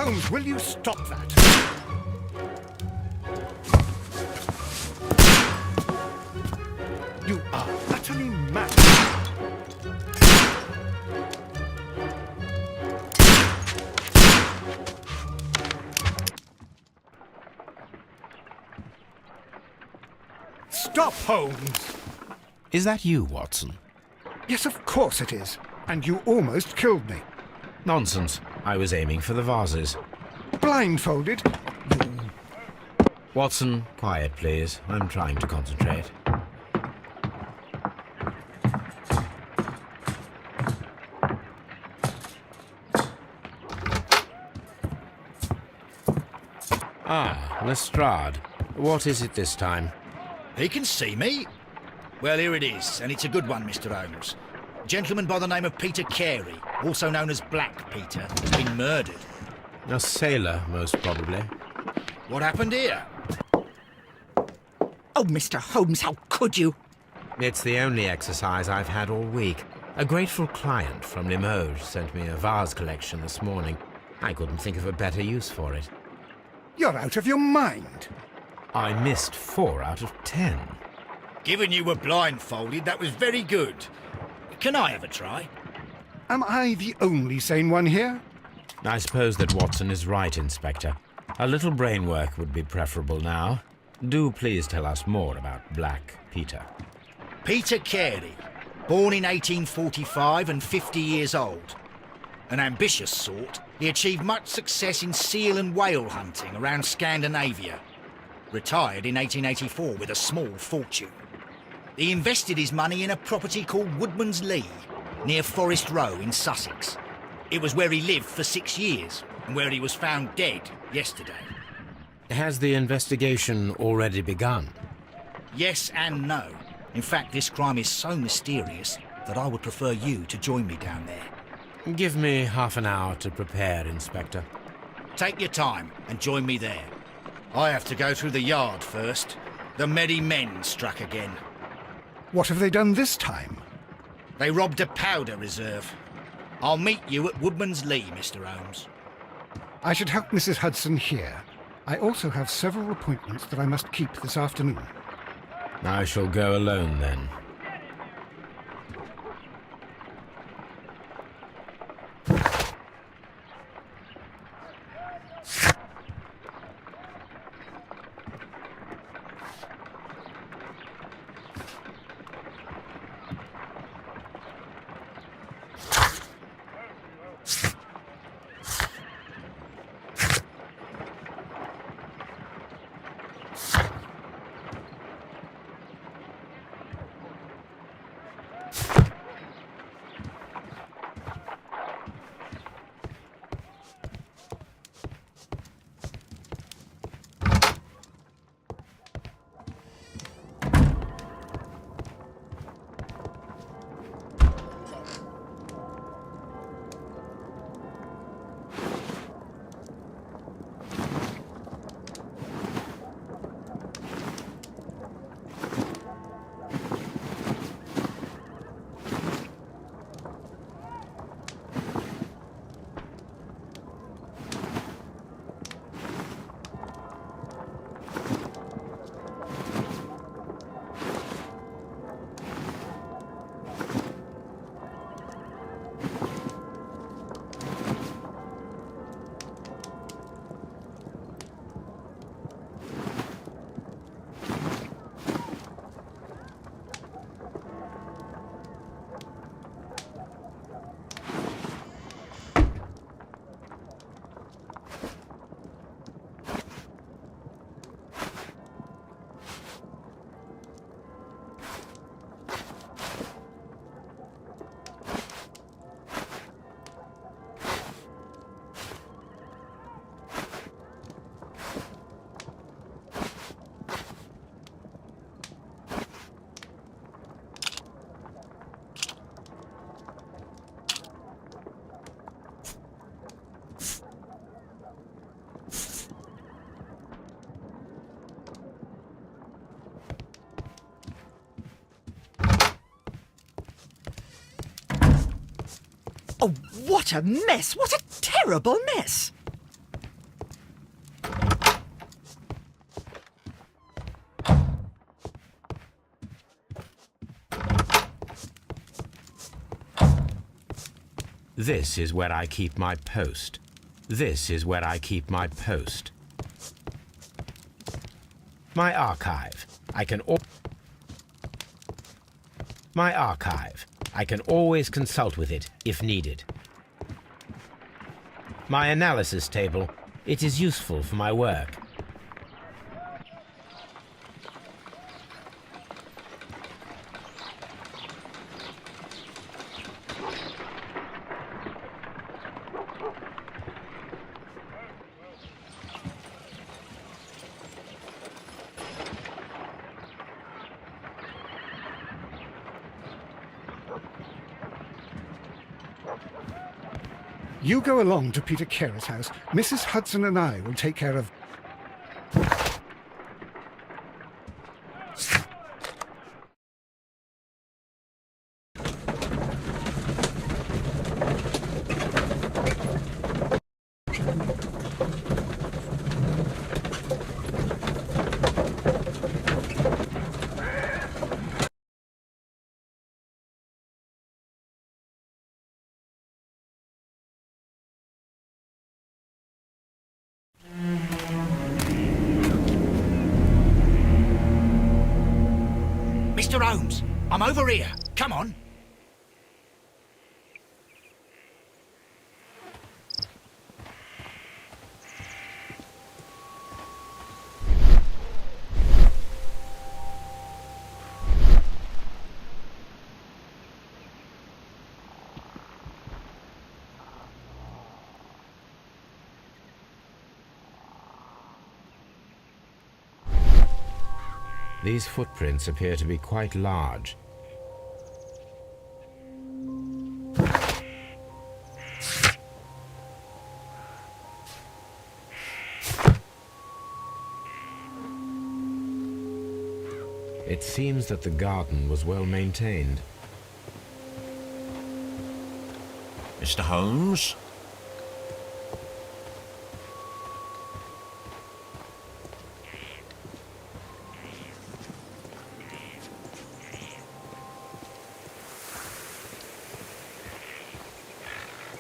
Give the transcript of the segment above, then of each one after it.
Holmes, will you stop that? You are utterly mad. Stop, Holmes! Is that you, Watson? Yes, of course it is. And you almost killed me. Nonsense. I was aiming for the vases. Blindfolded? Watson, quiet, please. I'm trying to concentrate. Ah, Lestrade. What is it this time? He can see me. Well, here it is, and it's a good one, Mr. Holmes. A gentleman by the name of Peter Carey, also known as Black Peter, has been murdered. A sailor, most probably. What happened here? Oh, Mr. Holmes, how could you? It's the only exercise I've had all week. A grateful client from Limoges sent me a vase collection this morning. I couldn't think of a better use for it. You're out of your mind. I missed 4 out of 10. Given you were blindfolded, that was very good. Can I have a try? Am I the only sane one here? I suppose that Watson is right, Inspector. A little brain work would be preferable now. Do please tell us more about Black Peter. Peter Carey, born in 1845 and 50 years old. An ambitious sort, he achieved much success in seal and whale hunting around Scandinavia. Retired in 1884 with a small fortune. He invested his money in a property called Woodman's Lee, near Forest Row in Sussex. It was where he lived for 6 years, and where he was found dead yesterday. Has the investigation already begun? Yes and no. In fact, this crime is so mysterious that I would prefer you to join me down there. Give me half an hour to prepare, Inspector. Take your time and join me there. I have to go through the yard first. The merry men struck again. What have they done this time? They robbed a powder reserve. I'll meet you at Woodman's Lee, Mr. Holmes. I should help Mrs. Hudson here. I also have several appointments that I must keep this afternoon. I shall go alone, then. Oh, what a mess! What a terrible mess! This is where I keep my post. This is where I keep my post. My archive. My archive. I can always consult with it if needed. My analysis table. It is useful for my work. You go along to Peter Carey's house. Mrs. Hudson and I will take care of... Mr. Holmes, I'm over here. Come on. These footprints appear to be quite large. It seems that the garden was well maintained. Mr. Holmes?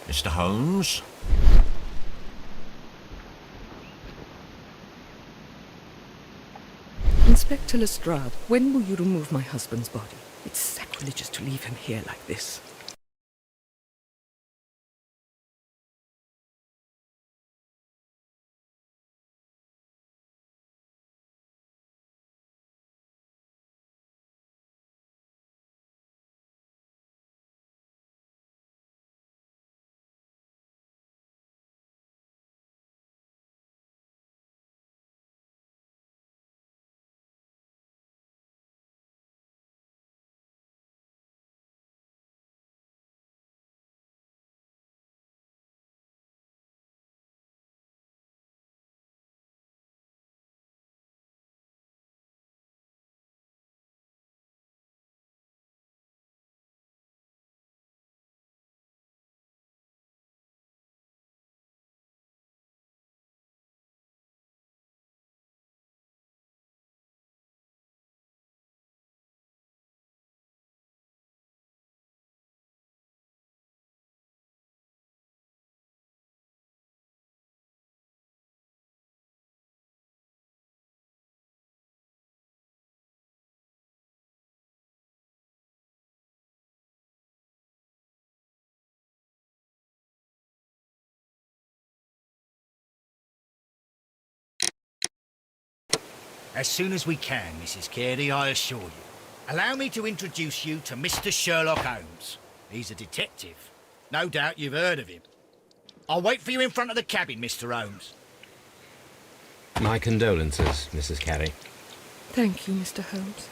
Mr. Holmes? Inspector Lestrade, when will you remove my husband's body? It's sacrilegious to leave him here like this. As soon as we can, Mrs. Carey, I assure you. Allow me to introduce you to Mr. Sherlock Holmes. He's a detective. No doubt you've heard of him. I'll wait for you in front of the cabin, Mr. Holmes. My condolences, Mrs. Carey. Thank you, Mr. Holmes.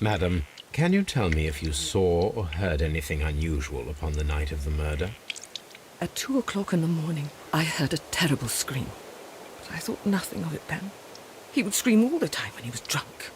Madam, can you tell me if you saw or heard anything unusual upon the night of the murder? At 2 o'clock in the morning, I heard a terrible scream. But I thought nothing of it then. He would scream all the time when he was drunk.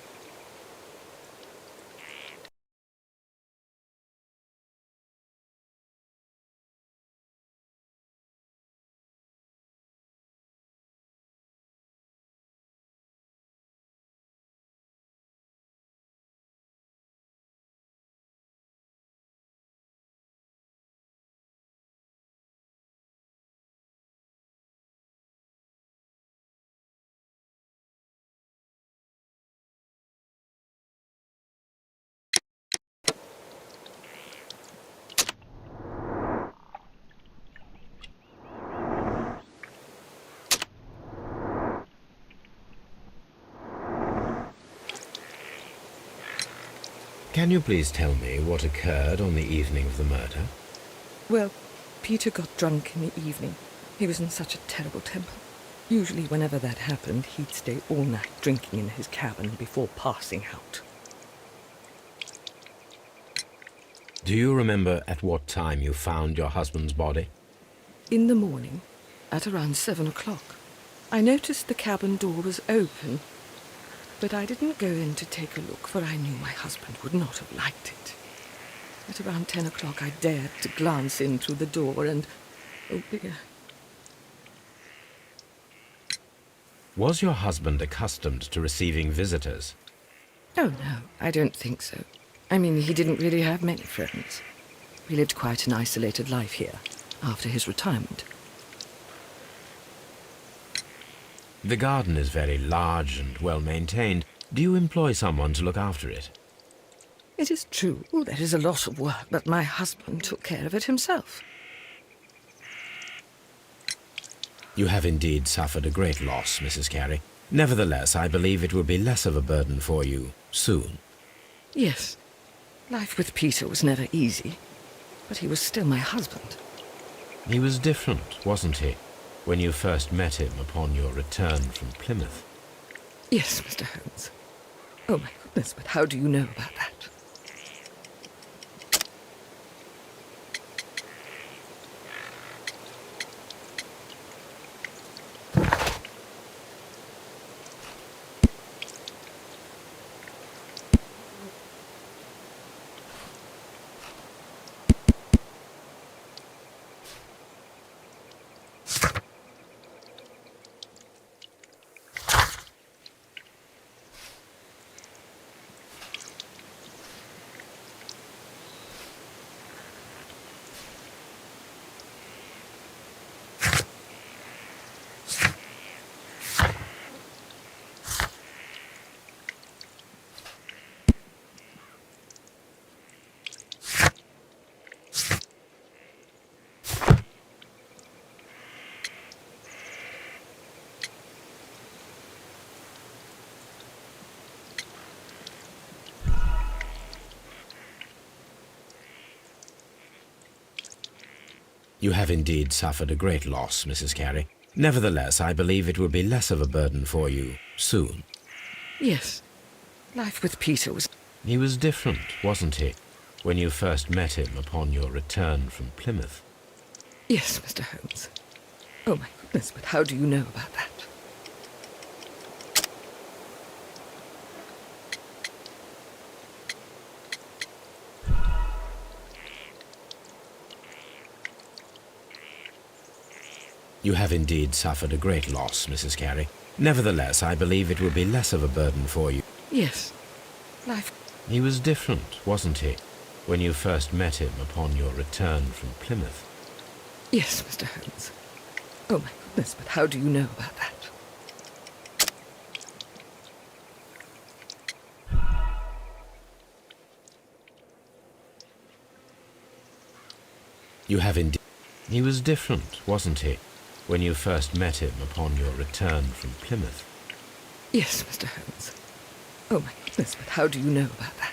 Can you please tell me what occurred on the evening of the murder? Well, Peter got drunk in the evening. He was in such a terrible temper. Usually whenever that happened, he'd stay all night drinking in his cabin before passing out. Do you remember at what time you found your husband's body? In the morning, at around 7 o'clock, I noticed the cabin door was open, but I didn't go in to take a look, for I knew my husband would not have liked it. At around 10 o'clock, I dared to glance in through the door and... oh dear. Was your husband accustomed to receiving visitors? Oh, no, I don't think so. I mean, he didn't really have many friends. He lived quite an isolated life here, after his retirement. The garden is very large and well maintained. Do you employ someone to look after it? It is true, there is a lot of work, but my husband took care of it himself. You have indeed suffered a great loss, Mrs. Carey. Nevertheless, I believe it will be less of a burden for you soon. Yes, life with Peter was never easy, but he was still my husband. He was different, wasn't he, when you first met him upon your return from Plymouth? Yes, Mr. Holmes. Oh, my goodness, but how do you know about that? You have indeed suffered a great loss, Mrs. Carey. Nevertheless, I believe it will be less of a burden for you soon. Yes. Life with Peter was... He was different, wasn't he, when you first met him upon your return from Plymouth? Yes, Mr. Holmes. Oh, my goodness, but how do you know about that? You have indeed suffered a great loss, Mrs. Carey. Nevertheless, I believe it will be less of a burden for you. Yes. Life... He was different, wasn't he, when you first met him upon your return from Plymouth? Yes, Mr. Holmes. Oh, my goodness, but how do you know about that? You have indeed... He was different, wasn't he, when you first met him upon your return from Plymouth? Yes, Mr. Holmes. Oh, my goodness, but how do you know about that?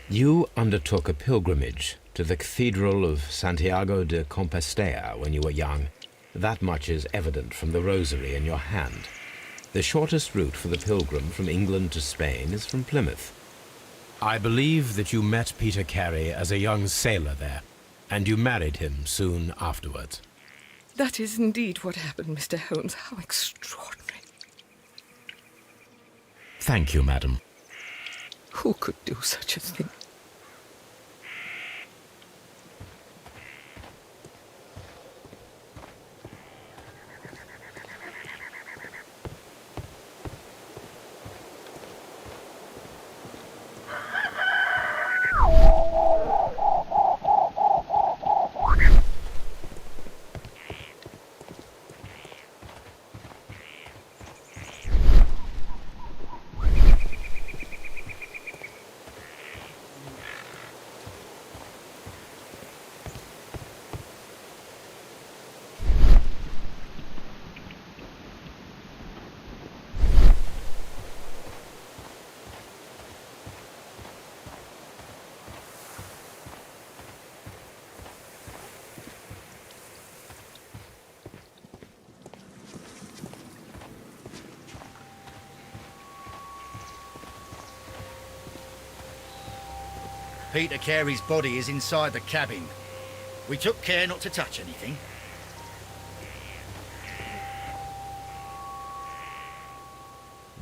You undertook a pilgrimage to the Cathedral of Santiago de Compostela when you were young. That much is evident from the rosary in your hand. The shortest route for the pilgrim from England to Spain is from Plymouth. I believe that you met Peter Carey as a young sailor there, and you married him soon afterwards. That is indeed what happened, Mr. Holmes. How extraordinary. Thank you, madam. Who could do such a thing? Peter Carey's body is inside the cabin. We took care not to touch anything.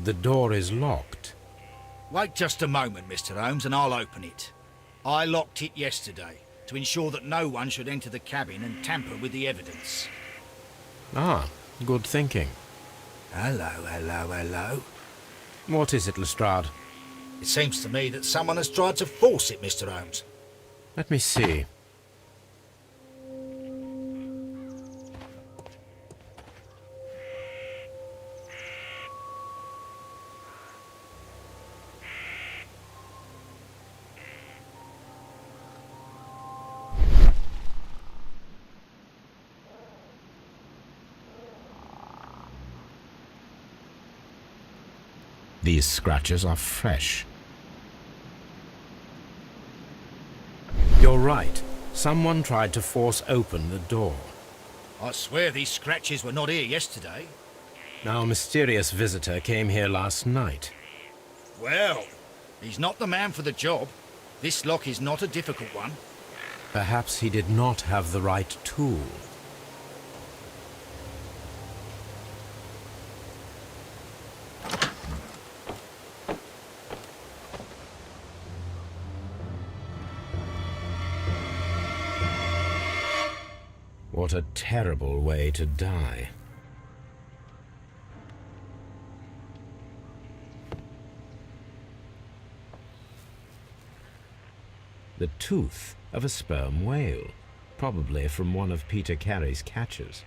The door is locked. Wait just a moment, Mr. Holmes, and I'll open it. I locked it yesterday to ensure that no one should enter the cabin and tamper with the evidence. Ah, good thinking. Hello, hello, hello. What is it, Lestrade? It seems to me that someone has tried to force it, Mr. Holmes. Let me see. These scratches are fresh. You're right. Someone tried to force open the door. I swear these scratches were not here yesterday. Our mysterious visitor came here last night. Well, he's not the man for the job. This lock is not a difficult one. Perhaps he did not have the right tool. What a terrible way to die. The tooth of a sperm whale, probably from one of Peter Carey's catches.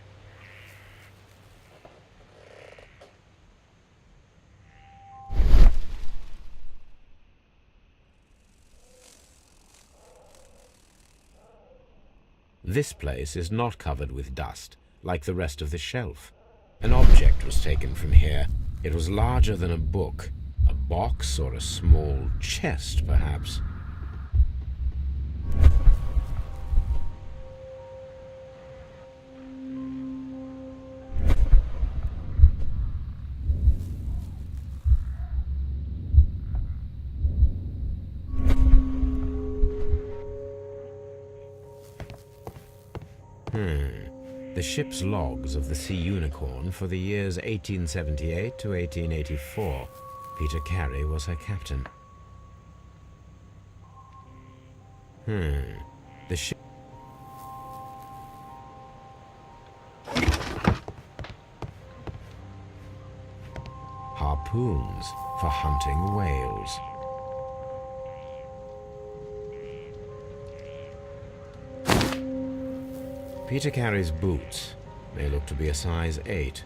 This place is not covered with dust, like the rest of the shelf. An object was taken from here. It was larger than a book, a box or a small chest, perhaps. The ship's logs of the Sea Unicorn for the years 1878 to 1884. Peter Carey was her captain. The ship... Harpoons for hunting whales. Peter Carey's boots may look to be a size 8.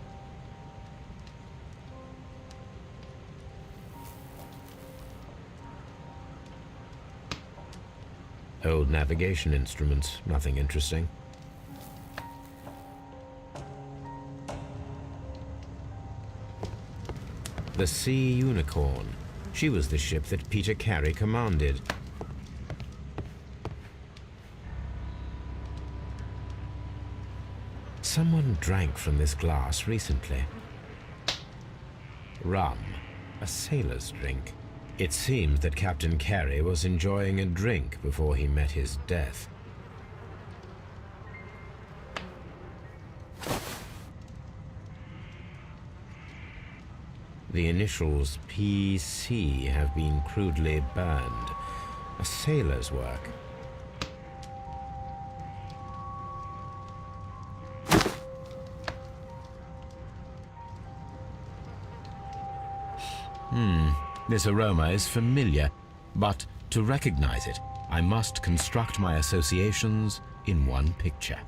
Old navigation instruments, nothing interesting. The Sea Unicorn. She was the ship that Peter Carey commanded. Someone drank from this glass recently. Rum, a sailor's drink. It seems that Captain Carey was enjoying a drink before he met his death. The initials PC have been crudely burned. A sailor's work. This aroma is familiar, but to recognize it, I must construct my associations in one picture.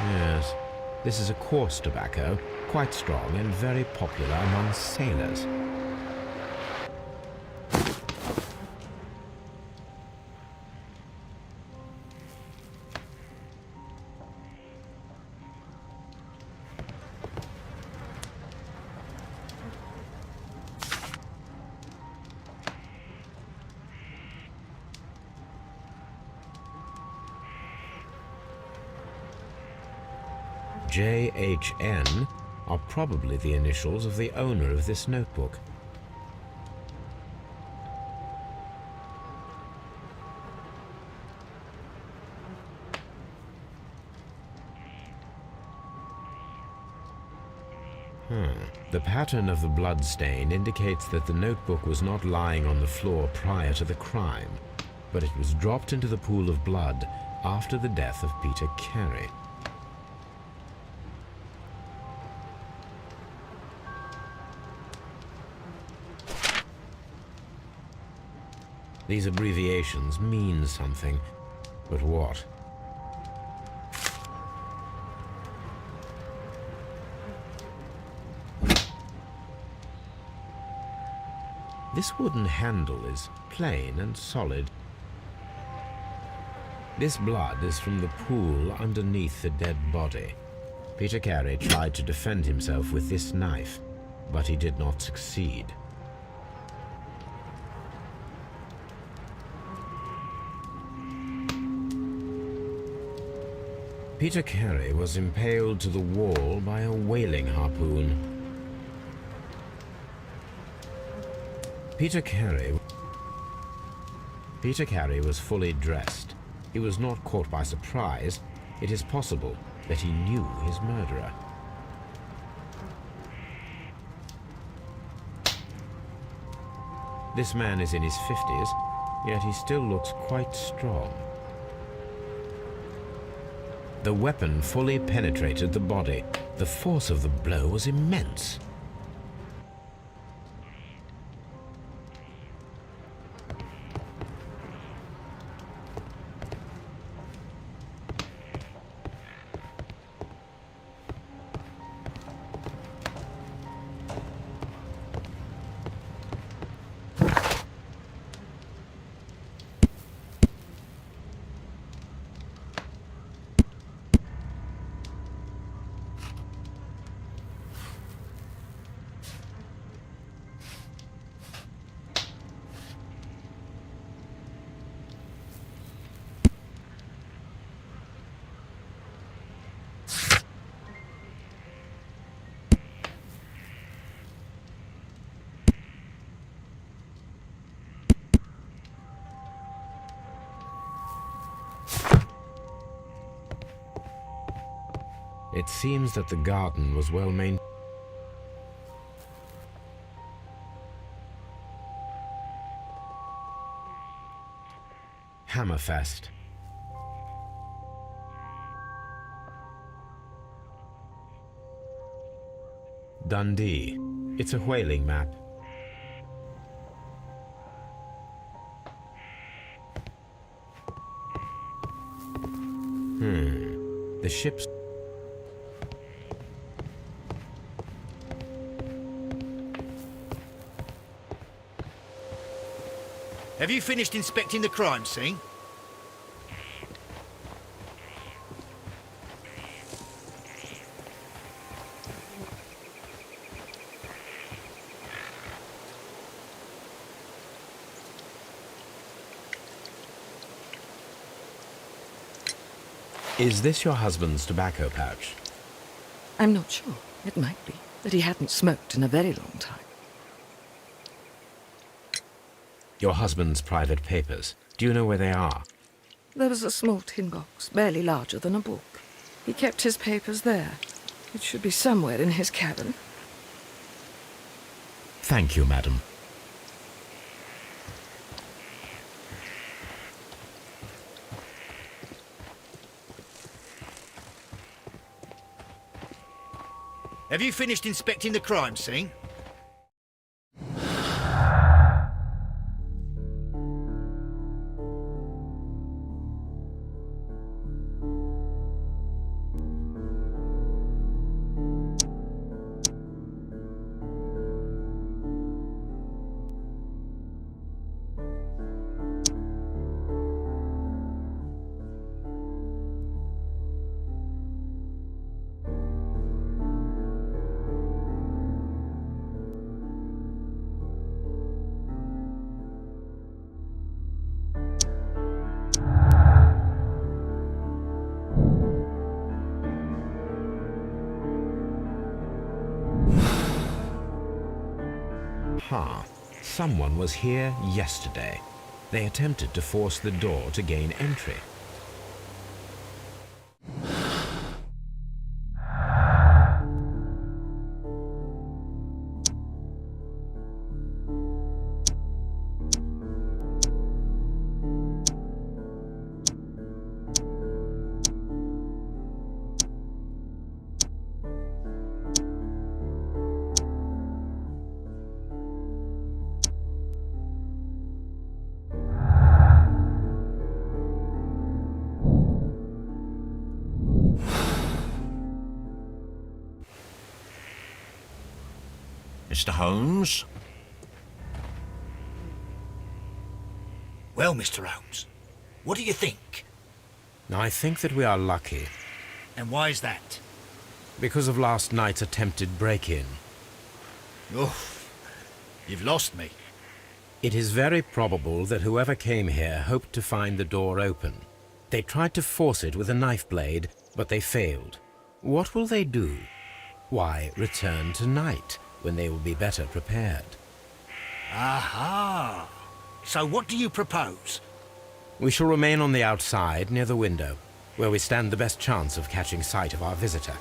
Yes, this is a coarse tobacco, quite strong and very popular among sailors. JHN are probably the initials of the owner of this notebook. The pattern of the blood stain indicates that the notebook was not lying on the floor prior to the crime, but it was dropped into the pool of blood after the death of Peter Carey. These abbreviations mean something, but what? This wooden handle is plain and solid. This blood is from the pool underneath the dead body. Peter Carey tried to defend himself with this knife, but he did not succeed. Peter Carey was impaled to the wall by a whaling harpoon. Peter Carey was fully dressed. He was not caught by surprise. It is possible that he knew his murderer. This man is in his 50s, yet he still looks quite strong. The weapon fully penetrated the body. The force of the blow was immense. It seems that the garden was well maintained. Hammerfest. Dundee. It's a whaling map. The ship's... Have you finished inspecting the crime scene? Is this your husband's tobacco pouch? I'm not sure. It might be that he hadn't smoked in a very long time. Your husband's private papers. Do you know where they are? There was a small tin box, barely larger than a book. He kept his papers there. It should be somewhere in his cabin. Thank you, madam. Have you finished inspecting the crime scene? Aha! Someone was here yesterday. They attempted to force the door to gain entry. Mr. Holmes? Well, Mr. Holmes, what do you think? I think that we are lucky And why is that? because of last night's attempted break-in. Oh, you've lost me. It is very probable that whoever came here hoped to find the door open. They tried to force it with a knife blade, but they failed. What will they do? Why, return tonight, when they will be better prepared. Aha! So what do you propose? We shall remain on the outside, near the window, where we stand the best chance of catching sight of our visitor.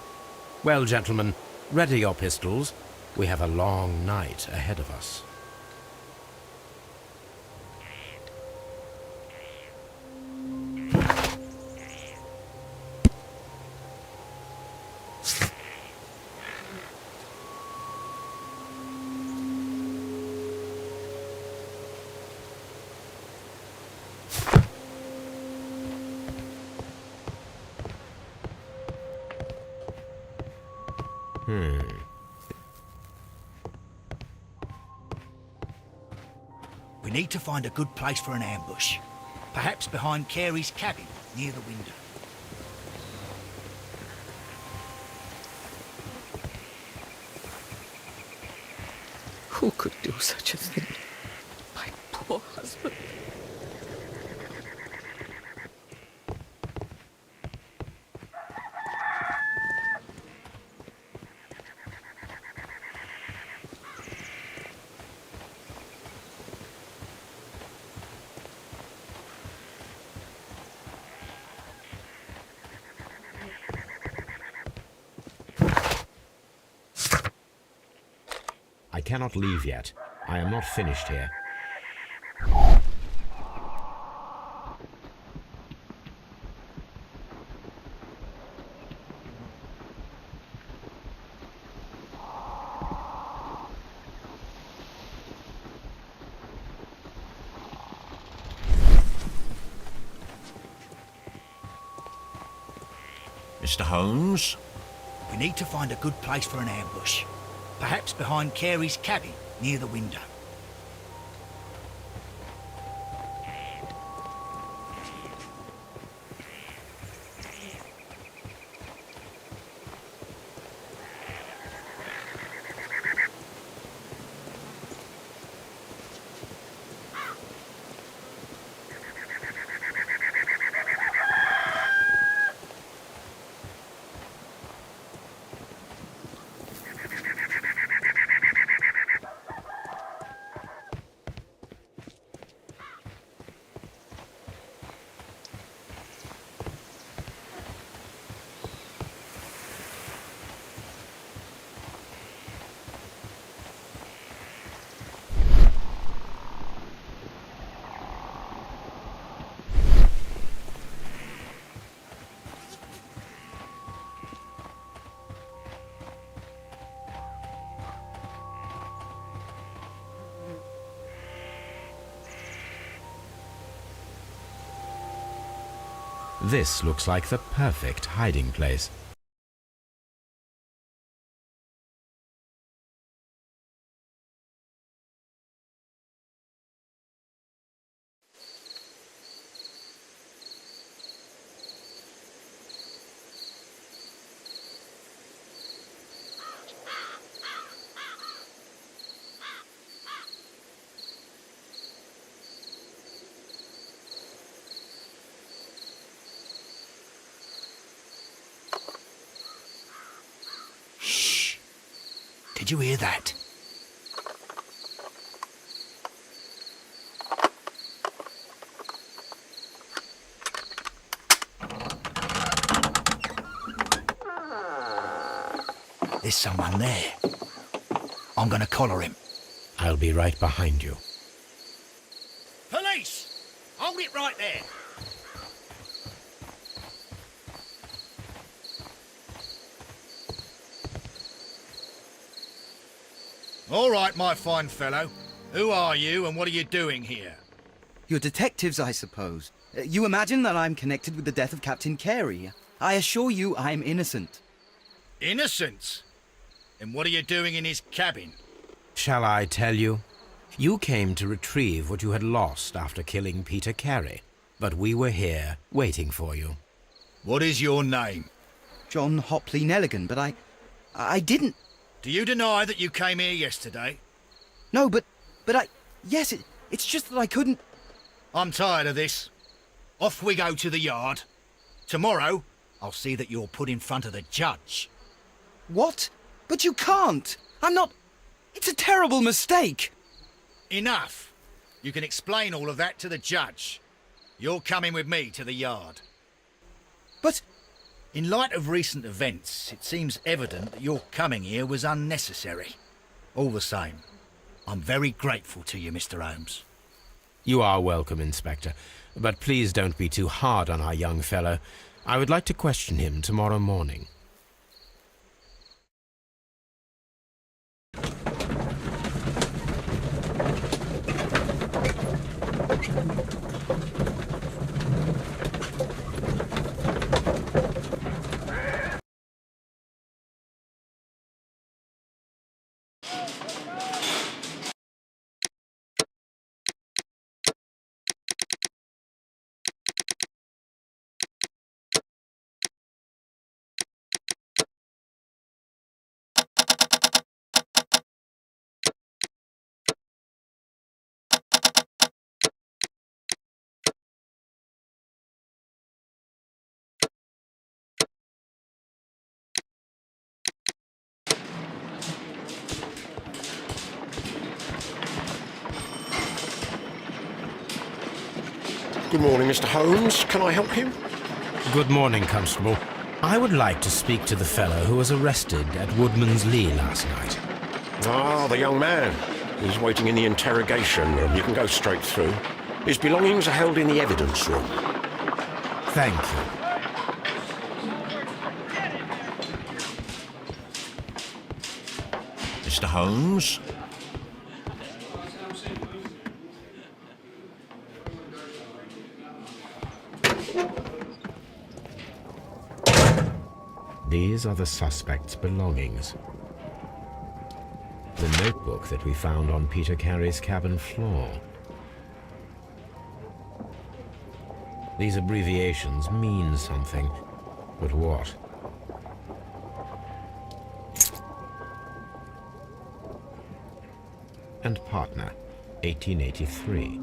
Well, gentlemen, ready your pistols. We have a long night ahead of us. We need to find a good place for an ambush. Perhaps behind Carey's cabin, near the window. Who could do such a thing? My poor husband. I cannot leave yet. I am not finished here. Mr. Holmes? We need to find a good place for an ambush. Perhaps behind Carey's cabin, near the window. This looks like the perfect hiding place. Did you hear that? There's someone there. I'm gonna collar him. I'll be right behind you. Police! Hold it right there. All right, my fine fellow. Who are you and what are you doing here? You're detectives, I suppose. You imagine that I'm connected with the death of Captain Carey. I assure you I'm innocent. Innocent? And what are you doing in his cabin? Shall I tell you? You came to retrieve what you had lost after killing Peter Carey, but we were here waiting for you. What is your name? John Hopley Nelligan, but I didn't... Do you deny that you came here yesterday? No, but yes, it's just that I couldn't... I'm tired of this. Off we go to the yard. Tomorrow, I'll see that you're put in front of the judge. What? But you can't! I'm not... It's a terrible mistake! Enough. You can explain all of that to the judge. You're coming with me to the yard. But... In light of recent events, it seems evident that your coming here was unnecessary. All the same, I'm very grateful to you, Mr. Holmes. You are welcome, Inspector, but please don't be too hard on our young fellow. I would like to question him tomorrow morning. Good morning, Mr. Holmes. Can I help you? Good morning, Constable. I would like to speak to the fellow who was arrested at Woodman's Lee last night. Ah, the young man. He's waiting in the interrogation room. You can go straight through. His belongings are held in the evidence room. Thank you. Mr. Holmes? These are the suspect's belongings. The notebook that we found on Peter Carey's cabin floor. These abbreviations mean something, but what? And partner, 1883.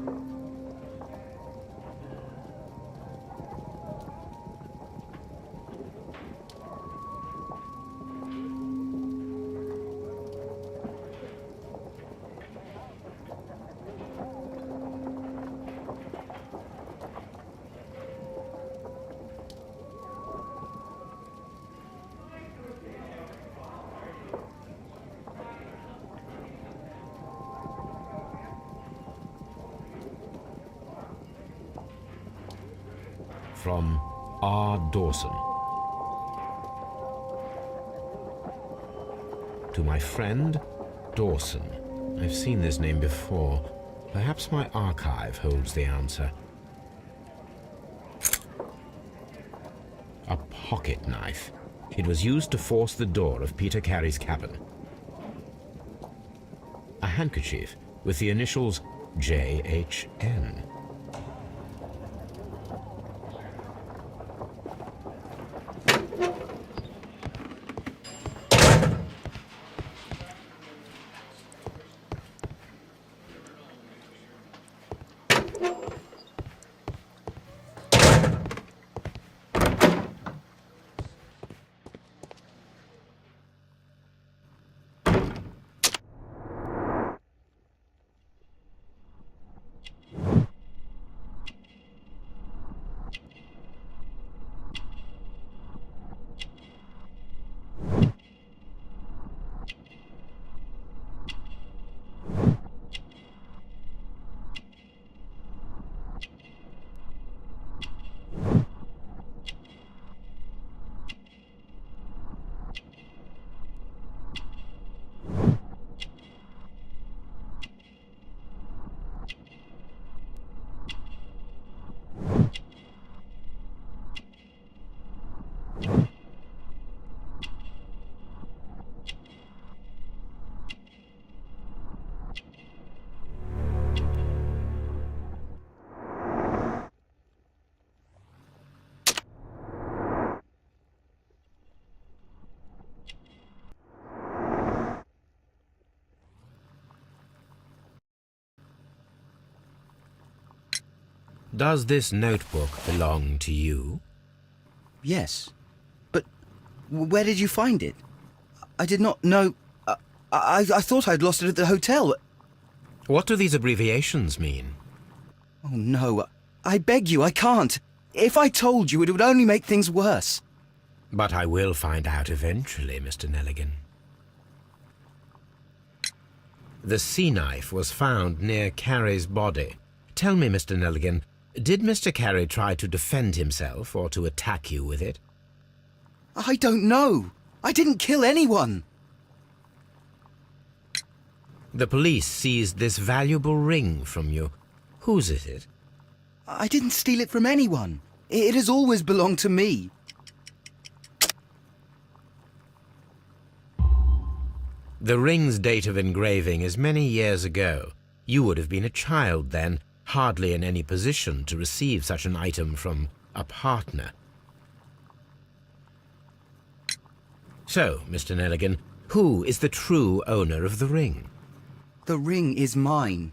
From R. Dawson. To my friend, Dawson. I've seen this name before. Perhaps my archive holds the answer. A pocket knife. It was used to force the door of Peter Carey's cabin. A handkerchief with the initials J.H.N. Does this notebook belong to you? Yes. But where did you find it? I did not know... I thought I'd lost it at the hotel. What do these abbreviations mean? Oh, no. I beg you, I can't. If I told you, it would only make things worse. But I will find out eventually, Mr. Nelligan. The sea knife was found near Carey's body. Tell me, Mr. Nelligan, did Mr. Carey try to defend himself or to attack you with it? I don't know. I didn't kill anyone. The police seized this valuable ring from you. Whose is it? I didn't steal it from anyone. It has always belonged to me. The ring's date of engraving is many years ago. You would have been a child then, hardly in any position to receive such an item from a partner. So, Mr. Nelligan, who is the true owner of the ring? The ring is mine.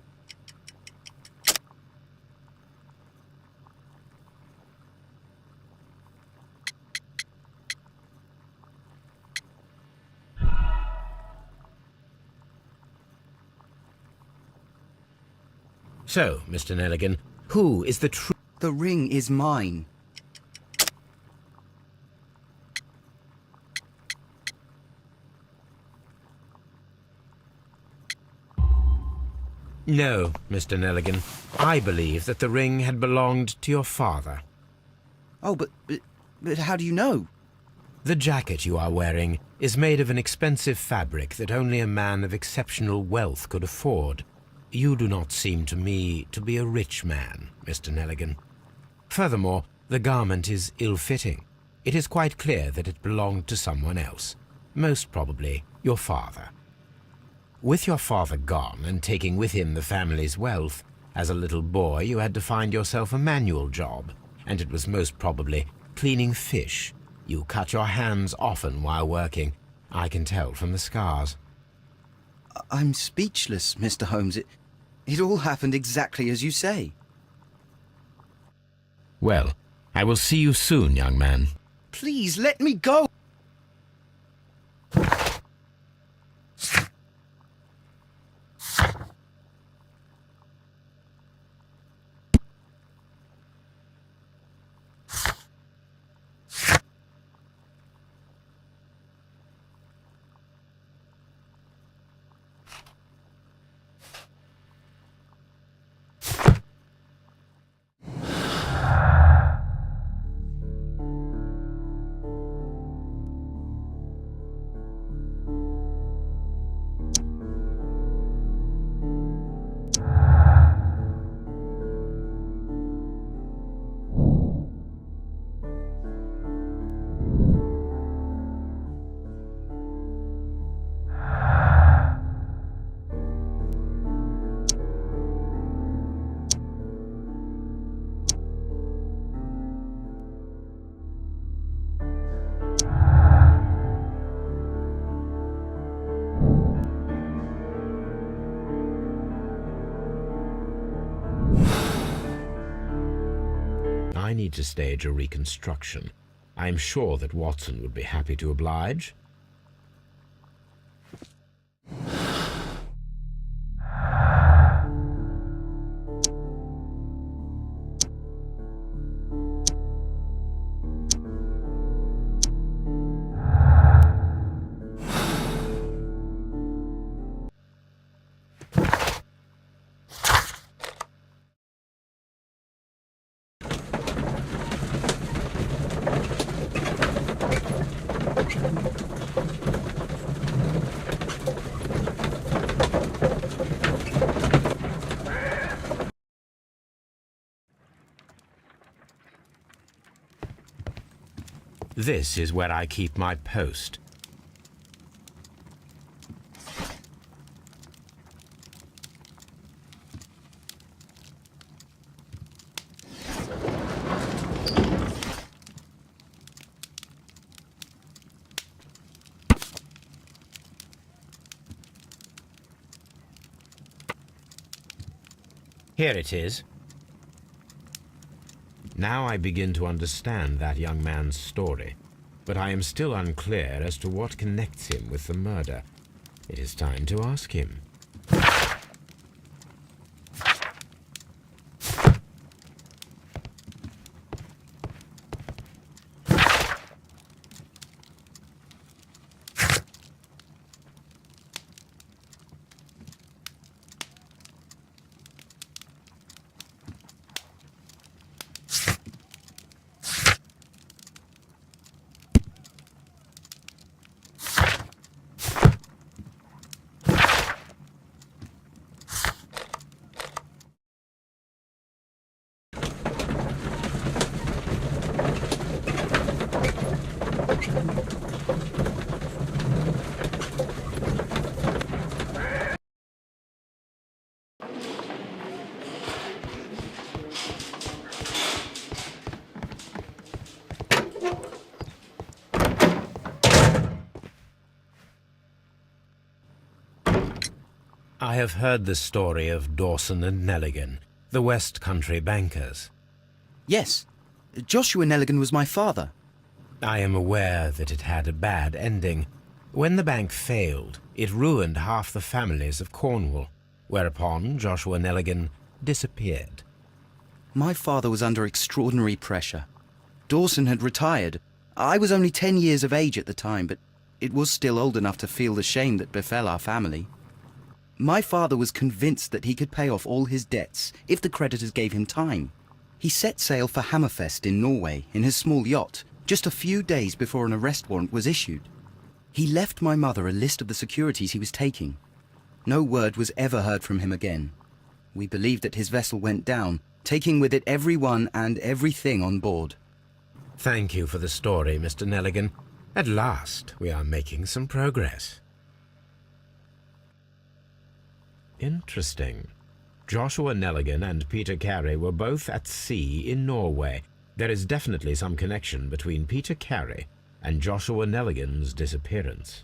So, Mr. Nelligan, who is the true... The ring is mine. No, Mr. Nelligan. I believe that the ring had belonged to your father. Oh, but how do you know? The jacket you are wearing is made of an expensive fabric that only a man of exceptional wealth could afford. You do not seem to me to be a rich man, Mr. Nelligan. Furthermore, the garment is ill-fitting. It is quite clear that it belonged to someone else, most probably your father. With your father gone and taking with him the family's wealth, as a little boy you had to find yourself a manual job, and it was most probably cleaning fish. You cut your hands often while working. I can tell from the scars. I'm speechless, Mr. Holmes. It all happened exactly as you say. Well, I will see you soon, young man. Please, let me go! I need to stage a reconstruction. I'm sure that Watson would be happy to oblige. This is where I keep my post. Here it is. Now I begin to understand that young man's story, but I am still unclear as to what connects him with the murder. It is time to ask him. I have heard the story of Dawson and Nelligan, the West Country bankers. Yes. Joshua Nelligan was my father. I am aware that it had a bad ending. When the bank failed, it ruined half the families of Cornwall, whereupon Joshua Nelligan disappeared. My father was under extraordinary pressure. Dawson had retired. I was only 10 years of age at the time, but it was still old enough to feel the shame that befell our family. My father was convinced that he could pay off all his debts if the creditors gave him time. He set sail for Hammerfest in Norway in his small yacht just a few days before an arrest warrant was issued. He left my mother a list of the securities he was taking. No word was ever heard from him again. We believe that his vessel went down, taking with it everyone and everything on board. Thank you for the story, Mr. Nelligan. At last, we are making some progress. Interesting. Joshua Nelligan and Peter Carey were both at sea in Norway. There is definitely some connection between Peter Carey and Joshua Nelligan's disappearance.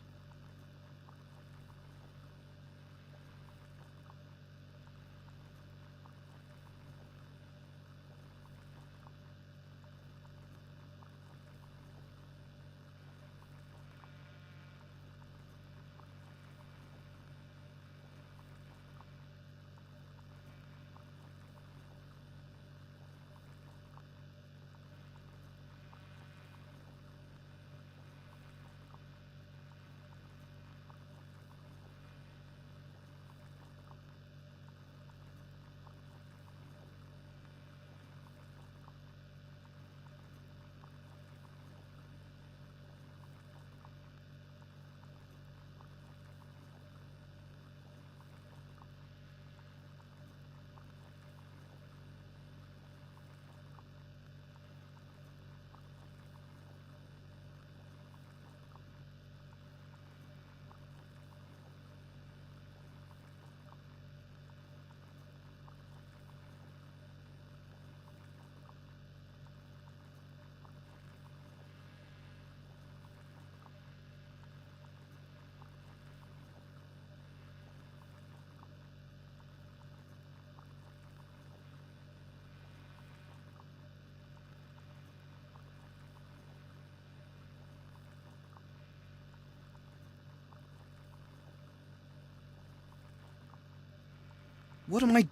What am I...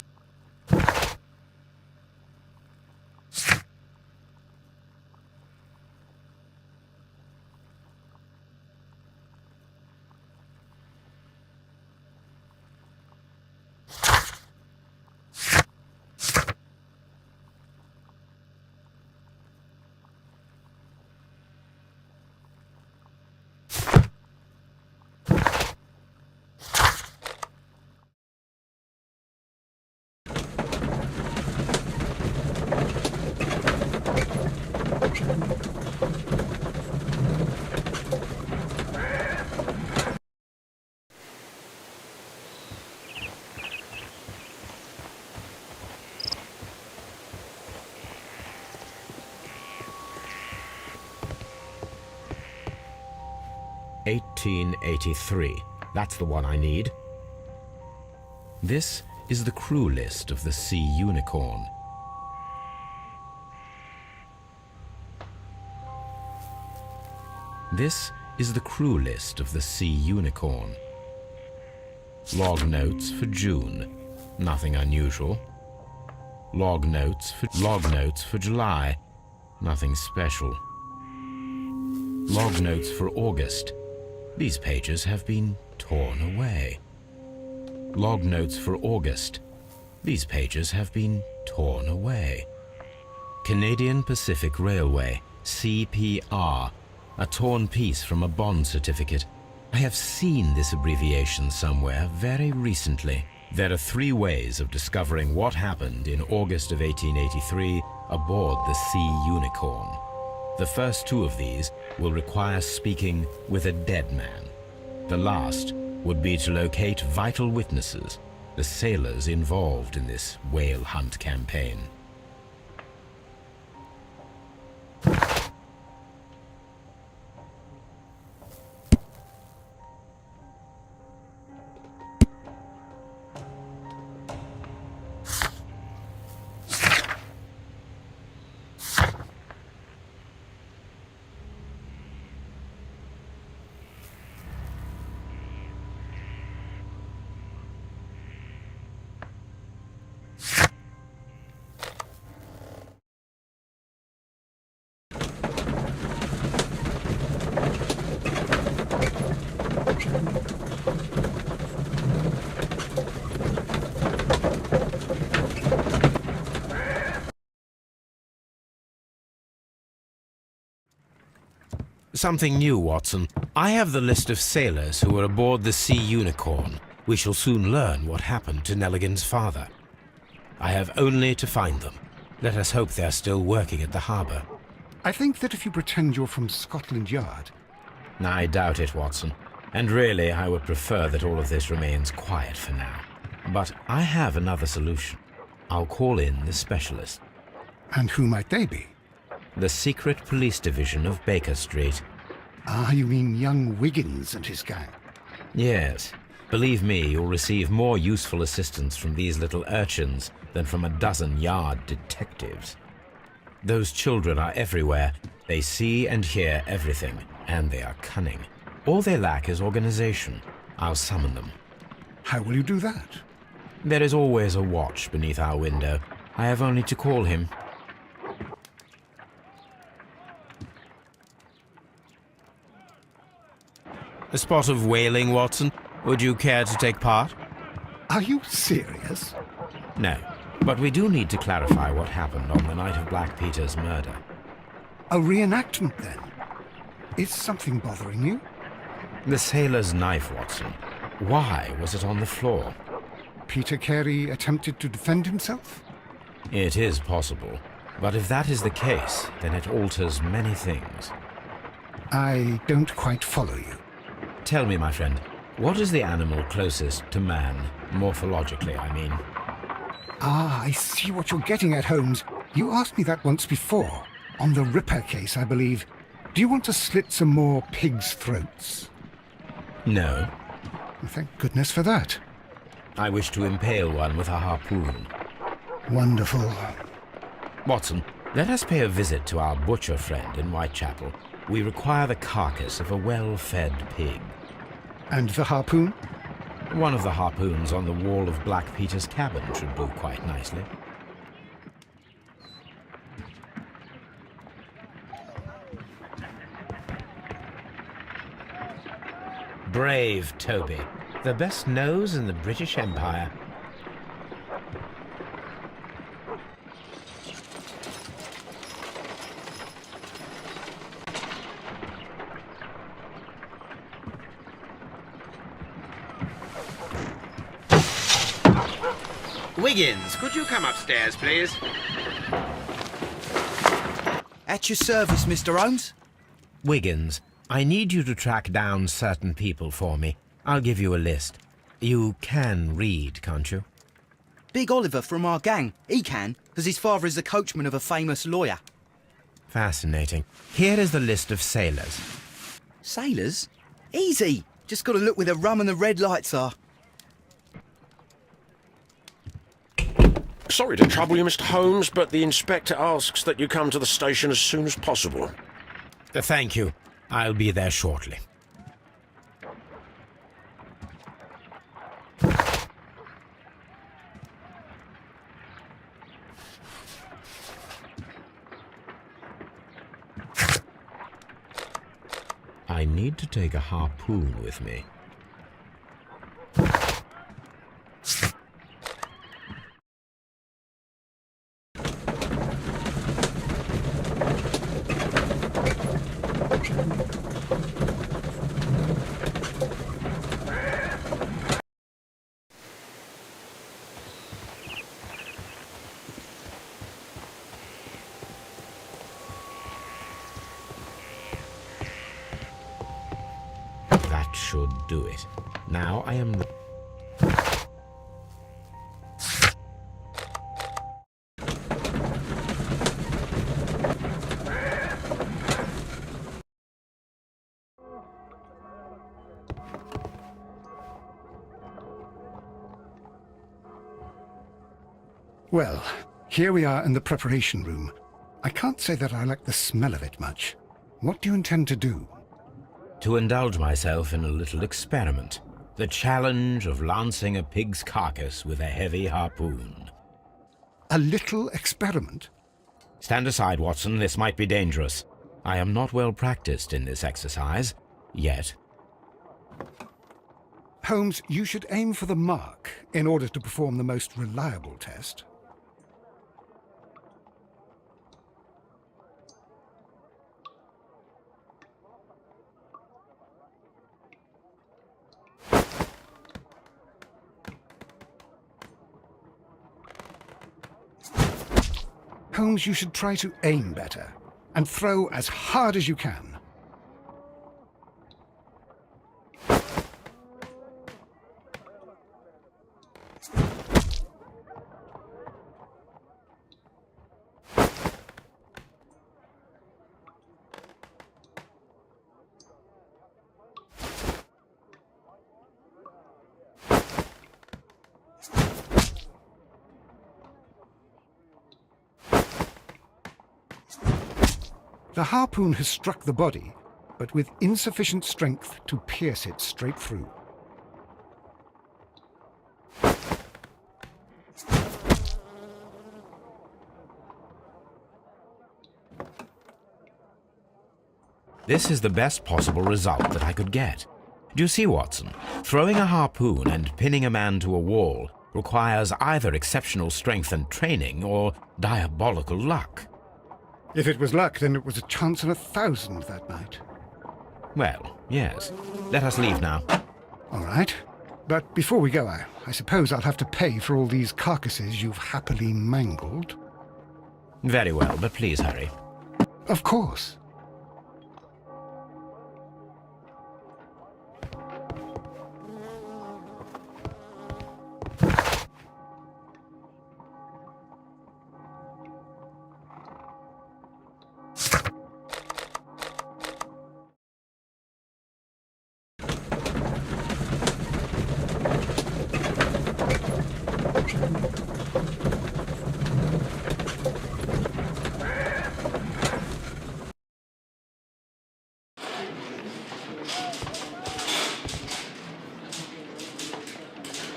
"1883. That's the one I need. This is the crew list of the Sea Unicorn. This is the crew list of the Sea Unicorn. Log notes for June. Nothing unusual. Log notes for July. Nothing special. Log notes for August. These pages have been torn away. Log notes for August. These pages have been torn away. Canadian Pacific Railway, CPR, a torn piece from a bond certificate. I have seen this abbreviation somewhere very recently. There are 3 ways of discovering what happened in August of 1883 aboard the Sea Unicorn. The first 2 of these will require speaking with a dead man. The last would be to locate vital witnesses, the sailors involved in this whale hunt campaign. Something new, Watson. I have the list of sailors who were aboard the Sea Unicorn. We shall soon learn what happened to Nelligan's father. I have only to find them. Let us hope they are still working at the harbour. I think that if you pretend you're from Scotland Yard... I doubt it, Watson. And really, I would prefer that all of this remains quiet for now. But I have another solution. I'll call in the specialist. And who might they be? The secret police division of Baker Street. Ah, you mean young Wiggins and his gang? Yes. Believe me, you'll receive more useful assistance from these little urchins than from a dozen yard detectives. Those children are everywhere. They see and hear everything, and they are cunning. All they lack is organization. I'll summon them. How will you do that? There is always a watch beneath our window. I have only to call him. A spot of whaling, Watson. Would you care to take part? Are you serious? No, but we do need to clarify what happened on the night of Black Peter's murder. A reenactment, then? Is something bothering you? The sailor's knife, Watson. Why was it on the floor? Peter Carey attempted to defend himself? It is possible. But if that is the case, then it alters many things. I don't quite follow you. Tell me, my friend, what is the animal closest to man, morphologically, I mean? Ah, I see what you're getting at, Holmes. You asked me that once before. On the Ripper case, I believe. Do you want to slit some more pigs' throats? No. Thank goodness for that. I wish to impale one with a harpoon. Wonderful. Watson, let us pay a visit to our butcher friend in Whitechapel. We require the carcass of a well-fed pig. And the harpoon? One of the harpoons on the wall of Black Peter's cabin should do quite nicely. Brave Toby. The best nose in the British Empire. Wiggins, could you come upstairs, please? At your service, Mr. Holmes. Wiggins, I need you to track down certain people for me. I'll give you a list. You can read, can't you? Big Oliver from our gang. He can, because his father is the coachman of a famous lawyer. Fascinating. Here is the list of sailors. Sailors? Easy. Just got to look where the rum and the red lights are. Sorry to trouble you, Mr. Holmes, but the inspector asks that you come to the station as soon as possible. Thank you. I'll be there shortly. I need to take a harpoon with me. That should do it. Now I am... Well, here we are in the preparation room. I can't say that I like the smell of it much. What do you intend to do? To indulge myself in a little experiment. The challenge of lancing a pig's carcass with a heavy harpoon. A little experiment? Stand aside, Watson. This might be dangerous. I am not well practiced in this exercise. Yet. Holmes, you should aim for the mark in order to perform the most reliable test. Holmes, you should try to aim better and throw as hard as you can. The harpoon has struck the body, but with insufficient strength to pierce it straight through. This is the best possible result that I could get. Do you see, Watson? Throwing a harpoon and pinning a man to a wall requires either exceptional strength and training or diabolical luck. If it was luck, then it was a chance in 1,000 that night. Well, yes. Let us leave now. All right. But before we go, I suppose I'll have to pay for all these carcasses you've happily mangled. Very well, but please hurry. Of course.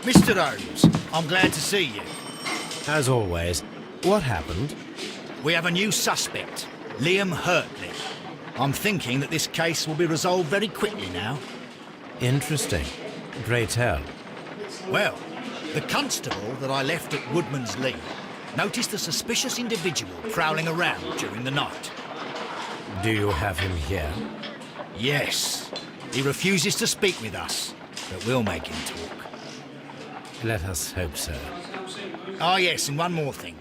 Mr. Holmes, I'm glad to see you. As always, what happened? We have a new suspect, Liam Hurtley. I'm thinking that this case will be resolved very quickly now. Interesting. Pray tell. Well, the constable that I left at Woodman's Lee noticed a suspicious individual prowling around during the night. Do you have him here? Yes. He refuses to speak with us, but we'll make him talk. Let us hope so. Oh, yes, and one more thing.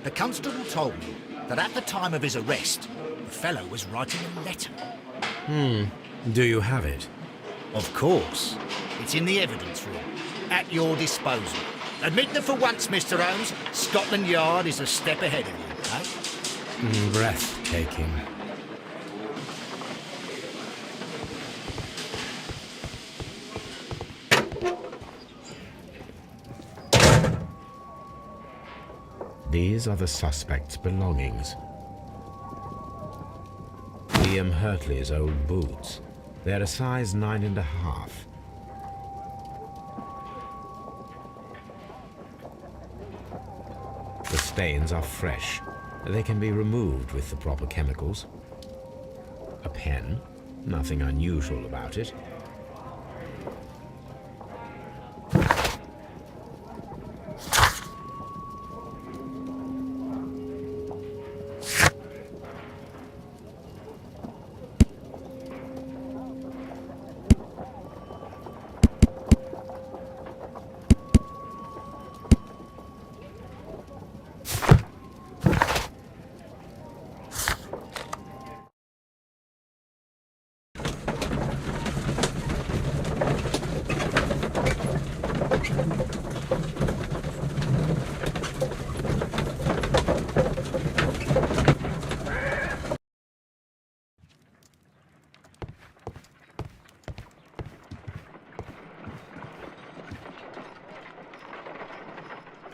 The constable told me that at the time of his arrest, the fellow was writing a letter. Do you have it? Of course. It's in the evidence room, at your disposal. Admit that for once, Mr. Holmes, Scotland Yard is a step ahead of you, eh? Breathtaking. These are the suspect's belongings. Liam William Hurtley's old boots. They're a size 9.5. The stains are fresh. They can be removed with the proper chemicals. A pen, nothing unusual about it.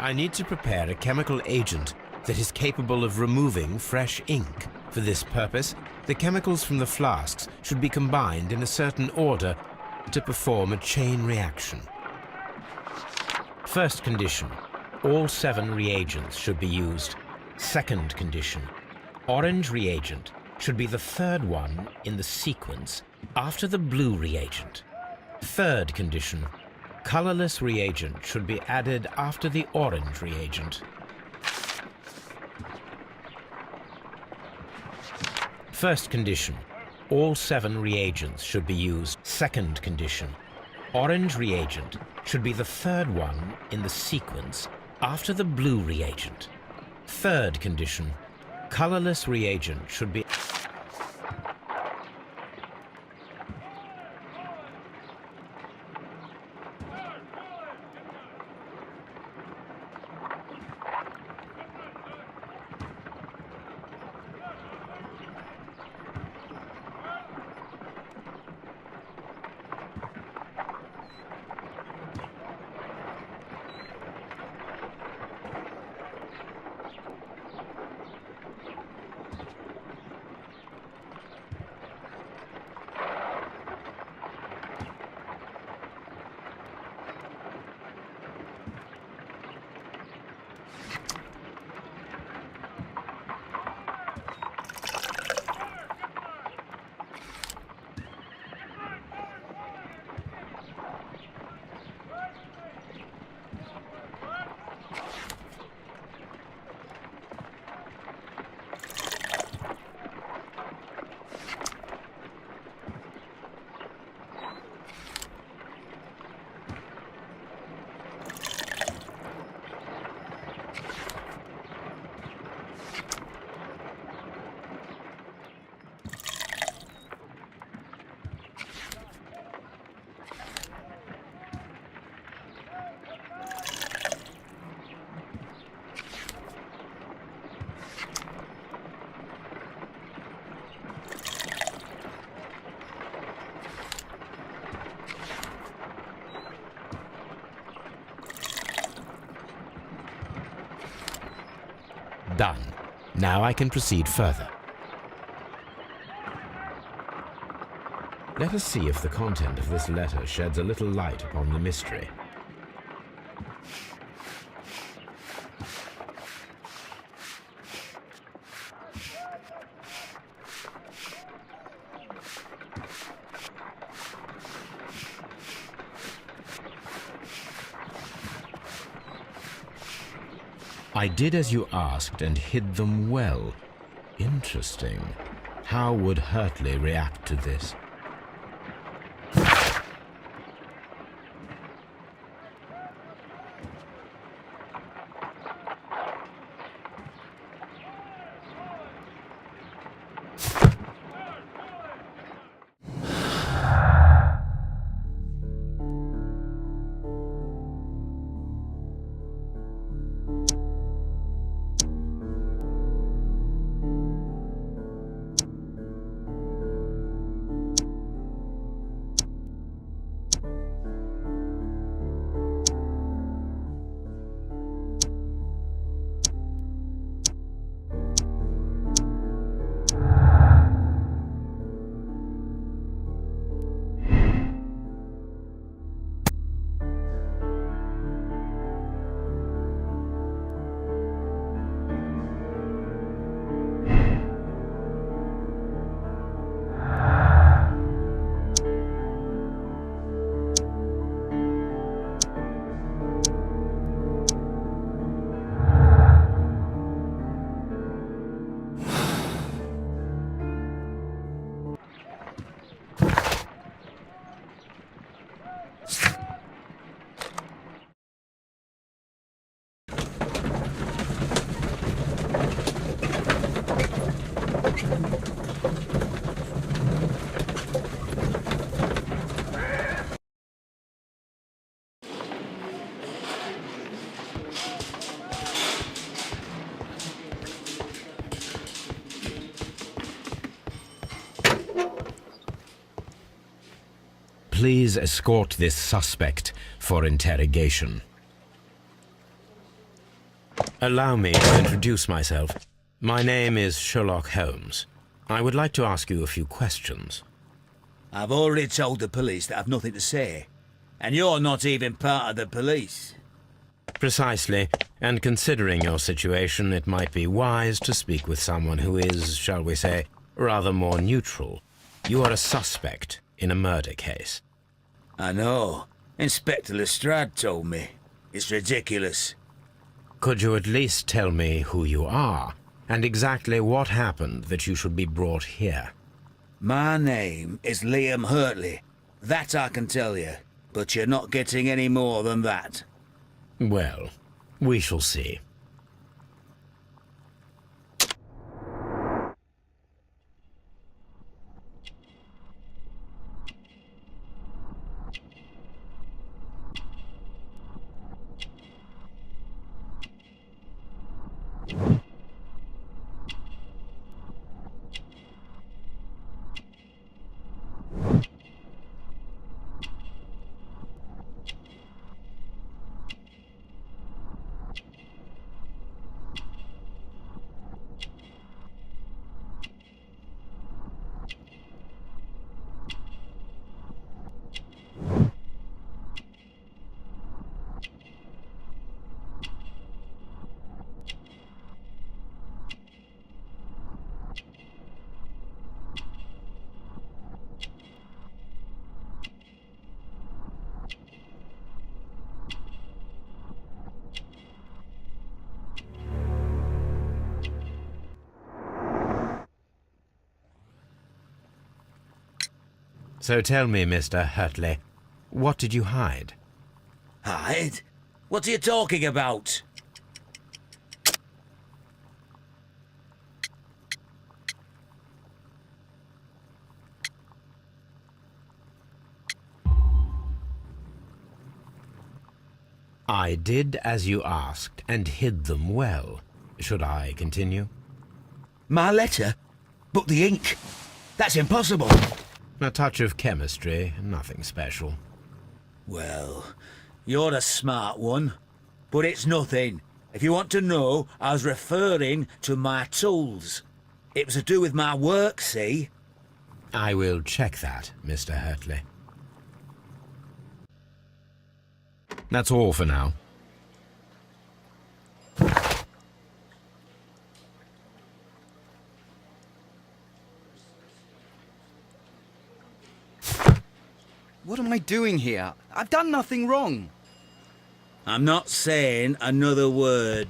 I need to prepare a chemical agent that is capable of removing fresh ink. For this purpose, the chemicals from the flasks should be combined in a certain order to perform a chain reaction. First condition, all 7 reagents should be used. Second condition, orange reagent should be the third one in the sequence after the blue reagent. Third condition, colorless reagent should be added after the orange reagent. First condition, all 7 reagents should be used. Second condition, orange reagent should be the third one in the sequence after the blue reagent. Third condition, colorless reagent should be done. Now I can proceed further. Let us see if the content of this letter sheds a little light upon the mystery. I did as you asked and hid them well. Interesting. How would Hurtley react to this? please escort this suspect for interrogation. Allow me to introduce myself. My name is Sherlock Holmes. I would like to ask you a few questions. I've already told the police that I've nothing to say. And you're not even part of the police. Precisely, and considering your situation, it might be wise to speak with someone who is, shall we say, rather more neutral. You are a suspect in a murder case. I know. Inspector Lestrade told me. It's ridiculous. Could you at least tell me who you are, and exactly what happened that you should be brought here? My name is Liam Hurtley. That I can tell you. But you're not getting any more than that. Well, we shall see. So tell me, Mr. Hurtley, what did you hide? Hide? What are you talking about? I did as you asked and hid them well. Should I continue? My letter? But the ink? That's impossible. A touch of chemistry, nothing special. Well, you're a smart one. But it's nothing. If you want to know, I was referring to my tools. It was to do with my work, see? I will check that, Mr. Hurtley. That's all for now. What am I doing here? I've done nothing wrong. I'm not saying another word.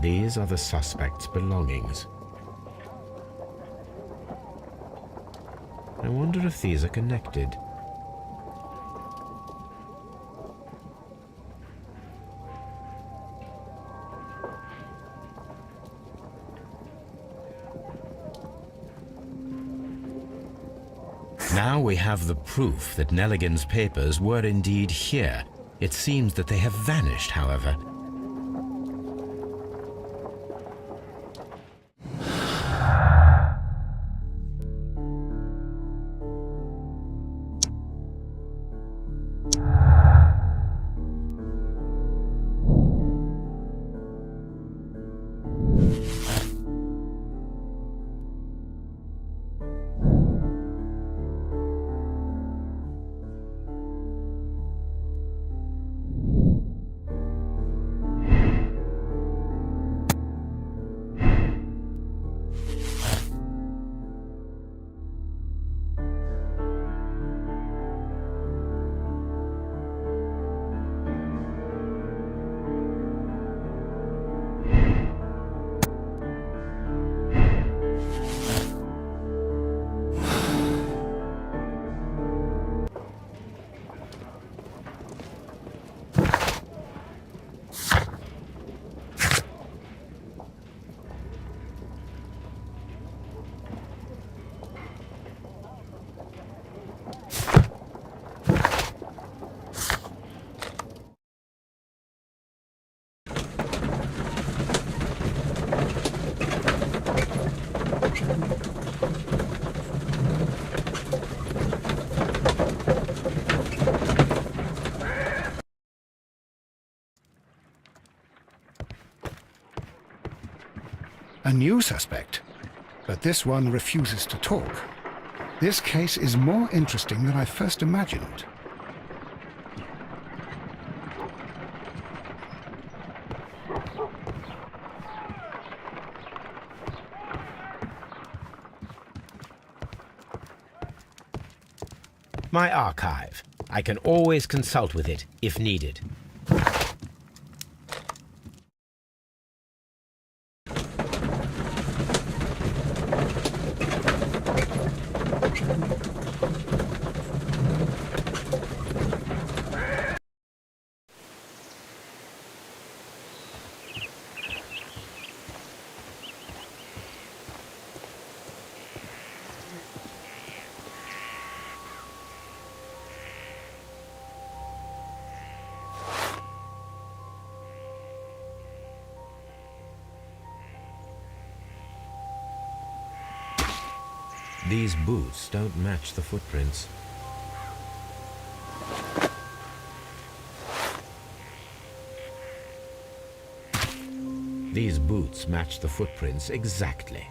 These are the suspect's belongings. I wonder if these are connected. Now we have the proof that Nelligan's papers were indeed here. It seems that they have vanished, however. A new suspect. But this one refuses to talk. This case is more interesting than I first imagined. My archive. I can always consult with it if needed. These boots don't match the footprints. These boots match the footprints exactly.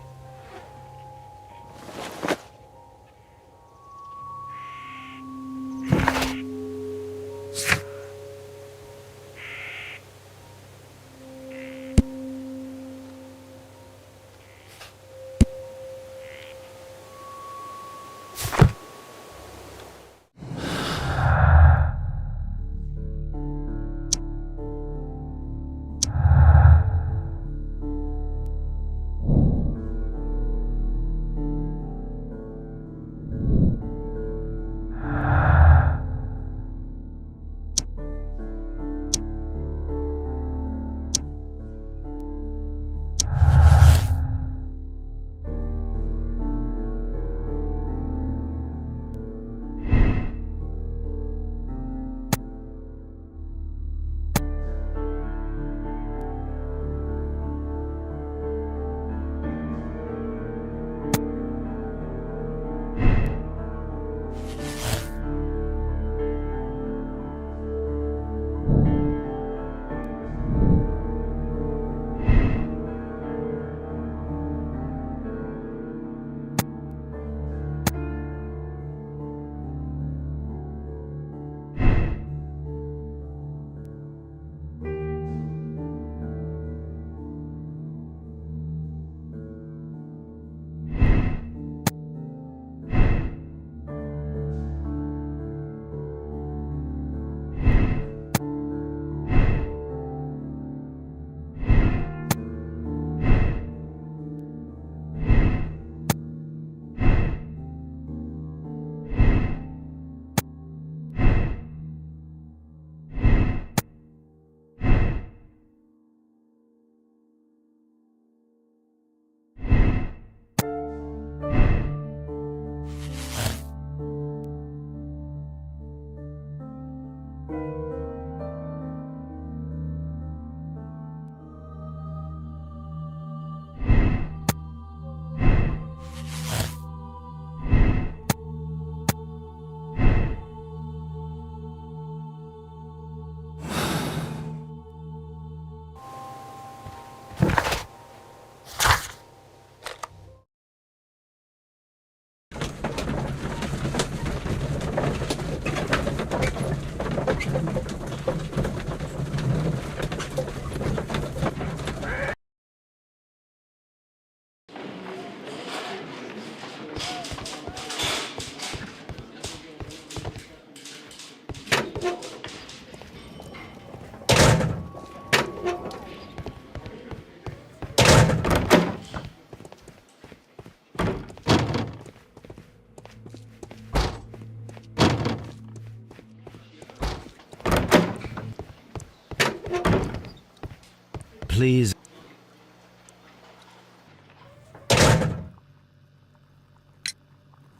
Please.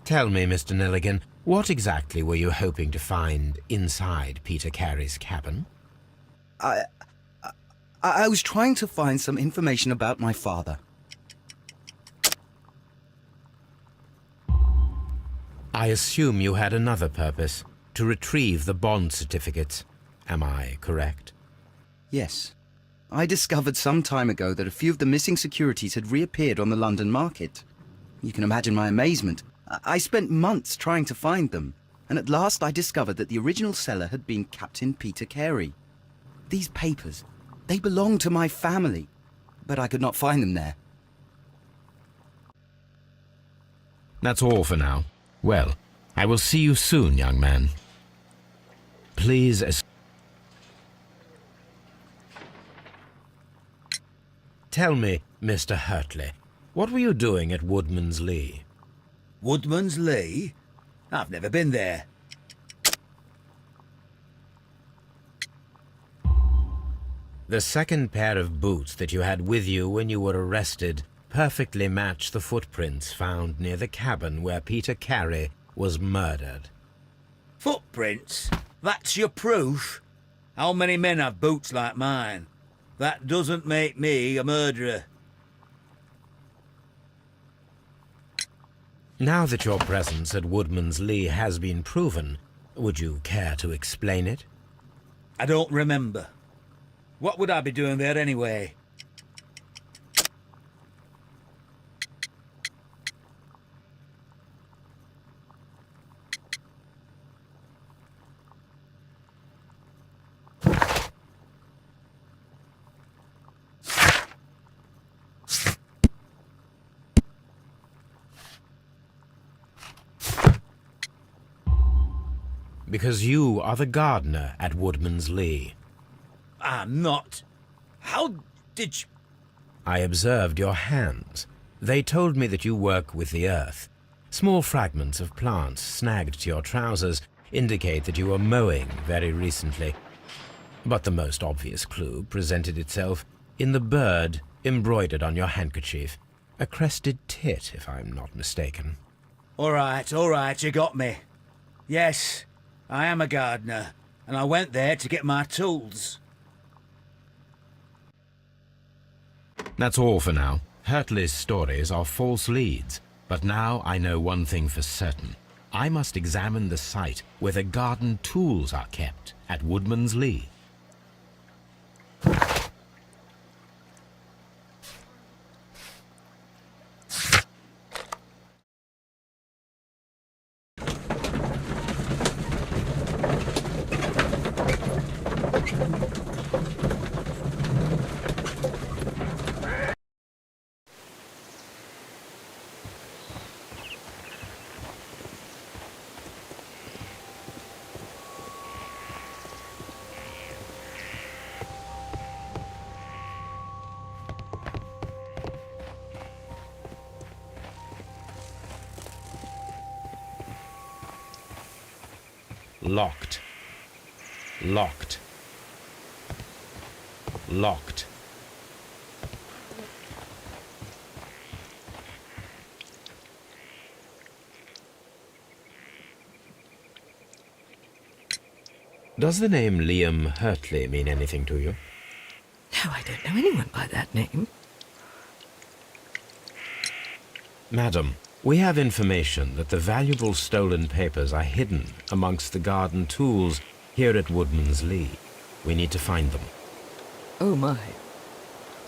Tell me, Mr. Nelligan, what exactly were you hoping to find inside Peter Carey's cabin? I was trying to find some information about my father. I assume you had another purpose, to retrieve the bond certificates. Am I correct? Yes. I discovered some time ago that a few of the missing securities had reappeared on the London market. You can imagine my amazement. I spent months trying to find them, and at last I discovered that the original seller had been Captain Peter Carey. These papers, they belong to my family, but I could not find them there. That's all for now. Well, I will see you soon, young man. Please tell me, Mr. Hurtley, what were you doing at Woodman's Lee? Woodman's Lee? I've never been there. The second pair of boots that you had with you when you were arrested perfectly match the footprints found near the cabin where Peter Carey was murdered. Footprints? That's your proof? How many men have boots like mine? That doesn't make me a murderer. Now that your presence at Woodman's Lee has been proven, would you care to explain it? I don't remember. What would I be doing there anyway? Because you are the gardener at Woodman's Lee. I'm not. How did you... I observed your hands. They told me that you work with the earth. Small fragments of plants snagged to your trousers indicate that you were mowing very recently. But the most obvious clue presented itself in the bird embroidered on your handkerchief. A crested tit, if I'm not mistaken. All right, you got me. Yes, I am a gardener, and I went there to get my tools. That's all for now. Hurtley's stories are false leads, but now I know one thing for certain. I must examine the site where the garden tools are kept at Woodman's Lee. Locked. Locked. Locked. Does the name Liam Hurtley mean anything to you? No, I don't know anyone by that name. Madam, we have information that the valuable stolen papers are hidden amongst the garden tools here at Woodman's Lee. We need to find them. Oh my.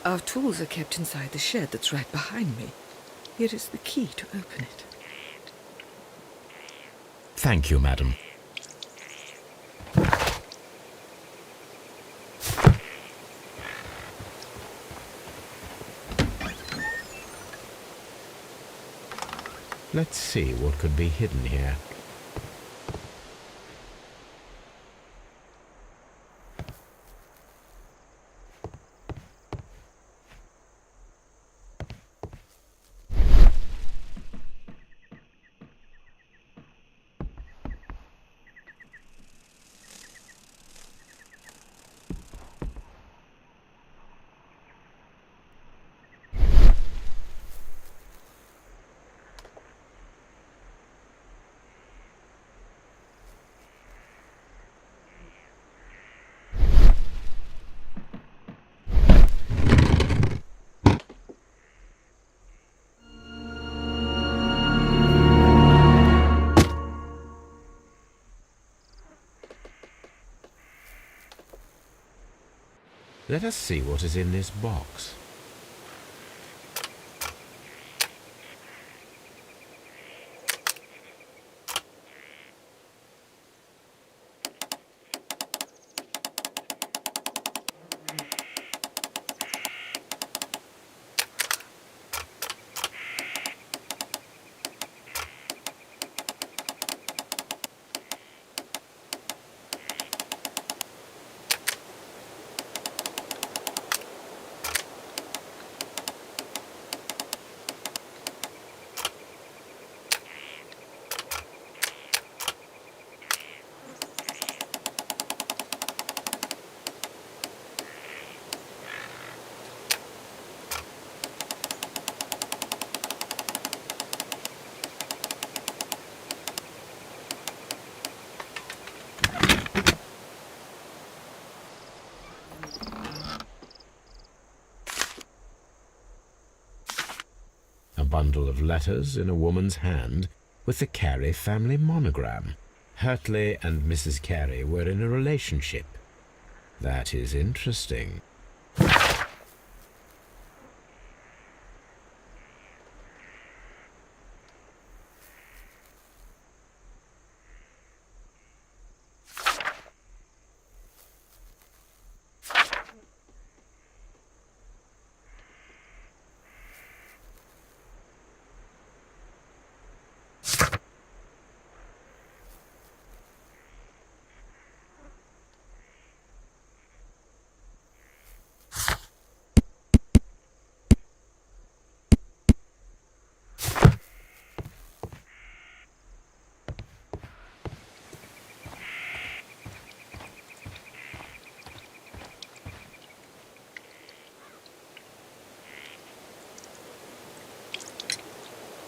Our tools are kept inside the shed that's right behind me. Here is the key to open it. Thank you, madam. Let's see what could be hidden here. Let us see what is in this box. A bundle of letters in a woman's hand with the Carey family monogram. Hurtley and Mrs. Carey were in a relationship. That is interesting.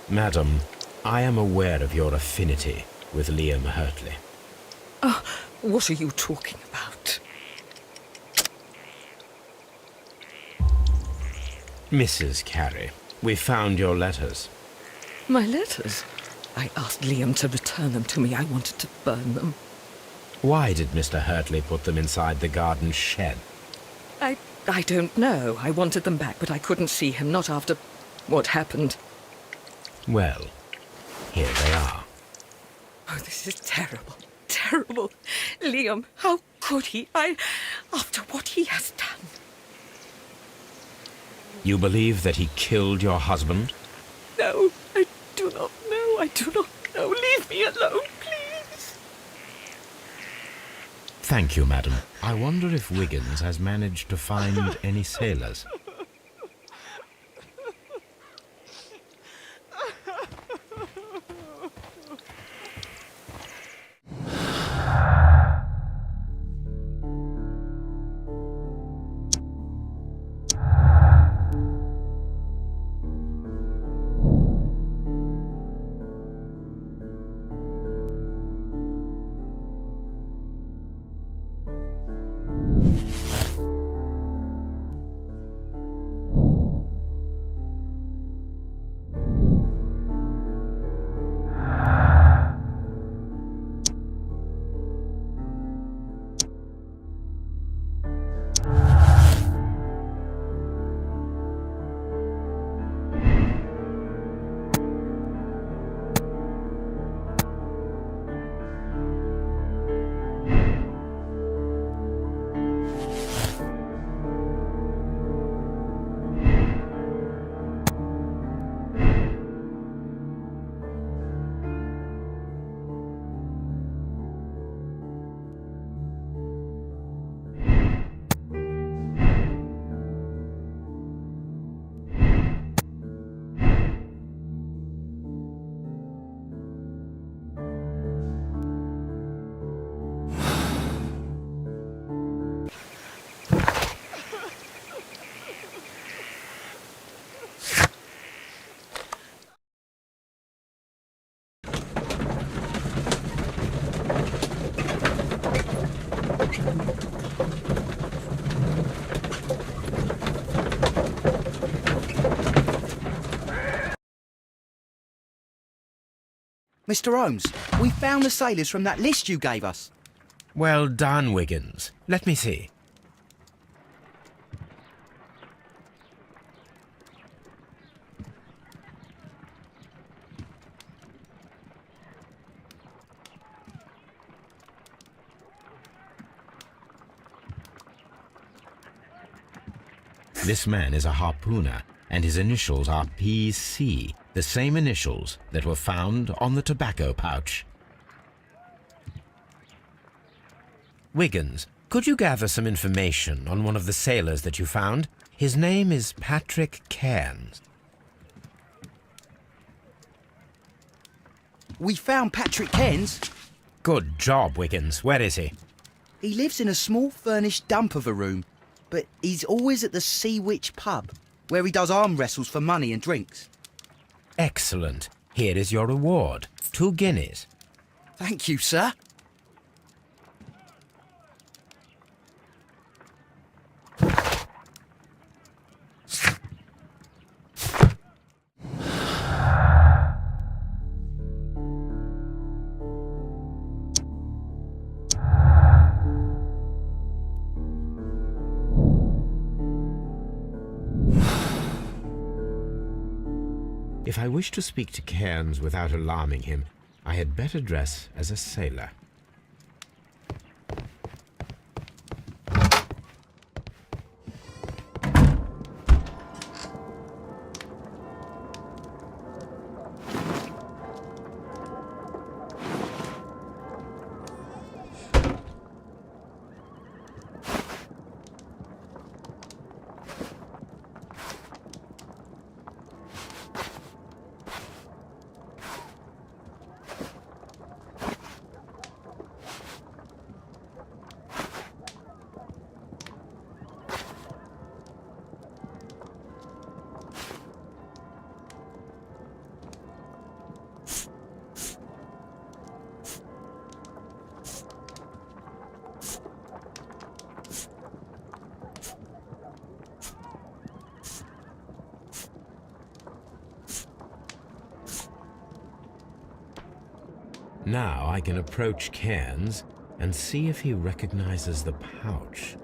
Madam, I am aware of your affinity with Liam Hurtley. Oh, what are you talking about? Mrs. Carey, we found your letters. My letters? I asked Liam to return them to me. I wanted to burn them. Why did Mr. Hurtley put them inside the garden shed? I don't know. I wanted them back, but I couldn't see him, not after what happened. Well, here they are. Oh, this is terrible. Terrible. Liam, how could he? After what he has done. You believe that he killed your husband? No, I do not know. I do not know. Leave me alone, please. Thank you, madam. I wonder if Wiggins has managed to find any sailors. Mr. Holmes, we found the sailors from that list you gave us. Well done, Wiggins. Let me see. This man is a harpooner, and his initials are PC, the same initials that were found on the tobacco pouch. Wiggins, could you gather some information on one of the sailors that you found? His name is Patrick Cairns. We found Patrick Cairns. Good job, Wiggins. Where is he? He lives in a small furnished dump of a room, but he's always at the Sea Witch pub, where he does arm wrestles for money and drinks. Excellent. Here is your reward. 2 guineas. Thank you, sir. If I wish to speak to Cairns without alarming him, I had better dress as a sailor. Now I can approach Cairns and see if he recognizes the pouch.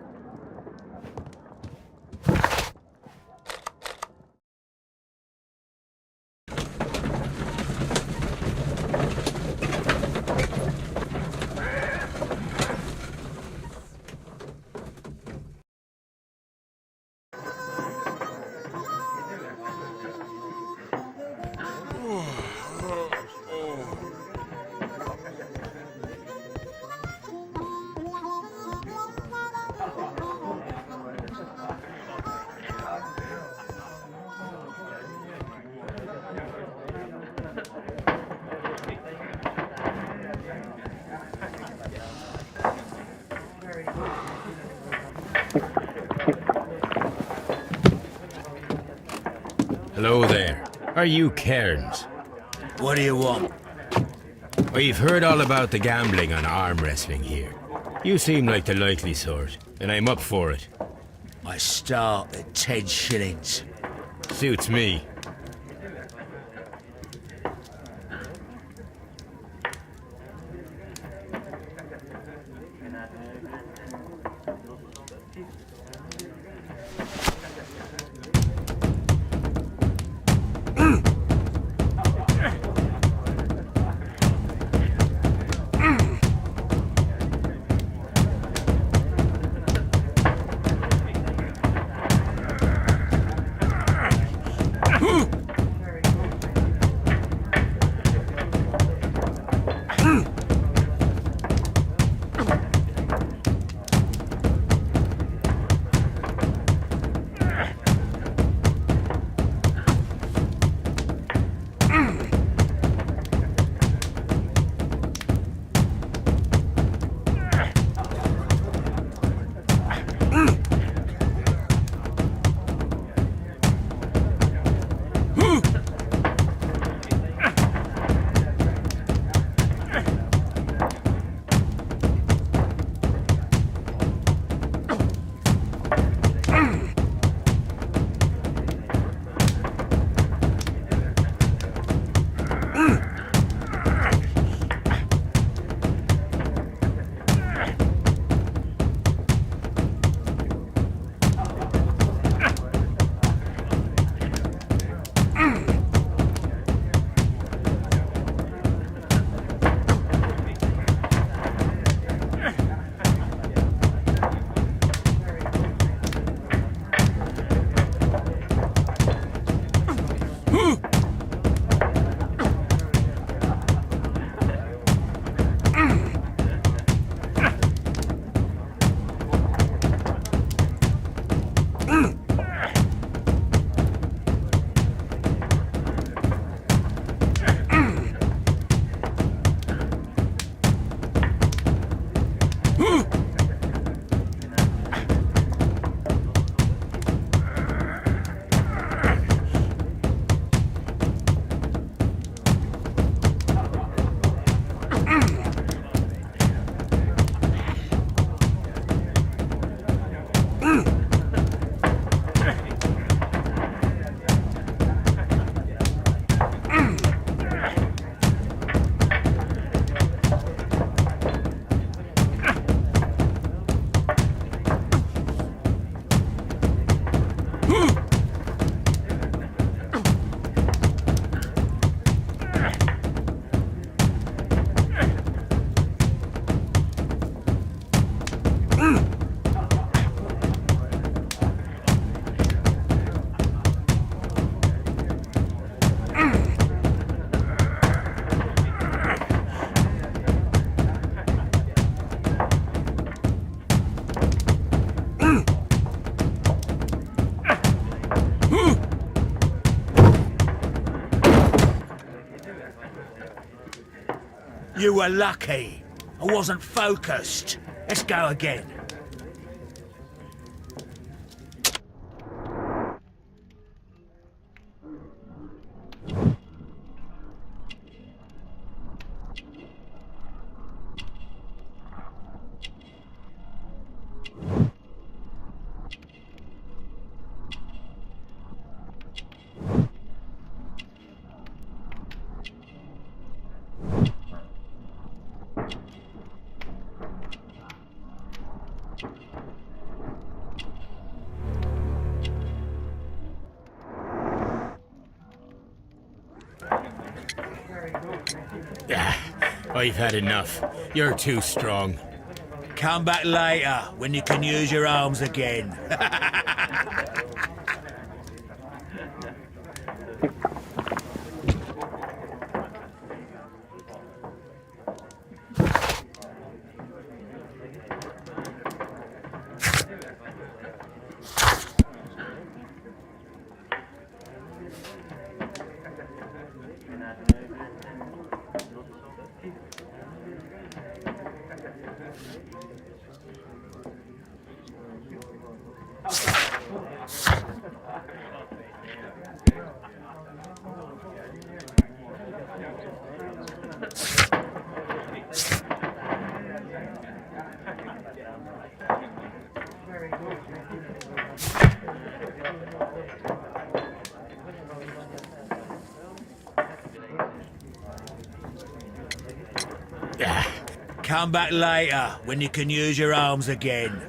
Hello there. Are you Cairns? What do you want? We've heard all about the gambling on arm wrestling here. You seem like the likely sort, and I'm up for it. I start at 10 shillings. Suits me. You were lucky. I wasn't focused. Let's go again. I've had enough. You're too strong. Come back later, when you can use your arms again. Come back later, when you can use your arms again.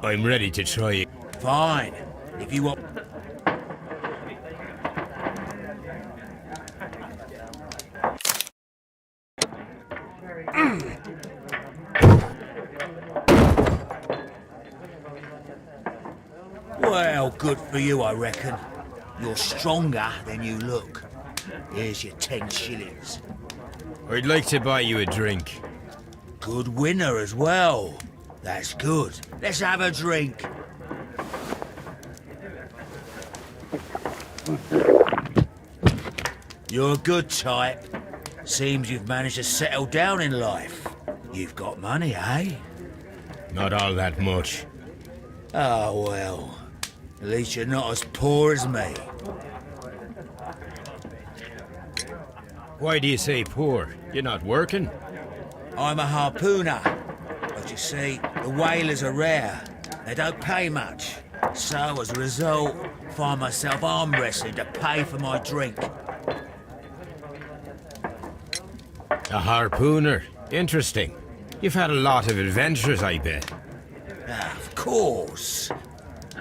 I'm ready to try it. Fine, if you want... Well, good for you, I reckon. You're stronger than you look. Here's your 10 shillings. I'd like to buy you a drink. Good winner as well. That's good. Let's have a drink. You're a good type. Seems you've managed to settle down in life. You've got money, eh? Not all that much. Oh, well. At least you're not as poor as me. Why do you say poor? You're not working? I'm a harpooner. But you see, the whalers are rare. They don't pay much. So, as a result, find myself arm wrestling to pay for my drink. A harpooner? Interesting. You've had a lot of adventures, I bet. Of course.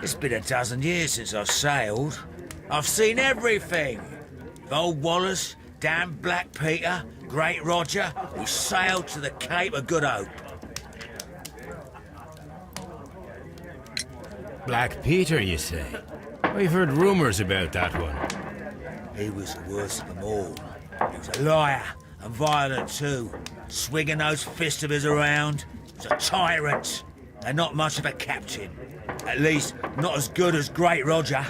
It's been a dozen years since I've sailed. I've seen everything. Old Wallace, damn Black Peter, Great Roger, we sailed to the Cape of Good Hope. Black Peter, you say? I've heard rumours about that one. He was the worst of them all. He was a liar and violent too, swinging those fists of his around. He was a tyrant and not much of a captain. At least, not as good as Great Roger.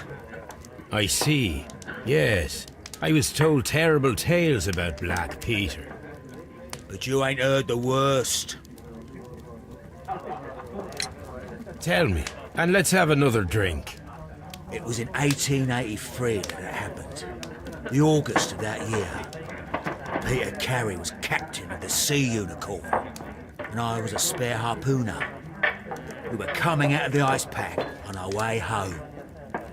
I see. Yes. I was told terrible tales about Black Peter. But you ain't heard the worst. Tell me, and let's have another drink. It was in 1883 that it happened. The August of that year. Peter Carey was captain of the Sea Unicorn, and I was a spare harpooner. We were coming out of the ice pack on our way home.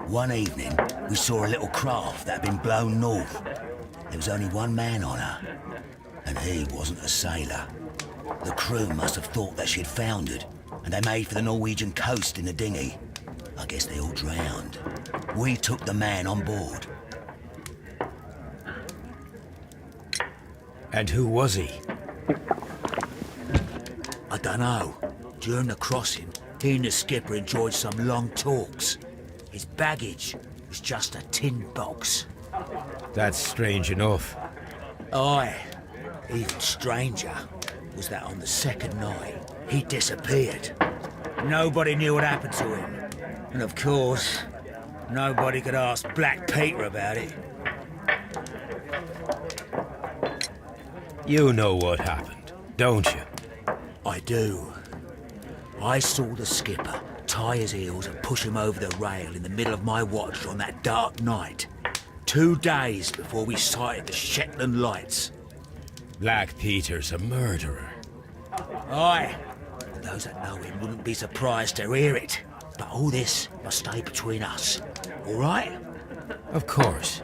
One evening, we saw a little craft that had been blown north. There was only one man on her. And he wasn't a sailor. The crew must have thought that she'd foundered, and they made for the Norwegian coast in the dinghy. I guess they all drowned. We took the man on board. And who was he? I dunno. During the crossing, he and the skipper enjoyed some long talks. His baggage was just a tin box. That's strange enough. Aye. Even stranger was that on the second night, he disappeared. Nobody knew what happened to him. And of course, nobody could ask Black Peter about it. You know what happened, don't you? I do. I saw the skipper tie his heels and push him over the rail in the middle of my watch on that dark night. 2 days before we sighted the Shetland lights. Black Peter's a murderer. Aye. Those that know him wouldn't be surprised to hear it. But all this must stay between us. All right? Of course.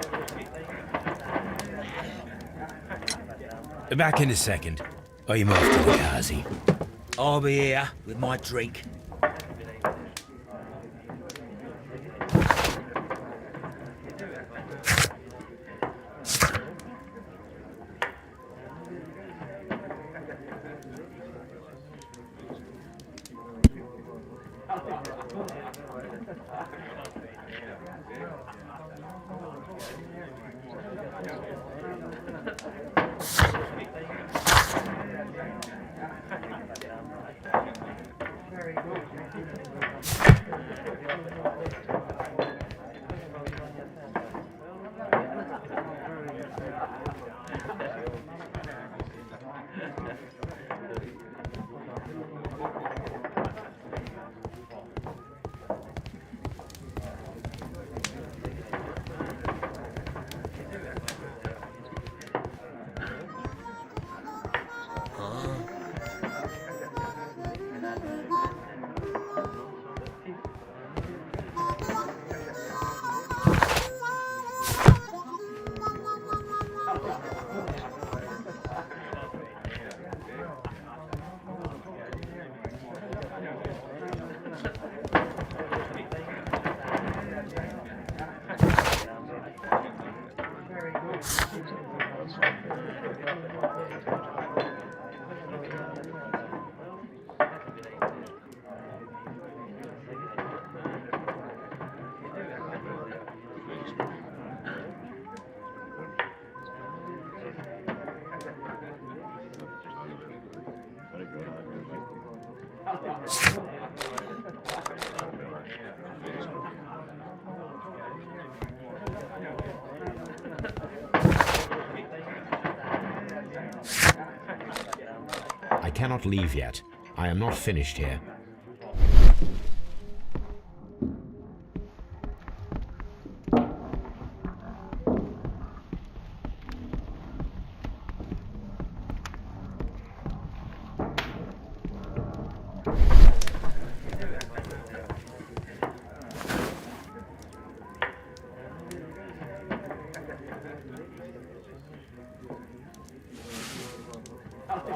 Back in a second. I'm off to the Kazi. I'll be here with my drink. I cannot leave yet. I am not finished here.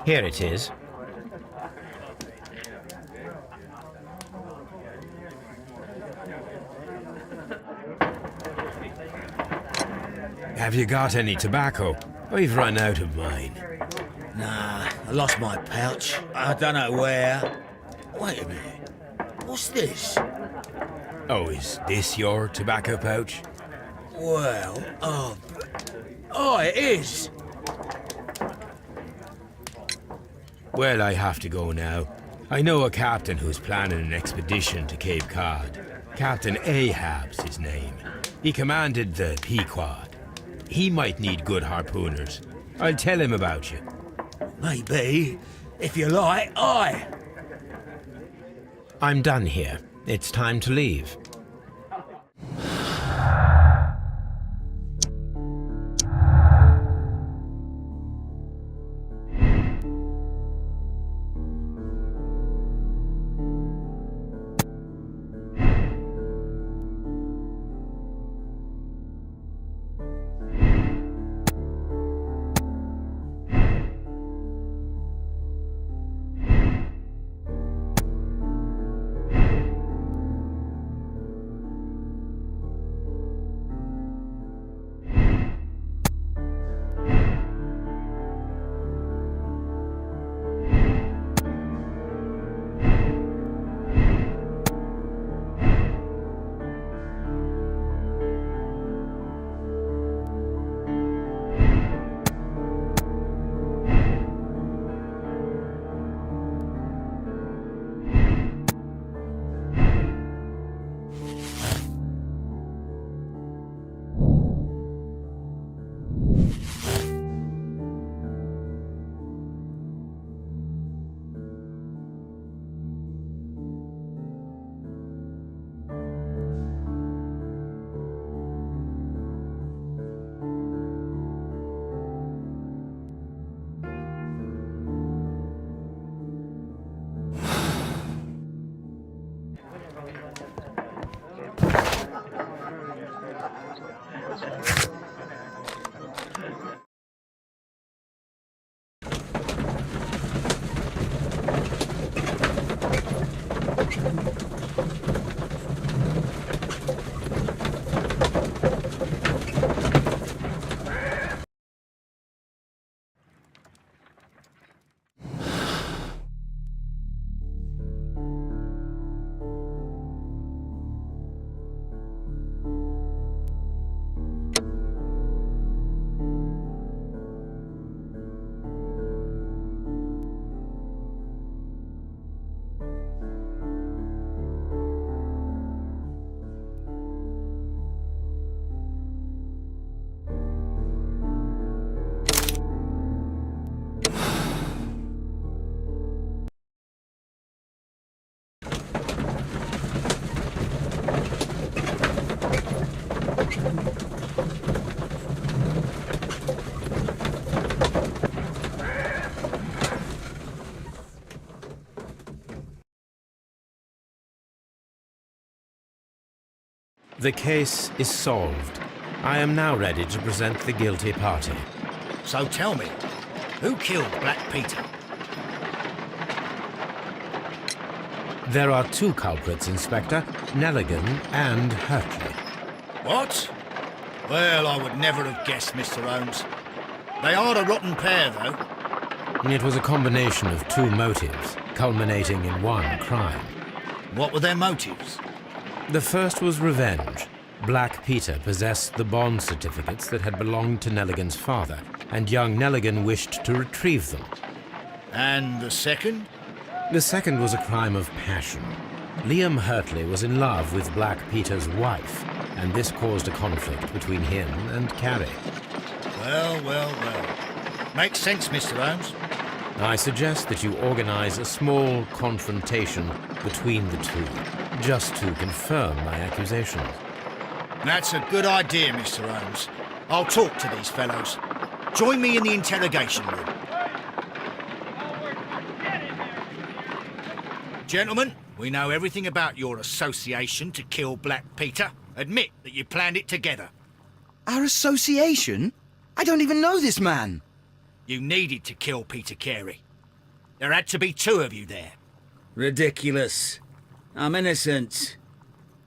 Here it is. Have you got any tobacco? I've run out of mine. Nah, I lost my pouch. I don't know where. Wait a minute. What's this? Oh, is this your tobacco pouch? Well, oh, it is. Well, I have to go now. I know a captain who's planning an expedition to Cape Cod. Captain Ahab's his name. He commanded the Pequod. He might need good harpooners. I'll tell him about you. Maybe. If you like, aye. I'm done here. It's time to leave. The case is solved. I am now ready to present the guilty party. So tell me, who killed Black Peter? There are two culprits, Inspector, Nelligan and Hurtley. What? Well, I would never have guessed, Mr. Holmes. They are a rotten pair, though. It was a combination of two motives, culminating in one crime. What were their motives? The first was revenge. Black Peter possessed the bond certificates that had belonged to Nelligan's father, and young Nelligan wished to retrieve them. And the second? The second was a crime of passion. Liam Hurtley was in love with Black Peter's wife, and this caused a conflict between him and Carrie. Well. Makes sense, Mr. Holmes. I suggest that you organize a small confrontation between the two, just to confirm my accusations. That's a good idea, Mr. Holmes. I'll talk to these fellows. Join me in the interrogation room. Gentlemen, we know everything about your association to kill Black Peter. Admit that you planned it together. Our association? I don't even know this man. You needed to kill Peter Carey. There had to be two of you there. Ridiculous. I'm innocent.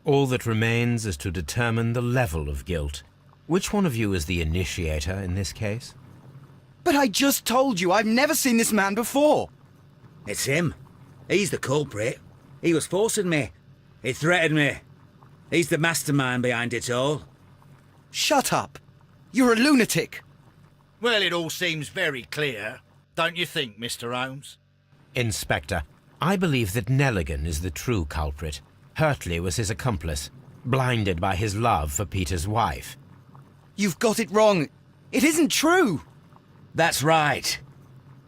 All that remains is to determine the level of guilt. Which one of you is the initiator in this case? But I just told you I've never seen this man before. It's him. He's the culprit. He was forcing me. He threatened me. He's the mastermind behind it all. Shut up. You're a lunatic. Well, it all seems very clear, don't you think, Mr. Holmes? Inspector, I believe that Nelligan is the true culprit. Hurtley was his accomplice, blinded by his love for Peter's wife. You've got it wrong. It isn't true. That's right.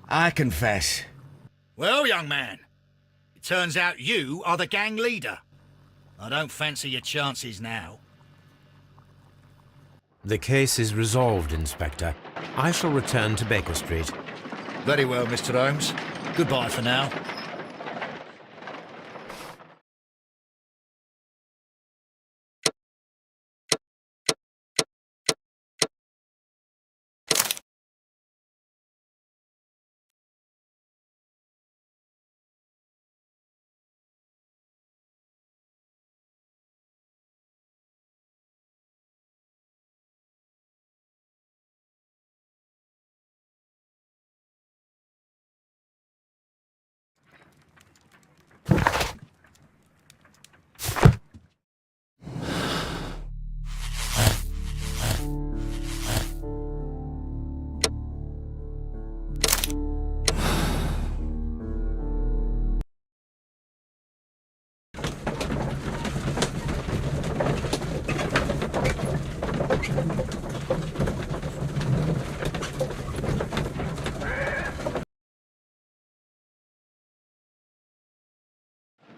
I confess. Well, young man, it turns out you are the gang leader. I don't fancy your chances now. The case is resolved, Inspector. I shall return to Baker Street. Very well, Mr. Holmes. Goodbye for now.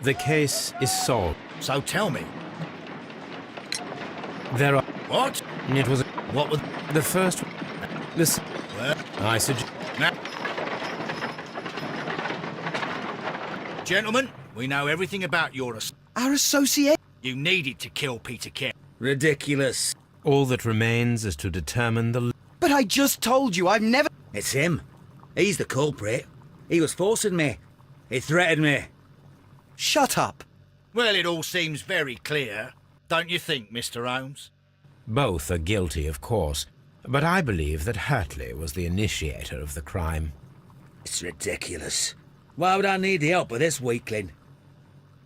The case is solved. So tell me. There are... What? It was... What was... The first... This... Well, I suggest... now... Gentlemen, we know everything about your... Our association? You needed to kill Peter Carey. Ridiculous. All that remains is to determine the... But I just told you I've never... It's him. He's the culprit. He was forcing me. He threatened me. Shut up. Well, it all seems very clear, don't you think, Mr. Holmes? Both are guilty, of course, but I believe that Hurtley was the initiator of the crime. It's ridiculous. Why would I need the help of this weakling?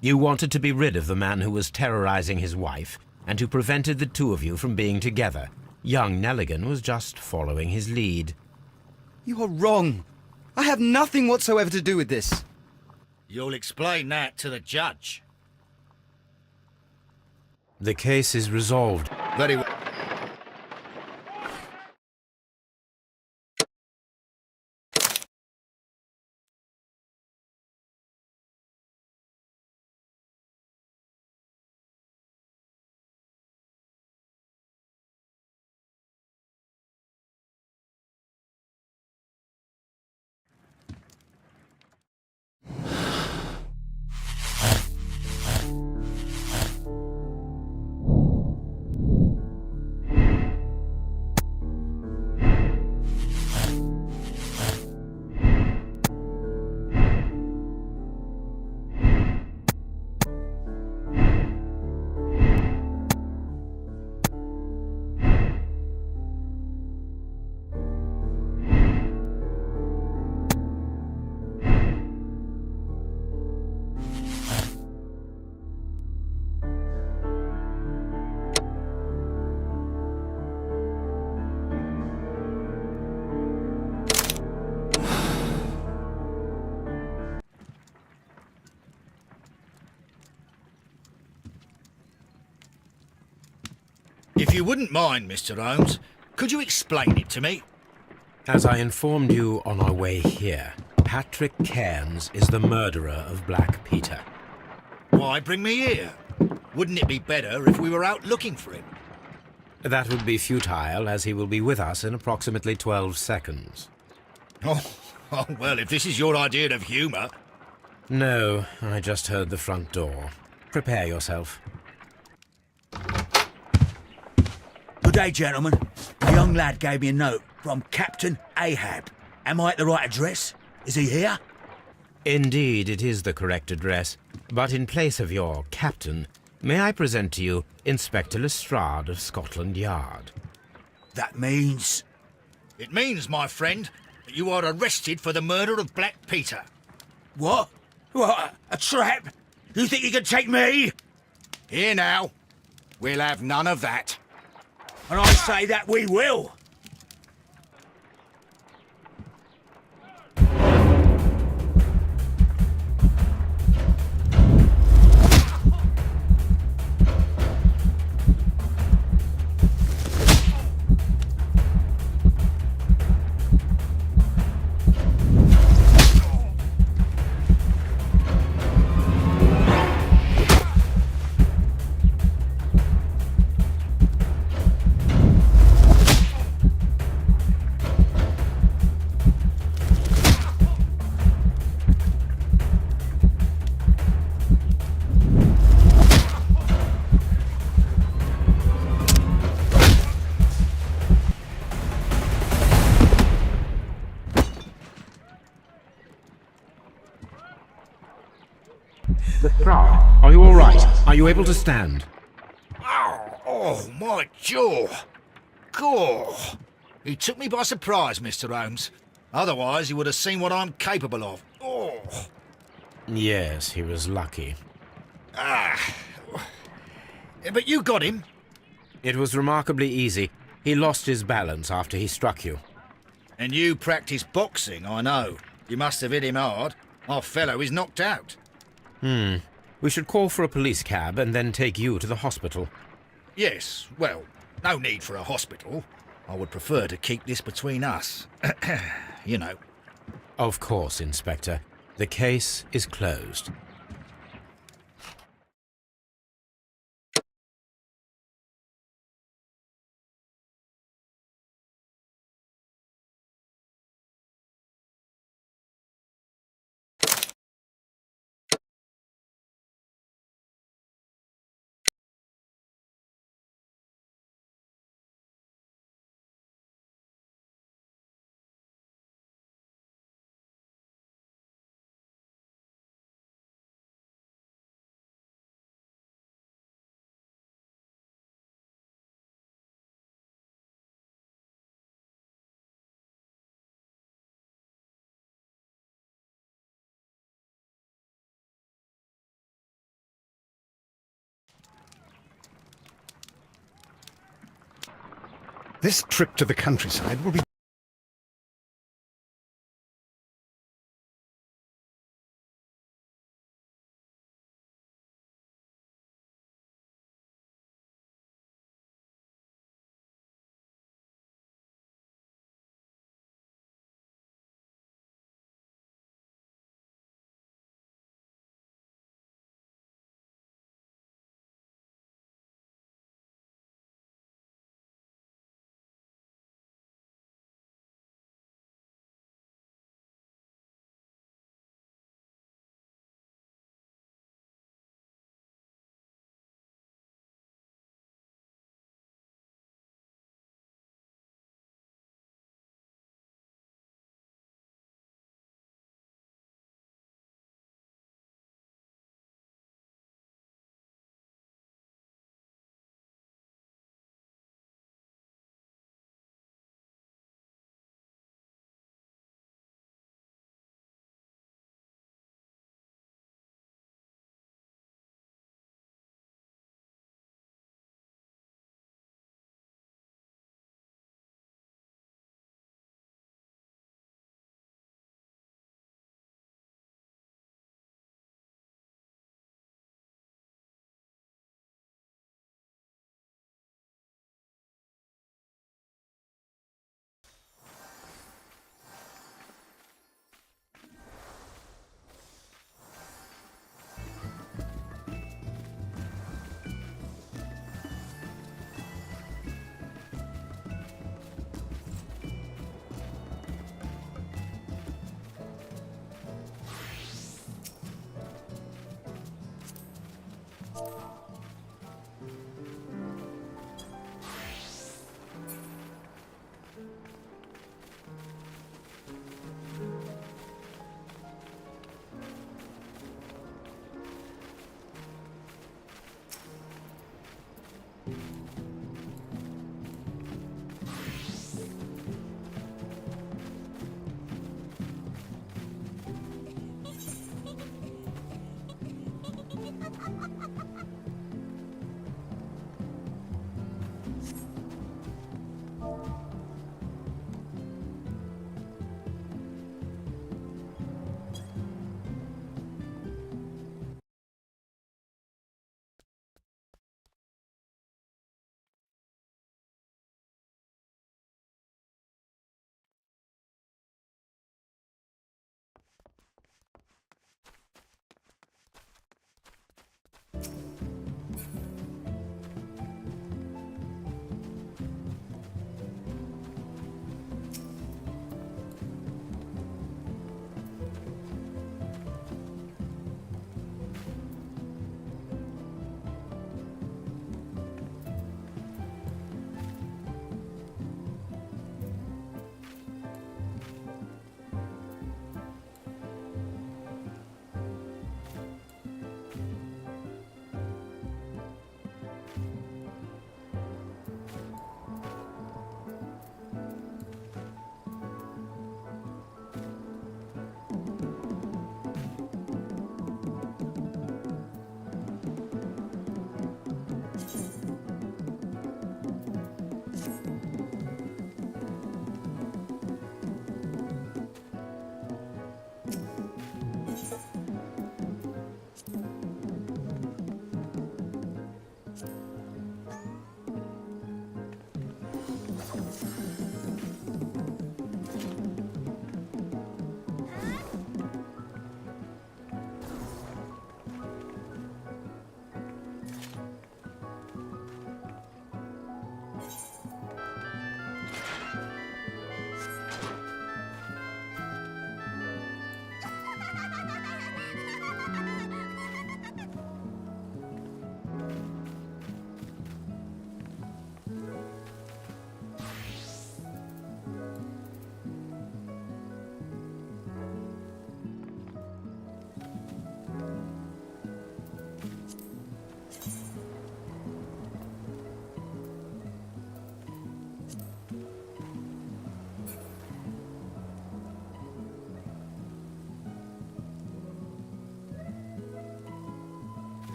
You wanted to be rid of the man who was terrorizing his wife, and who prevented the two of you from being together. Young Nelligan was just following his lead. You are wrong. I have nothing whatsoever to do with this. You'll explain that to the judge. The case is resolved. Very well. If you wouldn't mind, Mr. Holmes, could you explain it to me? As I informed you on our way here, Patrick Cairns is the murderer of Black Peter. Why bring me here? Wouldn't it be better if we were out looking for him? That would be futile, as he will be with us in approximately 12 seconds. Oh, well, if this is your idea of humour... No, I just heard the front door. Prepare yourself. Good day, gentlemen. A young lad gave me a note from Captain Ahab. Am I at the right address? Is he here? Indeed, it is the correct address. But in place of your captain, may I present to you Inspector Lestrade of Scotland Yard? That means... It means, my friend, that you are arrested for the murder of Black Peter. What? What? A trap? You think you can take me? Here now. We'll have none of that. And I say that we will. Lestrade, are you all right? Are you able to stand? Oh, my jaw. Gore. He took me by surprise, Mr. Holmes. Otherwise, he would have seen what I'm capable of. Oh. Yes, he was lucky. But you got him. It was remarkably easy. He lost his balance after he struck you. And you practice boxing, I know. You must have hit him hard. Our fellow is knocked out. We should call for a police cab and then take you to the hospital. Yes, well, no need for a hospital. I would prefer to keep this between us. You know. Of course, Inspector. The case is closed. This trip to the countryside will be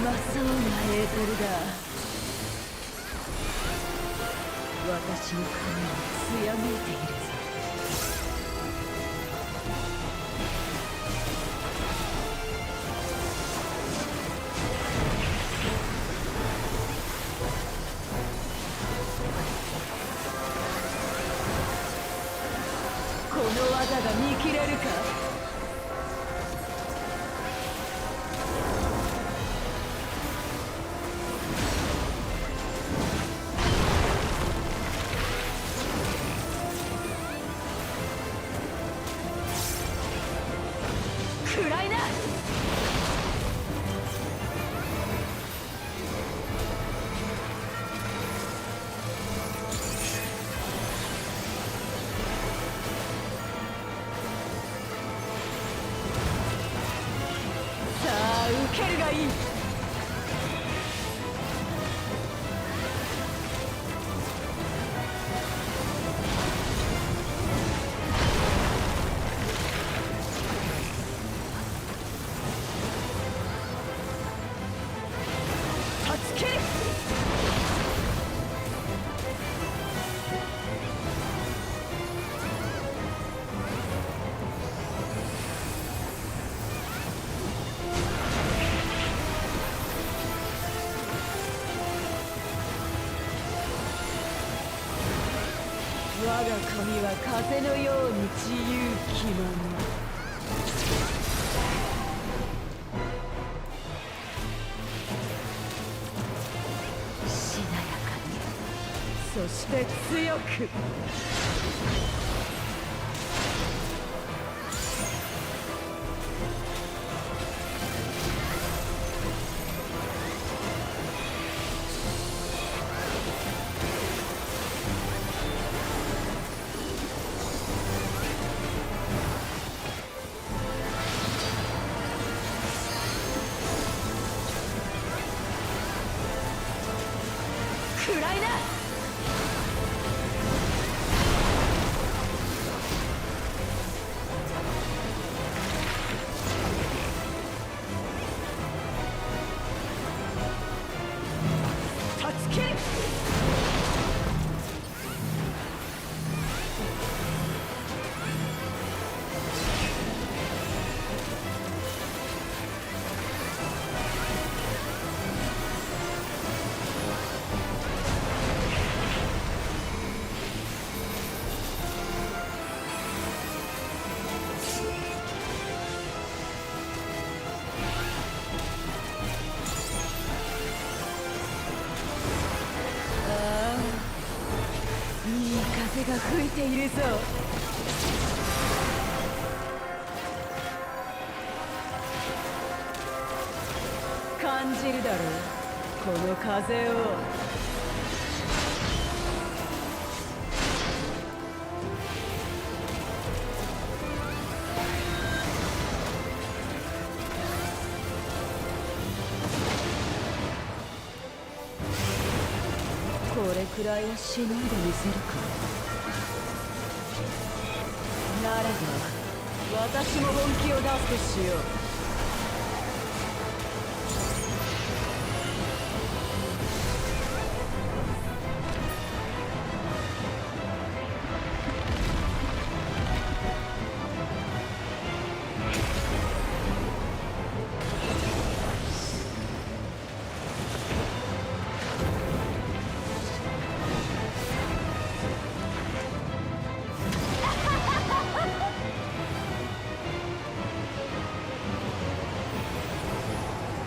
まそうなエーテルだ。私の髪は艶めいているぞ。この技が見切れるか。暗いな。さあ受けるがいい。断ち切る。我が髪は風のように自由気まま。しなやかに、そして強く。暗いな。断ち切る。いい風が吹いているぞ。感じるだろう、この風を。これくらいはしのいでみせるか。ならば私も本気を出すとしよう。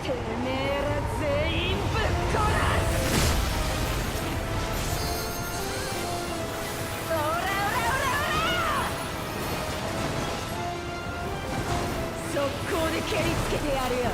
てめえら全員ぶっ殺す。オラオラオラオラ。速攻で蹴りつけてやるよ。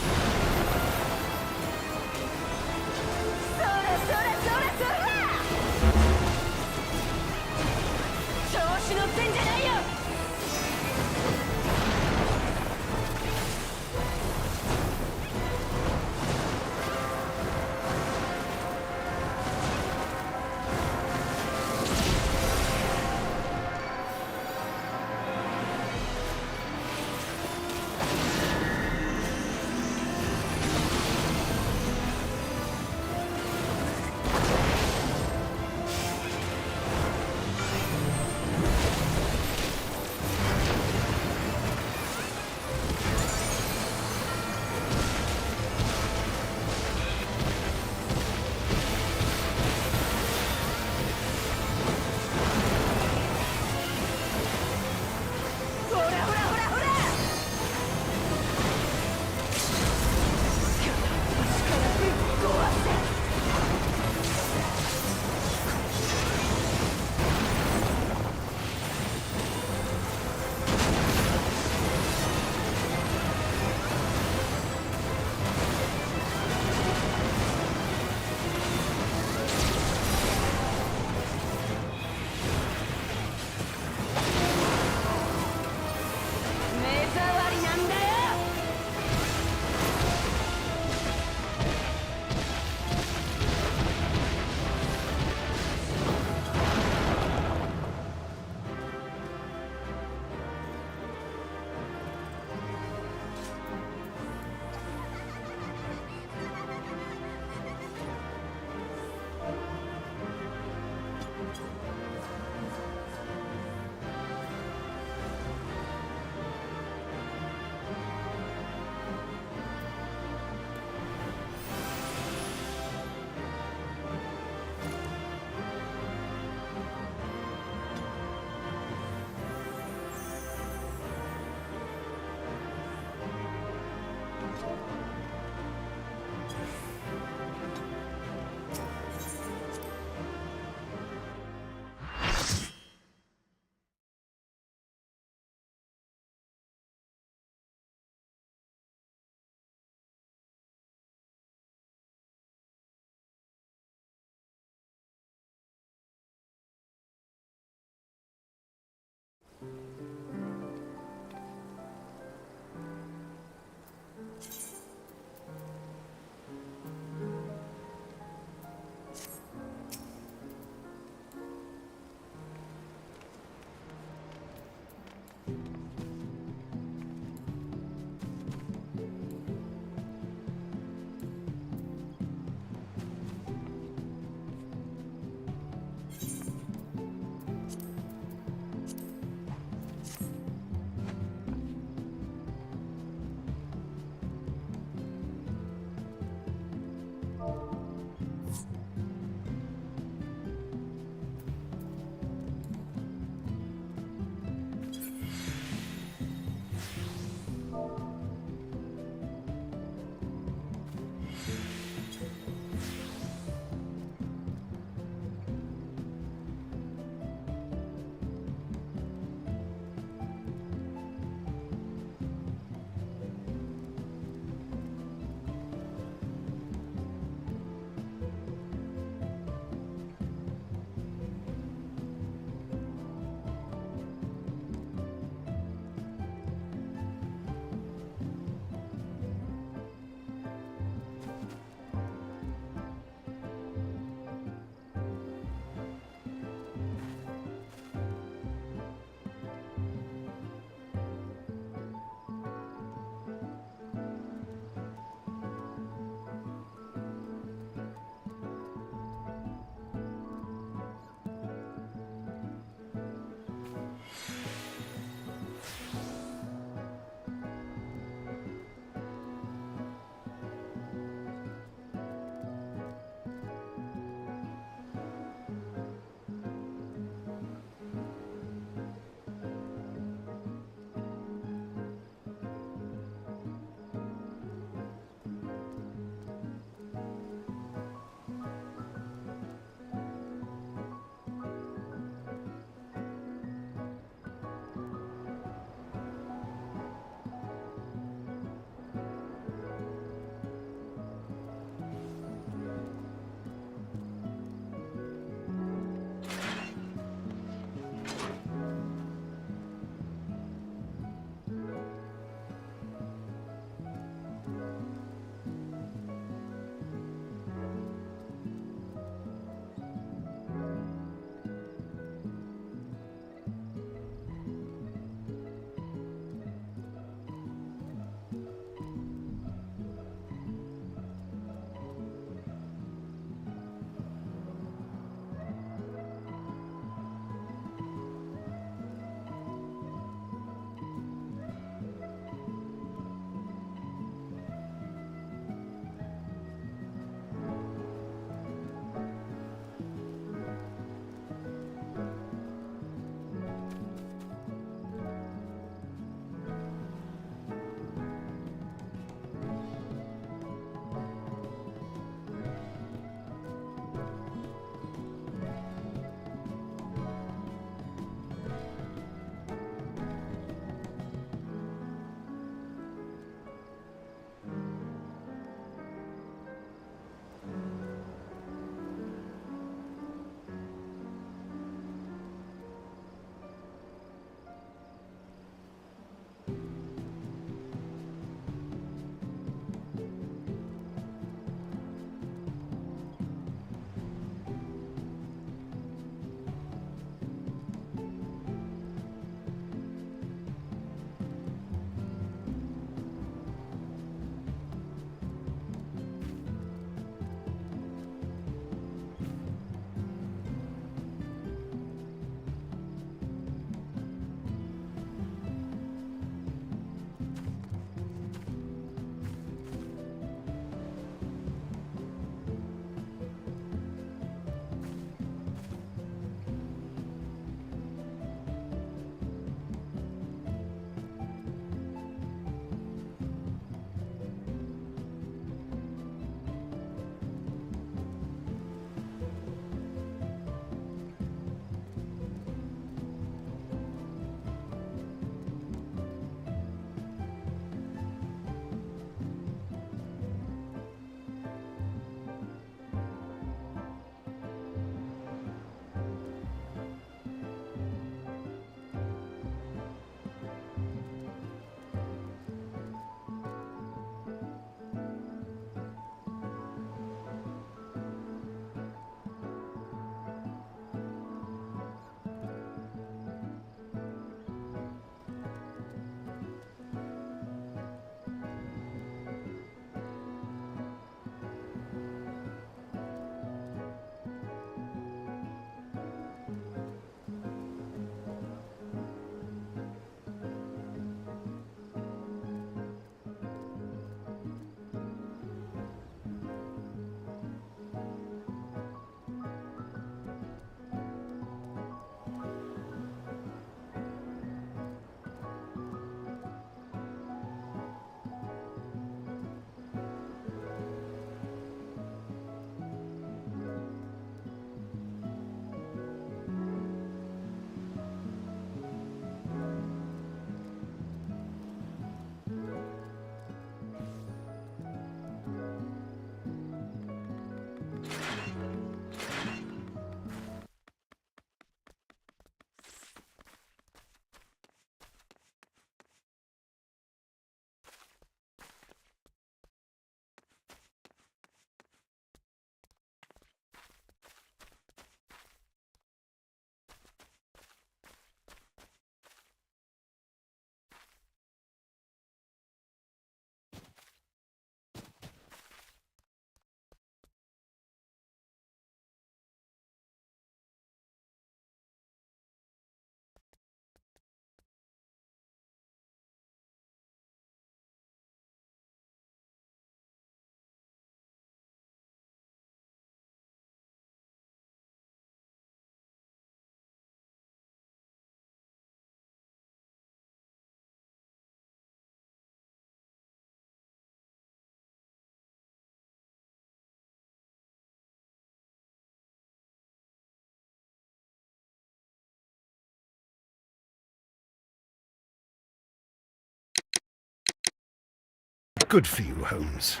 good for you, Holmes.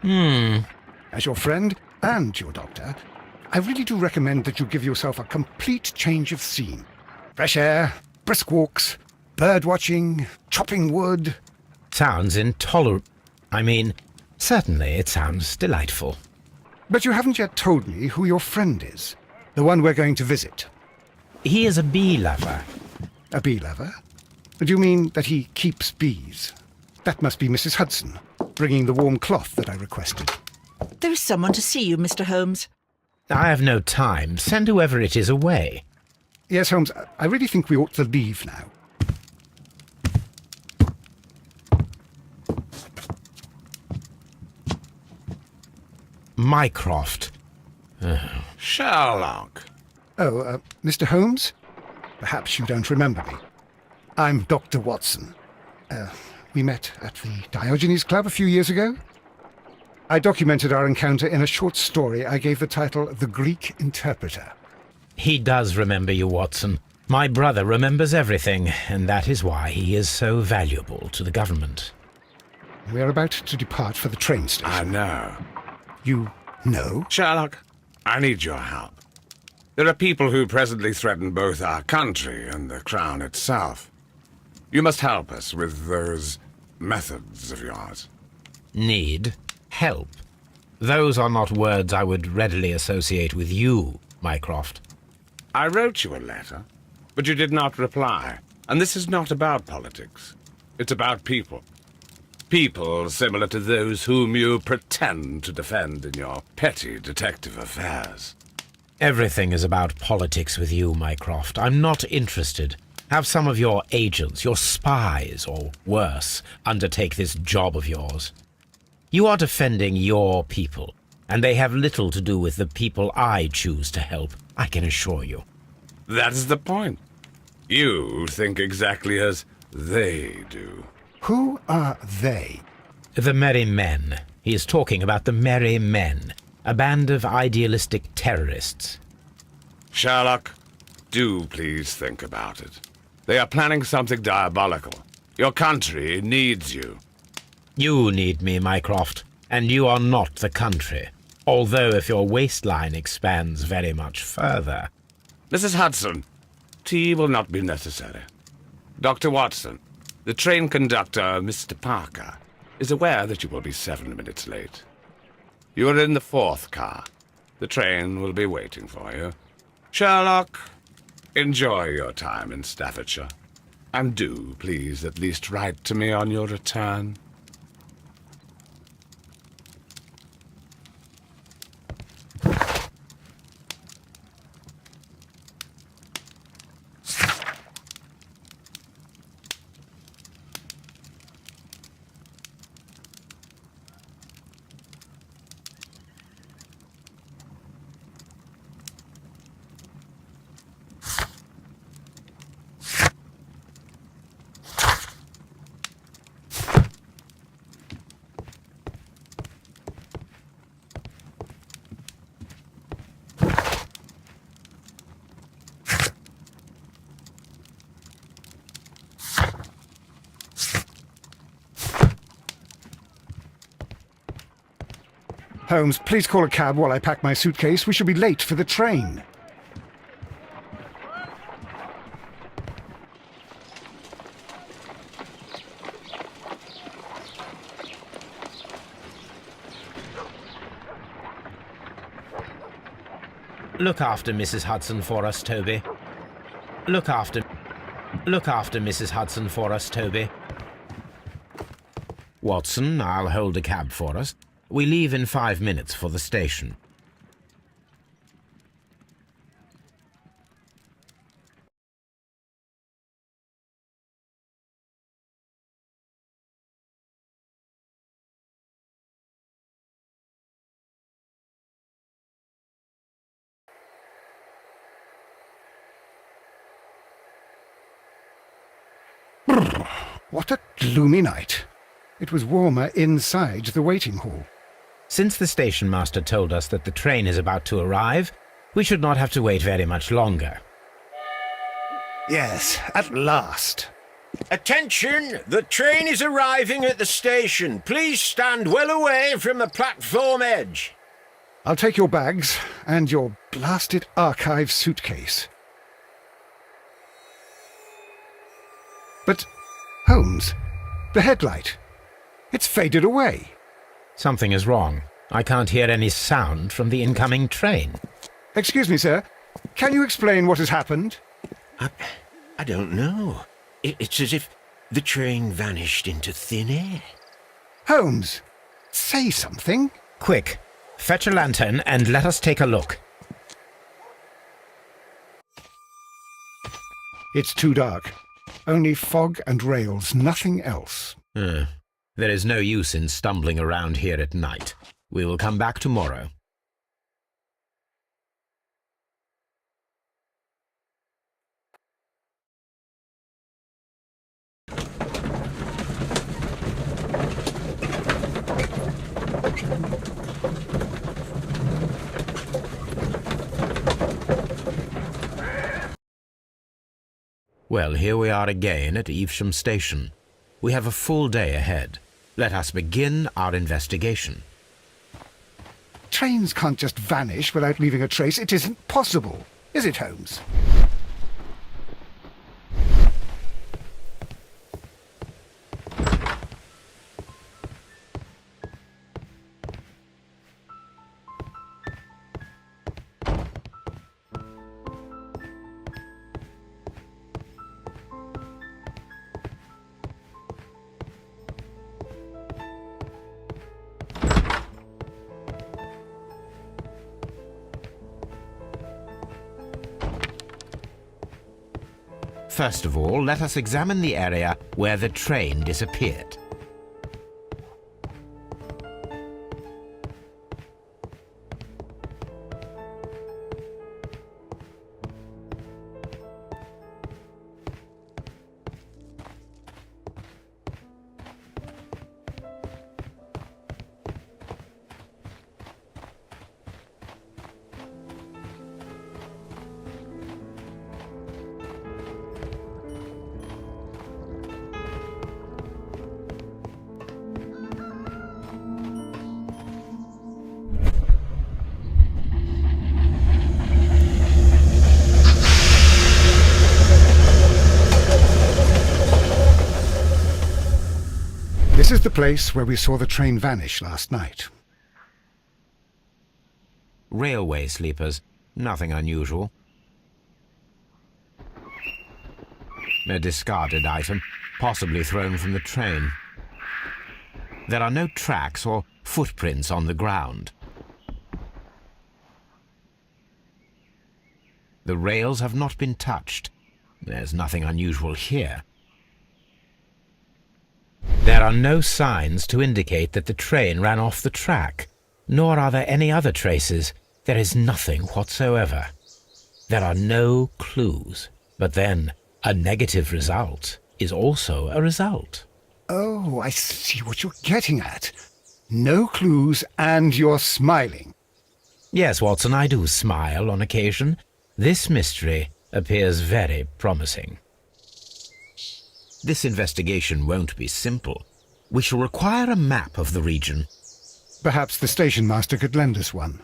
Hmm. As your friend and your doctor, I really do recommend that you give yourself a complete change of scene. Fresh air, brisk walks, bird watching, chopping wood. Sounds intolerable. I mean, certainly it sounds delightful. But you haven't yet told me who your friend is, the one we're going to visit. He is a bee lover. A bee lover? Do you mean that he keeps bees? That must be Mrs. Hudson, bringing the warm cloth that I requested. There is someone to see you, Mr. Holmes. I have no time. Send whoever it is away. Yes, Holmes, I really think we ought to leave now. Mycroft. Sherlock. Oh, Mr. Holmes? Perhaps you don't remember me. I'm Dr. Watson. We met at the Diogenes Club a few years ago. I documented our encounter in a short story I gave the title The Greek Interpreter. He does remember you, Watson. My brother remembers everything, and that is why he is so valuable to the government. We're about to depart for the train station. I know. You know? Sherlock, I need your help. There are people who presently threaten both our country and the Crown itself. You must help us with those methods of yours. Need help. Those are not words I would readily associate with you, Mycroft. I wrote you a letter, but you did not reply. And this is not about politics. It's about people. People similar to those whom you pretend to defend in your petty detective affairs. Everything is about politics with you, Mycroft. I'm not interested. Have some of your agents, your spies, or worse, undertake this job of yours. You are defending your people, and they have little to do with the people I choose to help, I can assure you. That is the point. You think exactly as they do. Who are they? The Merry Men. He is talking about the Merry Men, a band of idealistic terrorists. Sherlock, do please think about it. They are planning something diabolical. Your country needs you. You need me, Mycroft, and you are not the country, although if your waistline expands very much further. Mrs. Hudson, tea will not be necessary. Dr. Watson, the train conductor, Mr. Parker, is aware that you will be 7 minutes late. You are in the 4th car. The train will be waiting for you. Sherlock, enjoy your time in Staffordshire. And do, please, at least write to me on your return. Holmes, please call a cab while I pack my suitcase. We shall be late for the train. Look after Mrs. Hudson for us, Toby. Look after Mrs. Hudson for us, Toby. Watson, I'll hold a cab for us. We leave in 5 minutes for the station. What a gloomy night. It was warmer inside the waiting hall. Since the station master told us that the train is about to arrive, we should not have to wait very much longer. Yes, at last. Attention! The train is arriving at the station. Please stand well away from the platform edge. I'll take your bags and your blasted archive suitcase. But, Holmes, the headlight. It's faded away. Something is wrong. I can't hear any sound from the incoming train. Excuse me, sir. Can you explain what has happened? I don't know. It's as if the train vanished into thin air. Holmes, say something. Quick, fetch a lantern and let us take a look. It's too dark. Only fog and rails, nothing else. There is no use in stumbling around here at night. We will come back tomorrow. Well, here we are again at Evesham Station. We have a full day ahead. Let us begin our investigation. Trains can't just vanish without leaving a trace. It isn't possible, is it, Holmes? First of all, let us examine the area where the train disappeared. This is the place where we saw the train vanish last night. Railway sleepers. Nothing unusual. A discarded item, possibly thrown from the train. There are no tracks or footprints on the ground. The rails have not been touched. There's nothing unusual here. There are no signs to indicate that the train ran off the track, nor are there any other traces. There is nothing whatsoever. There are no clues. But then, a negative result is also a result. Oh, I see what you're getting at. No clues and you're smiling. Yes, Watson, I do smile on occasion. This mystery appears very promising. This investigation won't be simple. We shall require a map of the region. Perhaps the station master could lend us one.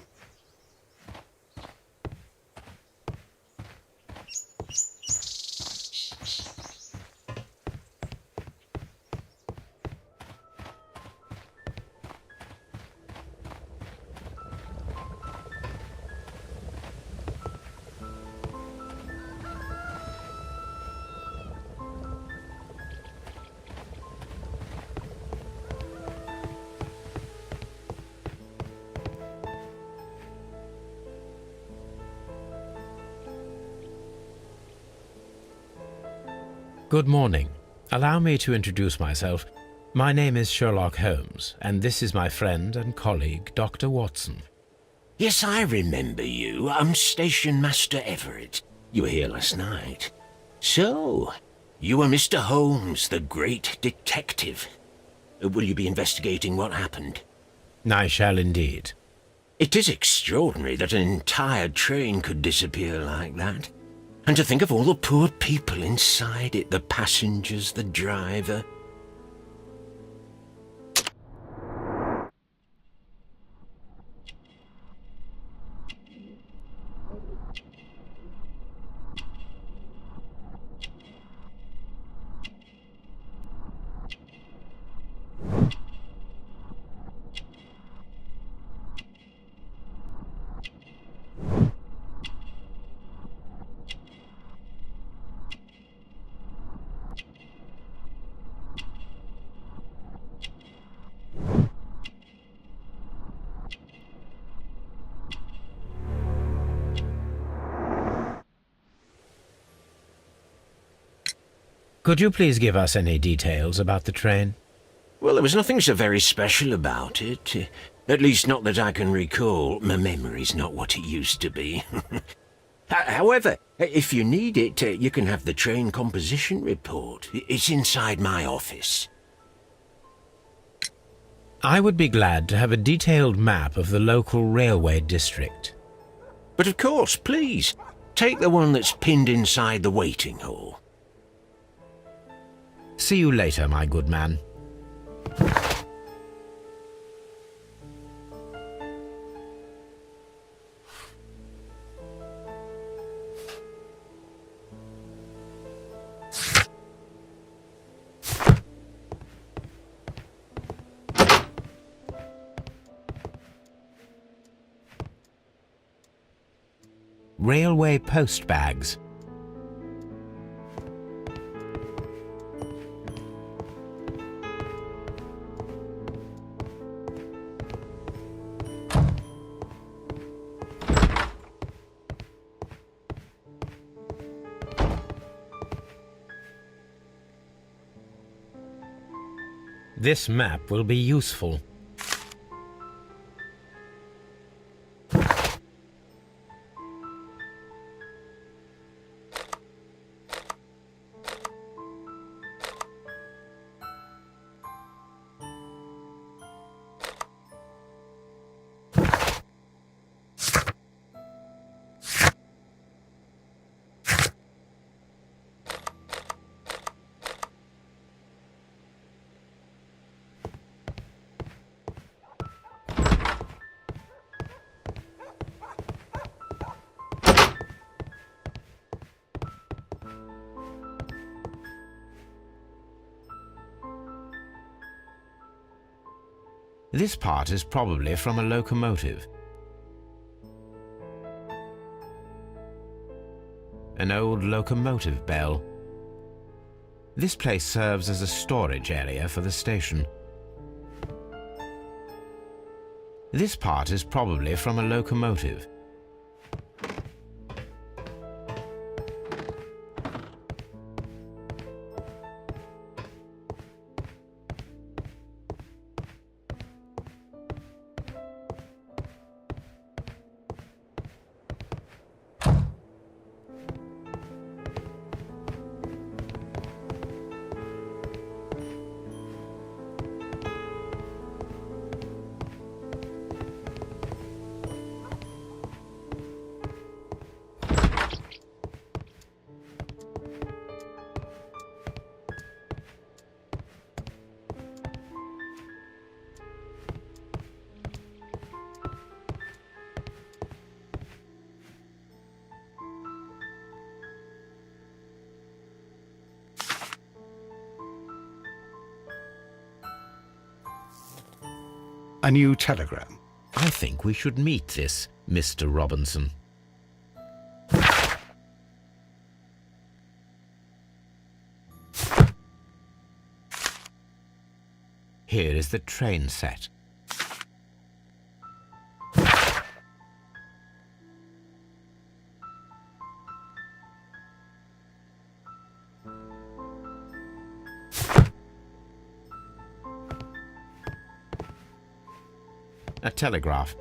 Good morning. Allow me to introduce myself. My name is Sherlock Holmes, and this is my friend and colleague, Dr. Watson. Yes, I remember you. I'm Station Master Everett. You were here last night. So, you are Mr. Holmes, the great detective. Will you be investigating what happened? I shall indeed. It is extraordinary that an entire train could disappear like that. And to think of all the poor people inside it, the passengers, the driver. Could you please give us any details about the train? Well, there was nothing so very special about it. At least not that I can recall. My memory's not what it used to be. However, if you need it, you can have the train composition report. It's inside my office. I would be glad to have a detailed map of the local railway district. But of course, please, take the one that's pinned inside the waiting hall. See you later, my good man. Railway post bags. This map will be useful. This part is probably from a locomotive. An old locomotive bell. This place serves as a storage area for the station. This part is probably from a locomotive. A new telegram. I think we should meet this Mr. Robinson. Here is the train set. A telegraph.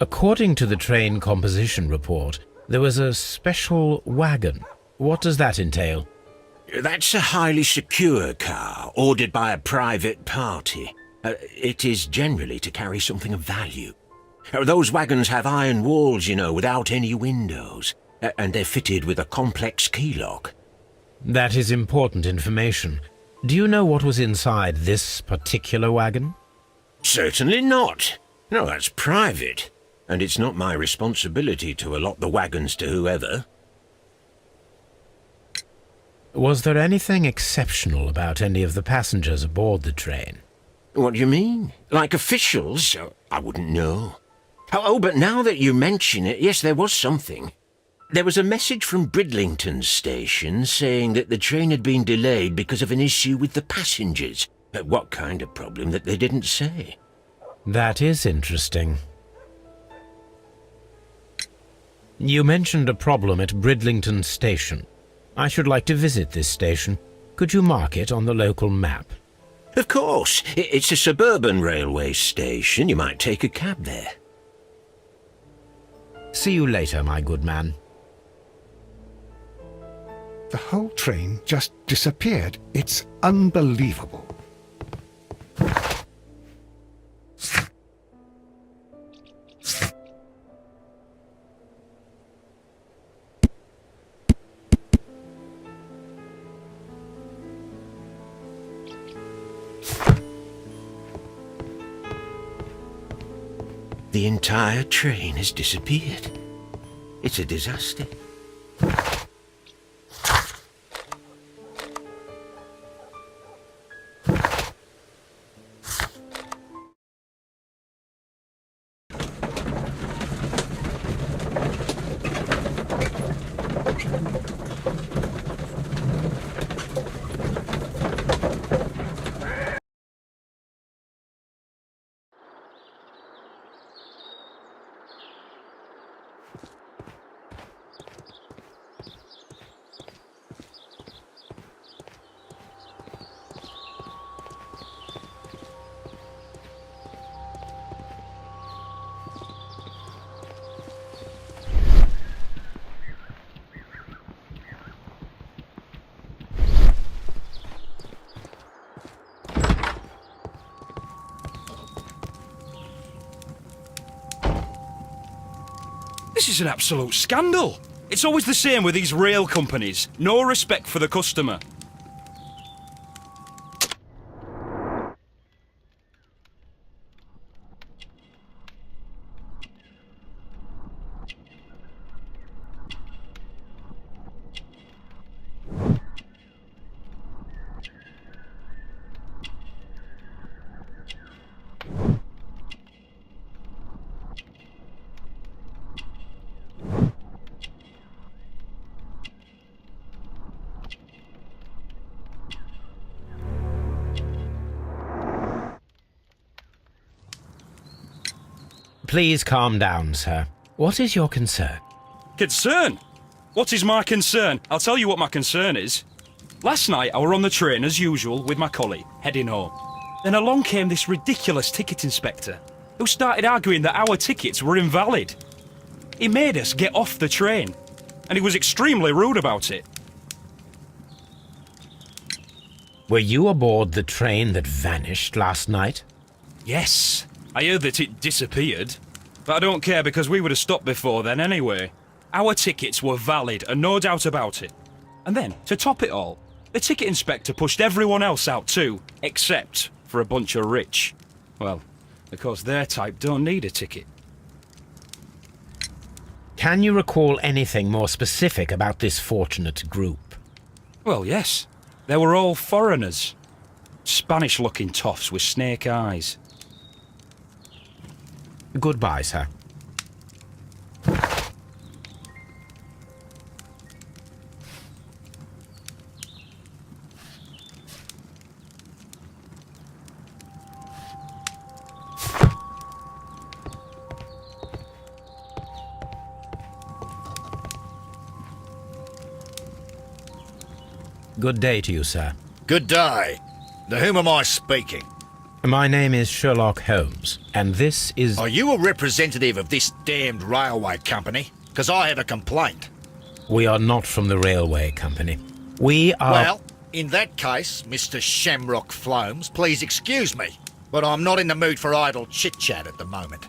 According to the train composition report, there was a special wagon. What does that entail? That's a highly secure car, ordered by a private party. It is generally to carry something of value. Those wagons have iron walls, you know, without any windows, and they're fitted with a complex key lock. That is important information. Do you know what was inside this particular wagon? Certainly not. No, that's private, and it's not my responsibility to allot the wagons to whoever. Was there anything exceptional about any of the passengers aboard the train? What do you mean? Like officials? I wouldn't know. Oh, but now that you mention it, yes, there was something. There was a message from Bridlington station saying that the train had been delayed because of an issue with the passengers. What kind of problem that they didn't say? That is interesting. You mentioned a problem at Bridlington station. I should like to visit this station. Could you mark it on the local map? Of course. It's a suburban railway station. You might take a cab there. See you later, my good man. The whole train just disappeared. It's unbelievable. The entire train has disappeared. It's a disaster. This is an absolute scandal. It's always the same with these rail companies. No respect for the customer. Please calm down, sir. What is your concern? Concern? What is my concern? I'll tell you what my concern is. Last night I were on the train as usual with my collie, heading home. Then along came this ridiculous ticket inspector, who started arguing that our tickets were invalid. He made us get off the train, and he was extremely rude about it. Were you aboard the train that vanished last night? Yes, I heard that it disappeared, but I don't care because we would have stopped before then anyway. Our tickets were valid and no doubt about it. And then, to top it all, the ticket inspector pushed everyone else out too, except for a bunch of rich. Well, because their type don't need a ticket. Can you recall anything more specific about this fortunate group? Well, yes. They were all foreigners. Spanish-looking toffs with snake eyes. Goodbye, sir. Good day to you, sir. Good day. To whom am I speaking? My name is Sherlock Holmes, and this is... Are you a representative of this damned railway company? Because I have a complaint. We are not from the railway company. We are... Well, in that case, Mr. Shamrock Flomes, please excuse me, but I'm not in the mood for idle chit-chat at the moment.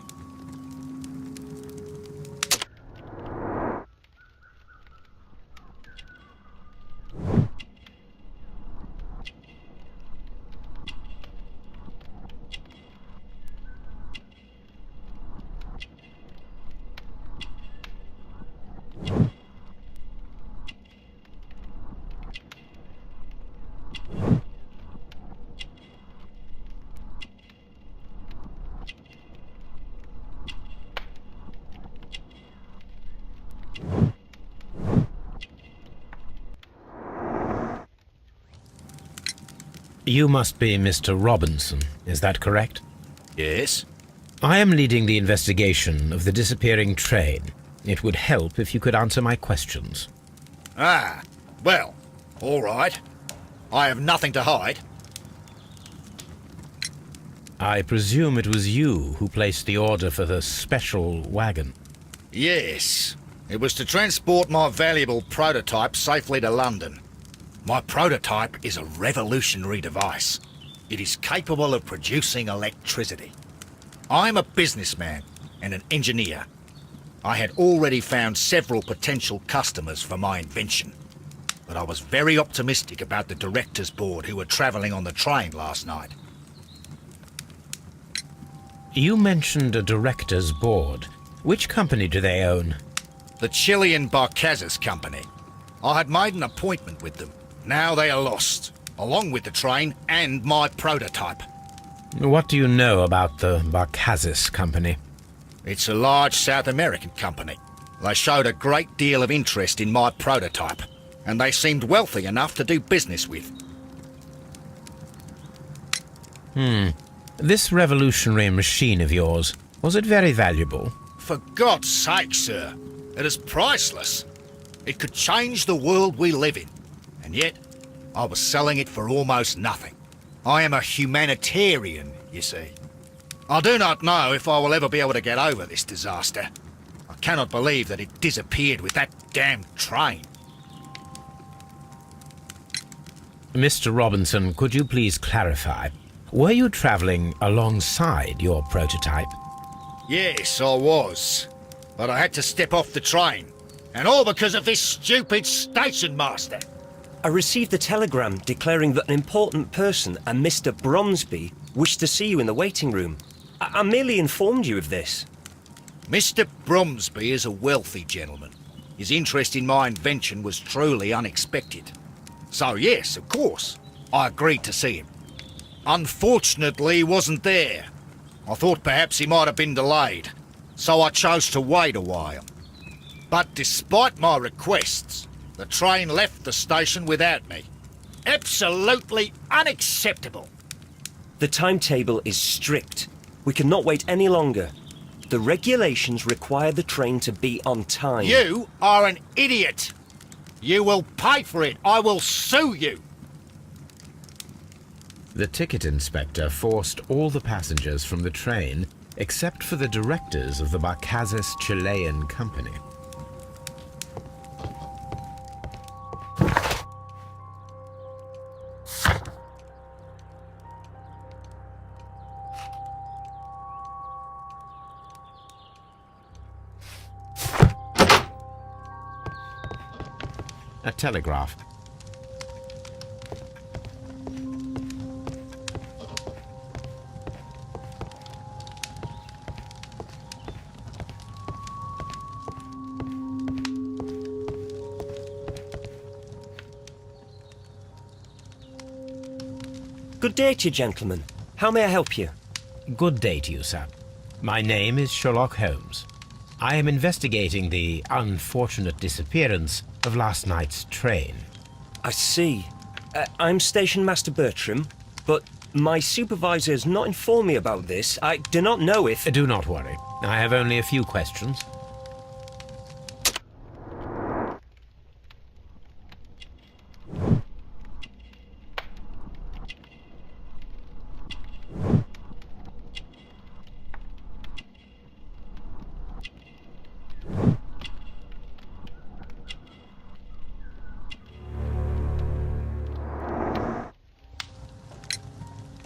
You must be Mr. Robinson, is that correct? Yes? I am leading the investigation of the disappearing train. It would help if you could answer my questions. Ah, well, all right. I have nothing to hide. I presume it was you who placed the order for the special wagon. Yes. It was to transport my valuable prototype safely to London. My prototype is a revolutionary device. It is capable of producing electricity. I'm a businessman and an engineer. I had already found several potential customers for my invention, but I was very optimistic about the directors' board who were travelling on the train last night. You mentioned a director's board. Which company do they own? The Chilean Barcazas Company. I had made an appointment with them. Now they are lost, along with the train and my prototype. What do you know about the Barcazas Company? It's a large South American company. They showed a great deal of interest in my prototype, and they seemed wealthy enough to do business with. This revolutionary machine of yours, was it very valuable? For God's sake, sir, it is priceless. It could change the world we live in, and yet I was selling it for almost nothing. I am a humanitarian, you see. I do not know if I will ever be able to get over this disaster. I cannot believe that it disappeared with that damned train. Mr. Robinson, could you please clarify? Were you travelling alongside your prototype? Yes, I was. But I had to step off the train. And all because of this stupid station master. I received a telegram declaring that an important person, a Mr. Bromsby, wished to see you in the waiting room. I merely informed you of this. Mr. Bromsby is a wealthy gentleman. His interest in my invention was truly unexpected. So yes, of course, I agreed to see him. Unfortunately, he wasn't there. I thought perhaps he might have been delayed, so I chose to wait a while. But despite my requests, the train left the station without me. Absolutely unacceptable. The timetable is strict. We cannot wait any longer. The regulations require the train to be on time. You are an idiot. You will pay for it. I will sue you. The ticket inspector forced all the passengers from the train except for the directors of the Barcazas Chilean Company. A telegraph. Good day to you, gentlemen. How may I help you? Good day to you, sir. My name is Sherlock Holmes. I am investigating the unfortunate disappearance of last night's train. I see. I'm Station Master Bertram, but my supervisor has not informed me about this. I do not know if... Do not worry. I have only a few questions.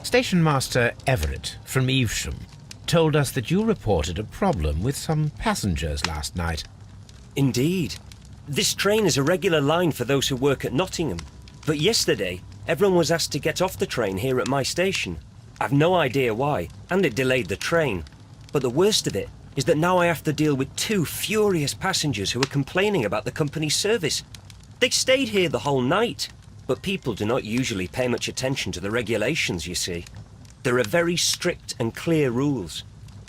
Station Master Everett from Evesham told us that you reported a problem with some passengers last night. Indeed. This train is a regular line for those who work at Nottingham. But yesterday, everyone was asked to get off the train here at my station. I've no idea why, and it delayed the train. But the worst of it is that now I have to deal with 2 furious passengers who are complaining about the company's service. They stayed here the whole night, but people do not usually pay much attention to the regulations, you see. There are very strict and clear rules.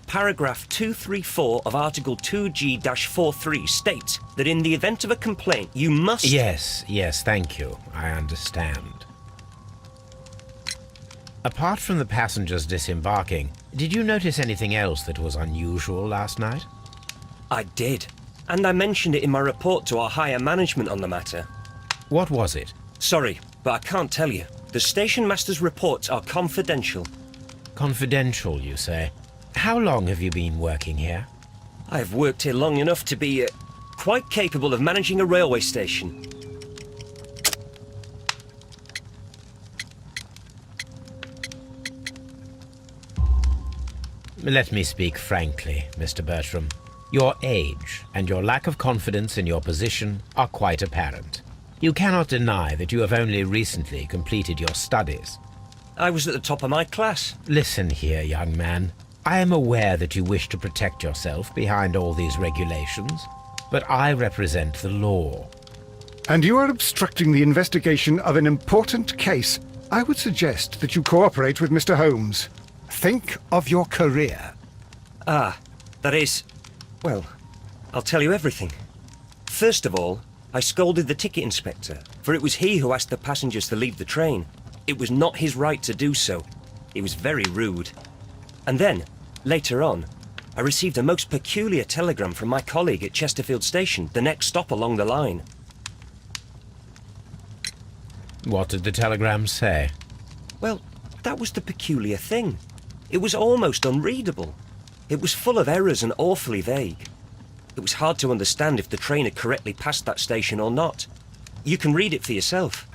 Paragraph 234 of Article 2G-43 states that in the event of a complaint, you must... Yes, thank you. I understand. Apart from the passengers disembarking, did you notice anything else that was unusual last night? I did, and I mentioned it in my report to our higher management on the matter. What was it? Sorry, but I can't tell you. The station master's reports are confidential. Confidential, you say? How long have you been working here? I've worked here long enough to be quite capable of managing a railway station. Let me speak frankly, Mr. Bertram. Your age and your lack of confidence in your position are quite apparent. You cannot deny that you have only recently completed your studies. I was at the top of my class. Listen here, young man. I am aware that you wish to protect yourself behind all these regulations, but I represent the law. And you are obstructing the investigation of an important case. I would suggest that you cooperate with Mr. Holmes. Think of your career. That is... Well, I'll tell you everything. First of all, I scolded the ticket inspector, for it was he who asked the passengers to leave the train. It was not his right to do so. He was very rude. And then, later on, I received a most peculiar telegram from my colleague at Chesterfield Station, the next stop along the line. What did the telegram say? Well, that was the peculiar thing. It was almost unreadable. It was full of errors and awfully vague. It was hard to understand if the train had correctly passed that station or not. You can read it for yourself.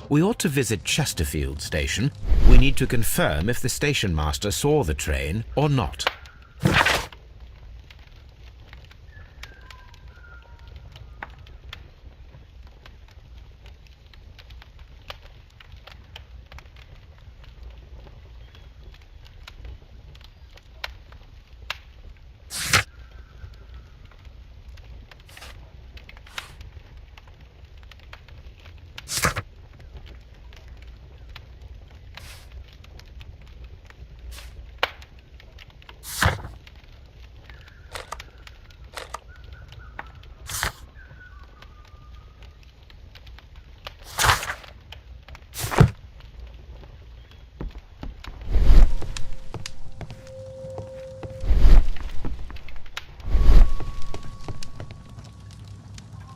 We ought to visit Chesterfield Station. We need to confirm if the station master saw the train or not.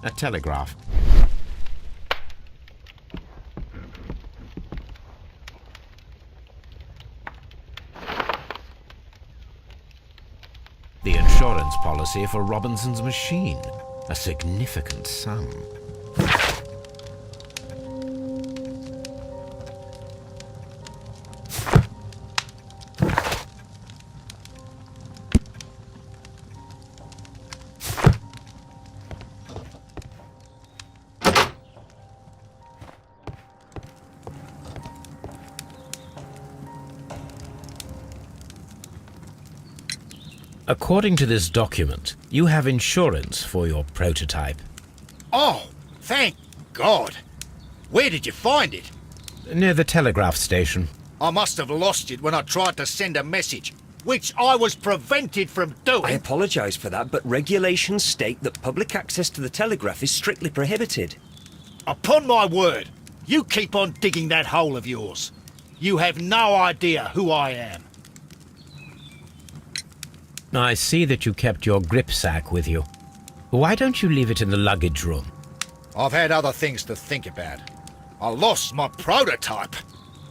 A telegraph. The insurance policy for Robinson's machine. A significant sum. According to this document, you have insurance for your prototype. Oh, thank God. Where did you find it? Near the telegraph station. I must have lost it when I tried to send a message, which I was prevented from doing. I apologise for that, but regulations state that public access to the telegraph is strictly prohibited. Upon my word, you keep on digging that hole of yours. You have no idea who I am. I see that you kept your grip sack with you. Why don't you leave it in the luggage room? I've had other things to think about. I lost my prototype.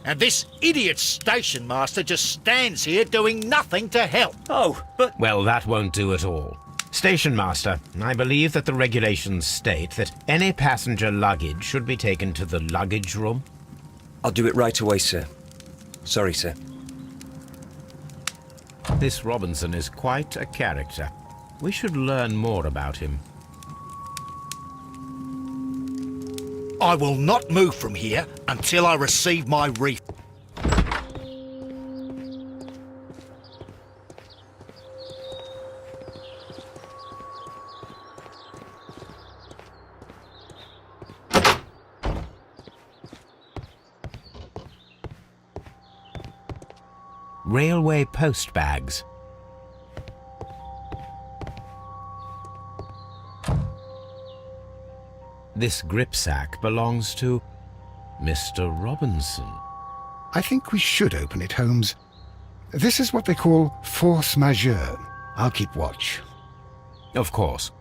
And this idiot station master just stands here doing nothing to help. Oh, but... Well, that won't do at all. Station master, I believe that the regulations state that any passenger luggage should be taken to the luggage room. I'll do it right away, sir. Sorry, sir. This Robinson is quite a character. We should learn more about him. I will not move from here until I receive my reef. Railway post bags. This gripsack belongs to Mr. Robinson. I think we should open it, Holmes. This is what they call force majeure. I'll keep watch. Of course.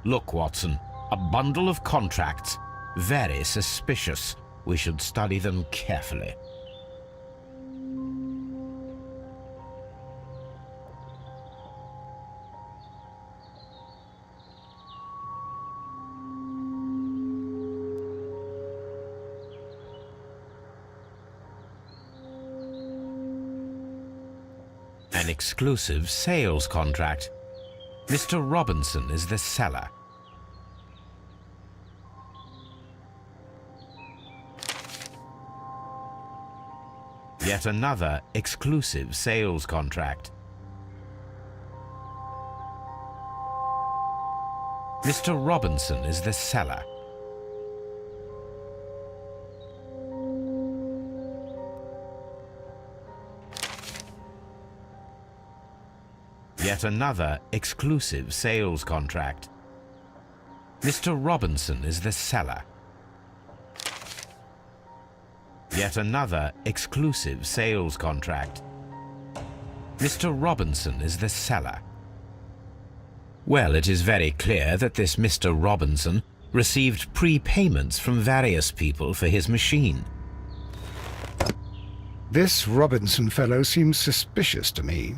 Look, Watson, a bundle of contracts. Very suspicious. We should study them carefully. An exclusive sales contract. Mr. Robinson is the seller. Yet another exclusive sales contract. Mr. Robinson is the seller. Yet another exclusive sales contract. Mr. Robinson is the seller. Yet another exclusive sales contract. Mr. Robinson is the seller. Well, it is very clear that this Mr. Robinson received prepayments from various people for his machine. This Robinson fellow seems suspicious to me.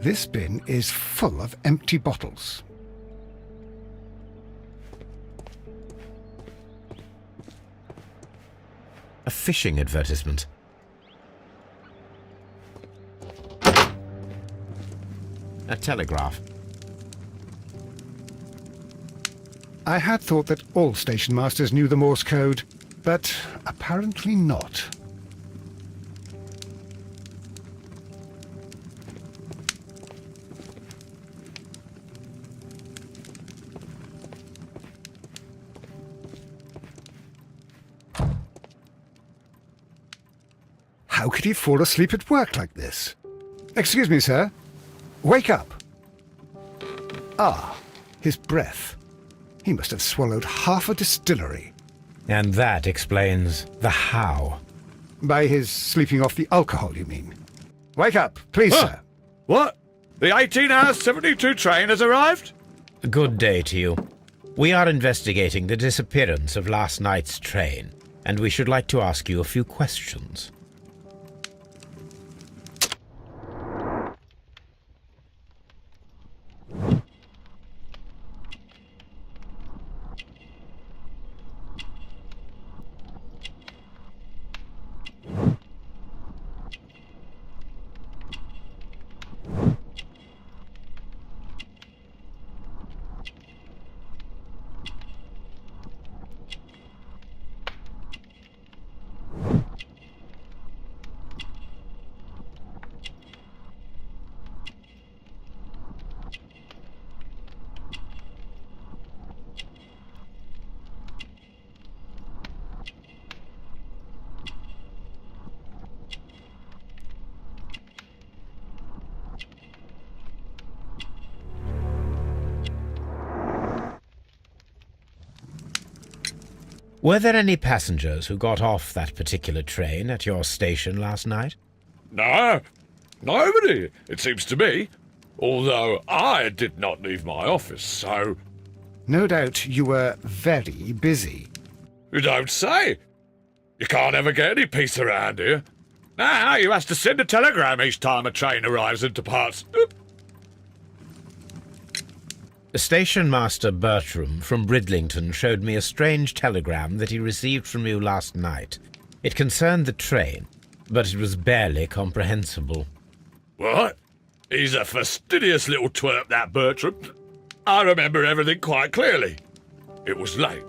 This bin is full of empty bottles. A fishing advertisement. A telegraph. I had thought that all station masters knew the Morse code, but apparently not. How could he fall asleep at work like this? Excuse me, sir. Wake up. Ah, his breath. He must have swallowed half a distillery. And that explains the how. By his sleeping off the alcohol, you mean? Wake up, please, sir. What? The 18-hour 72 train has arrived? Good day to you. We are investigating the disappearance of last night's train, and we should like to ask you a few questions. Were there any passengers who got off that particular train at your station last night? No, nobody, it seems to me. Although I did not leave my office, so... No doubt you were very busy. You don't say. You can't ever get any peace around here. Now you have to send a telegram each time a train arrives and departs. Oop. Station Master Bertram from Bridlington showed me a strange telegram that he received from you last night. It concerned the train, but it was barely comprehensible. What? He's a fastidious little twerp, that Bertram. I remember everything quite clearly. It was late,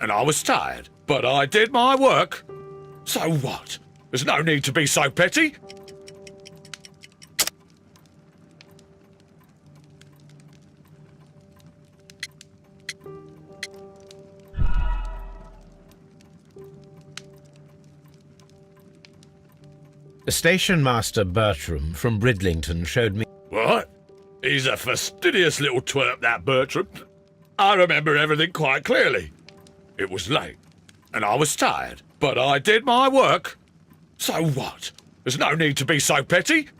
and I was tired, but I did my work. So what? There's no need to be so petty. Station Master Bertram from Bridlington showed me... What? He's a fastidious little twerp, that Bertram. I remember everything quite clearly. It was late, and I was tired, but I did my work. So what? There's no need to be so petty.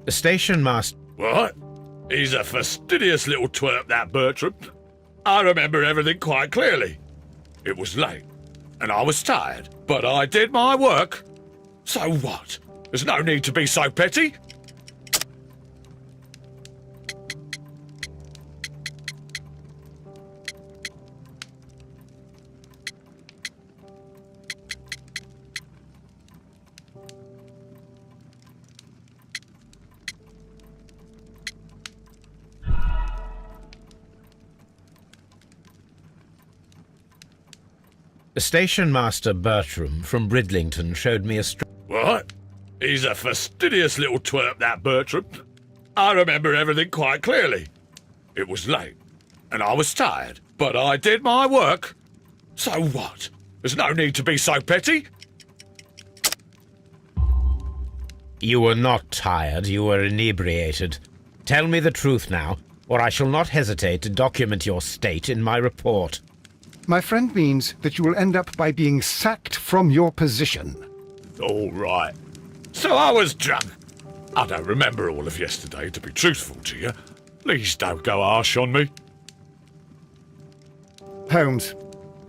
Station Master... What? He's a fastidious little twerp, that Bertram. I remember everything quite clearly. It was late, and I was tired, but I did my work. So what? There's no need to be so petty. Station Master Bertram from Bridlington showed me a... What? He's a fastidious little twerp, that Bertram. I remember everything quite clearly. It was late, and I was tired, but I did my work. So what? There's no need to be so petty. You were not tired, you were inebriated. Tell me the truth now, or I shall not hesitate to document your state in my report. My friend means that you will end up by being sacked from your position. All right. So I was drunk. I don't remember all of yesterday, to be truthful to you. Please don't go harsh on me. Holmes,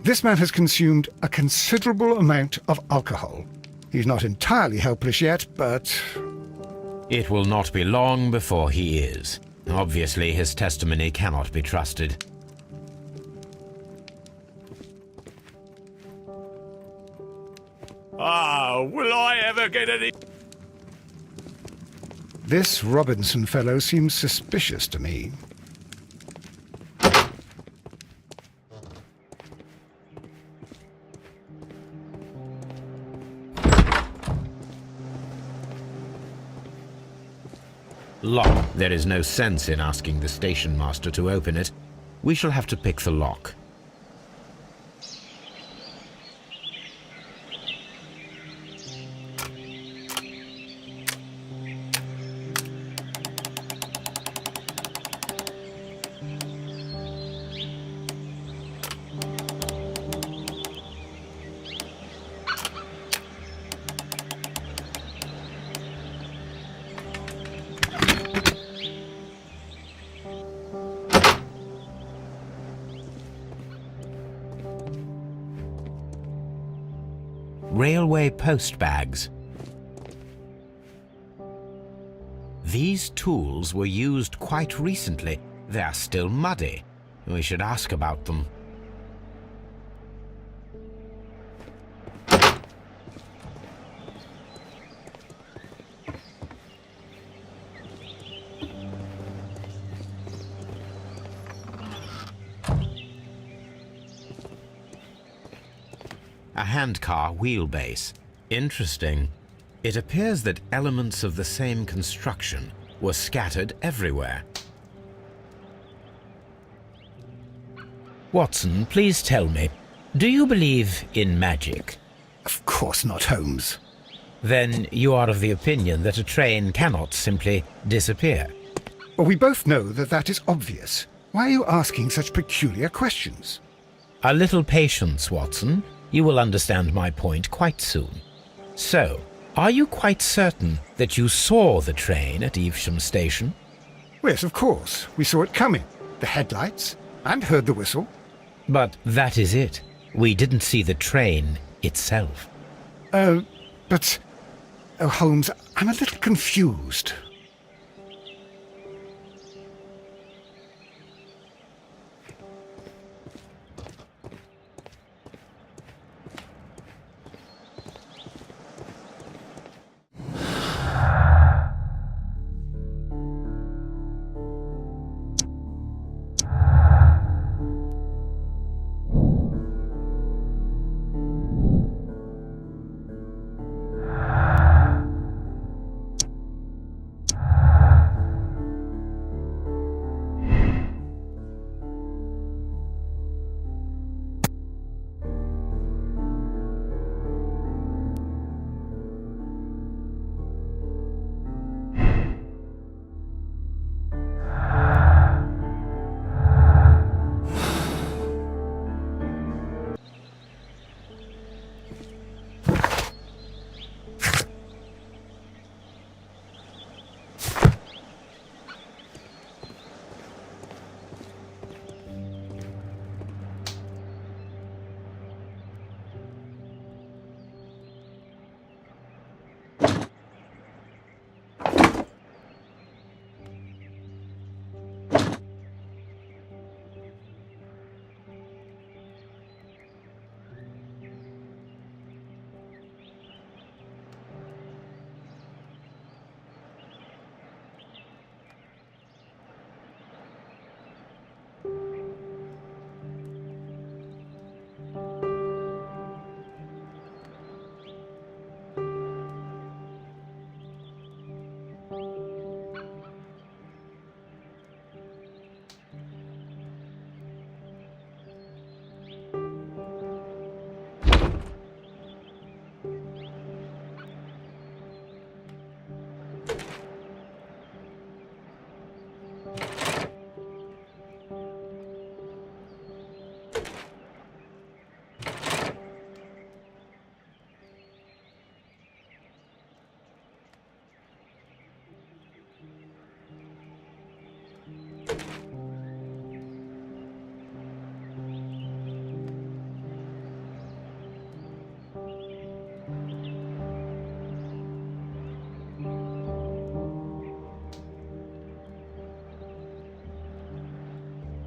this man has consumed a considerable amount of alcohol. He's not entirely helpless yet, but... It will not be long before he is. Obviously, his testimony cannot be trusted. Will I ever get any... This Robinson fellow seems suspicious to me. Lock. There is no sense in asking the station master to open it. We shall have to pick the lock. Railway post bags. These tools were used quite recently. They are still muddy. We should ask about them. A handcar wheelbase. Interesting. It appears that elements of the same construction were scattered everywhere. Watson, please tell me, do you believe in magic? Of course not, Holmes. Then you are of the opinion that a train cannot simply disappear? Well, we both know that that is obvious. Why are you asking such peculiar questions? A little patience, Watson. You will understand my point quite soon. So, are you quite certain that you saw the train at Evesham Station? Yes, of course. We saw it coming. The headlights, and heard the whistle. But that is it. We didn't see the train itself. But... Oh, Holmes, I'm a little confused.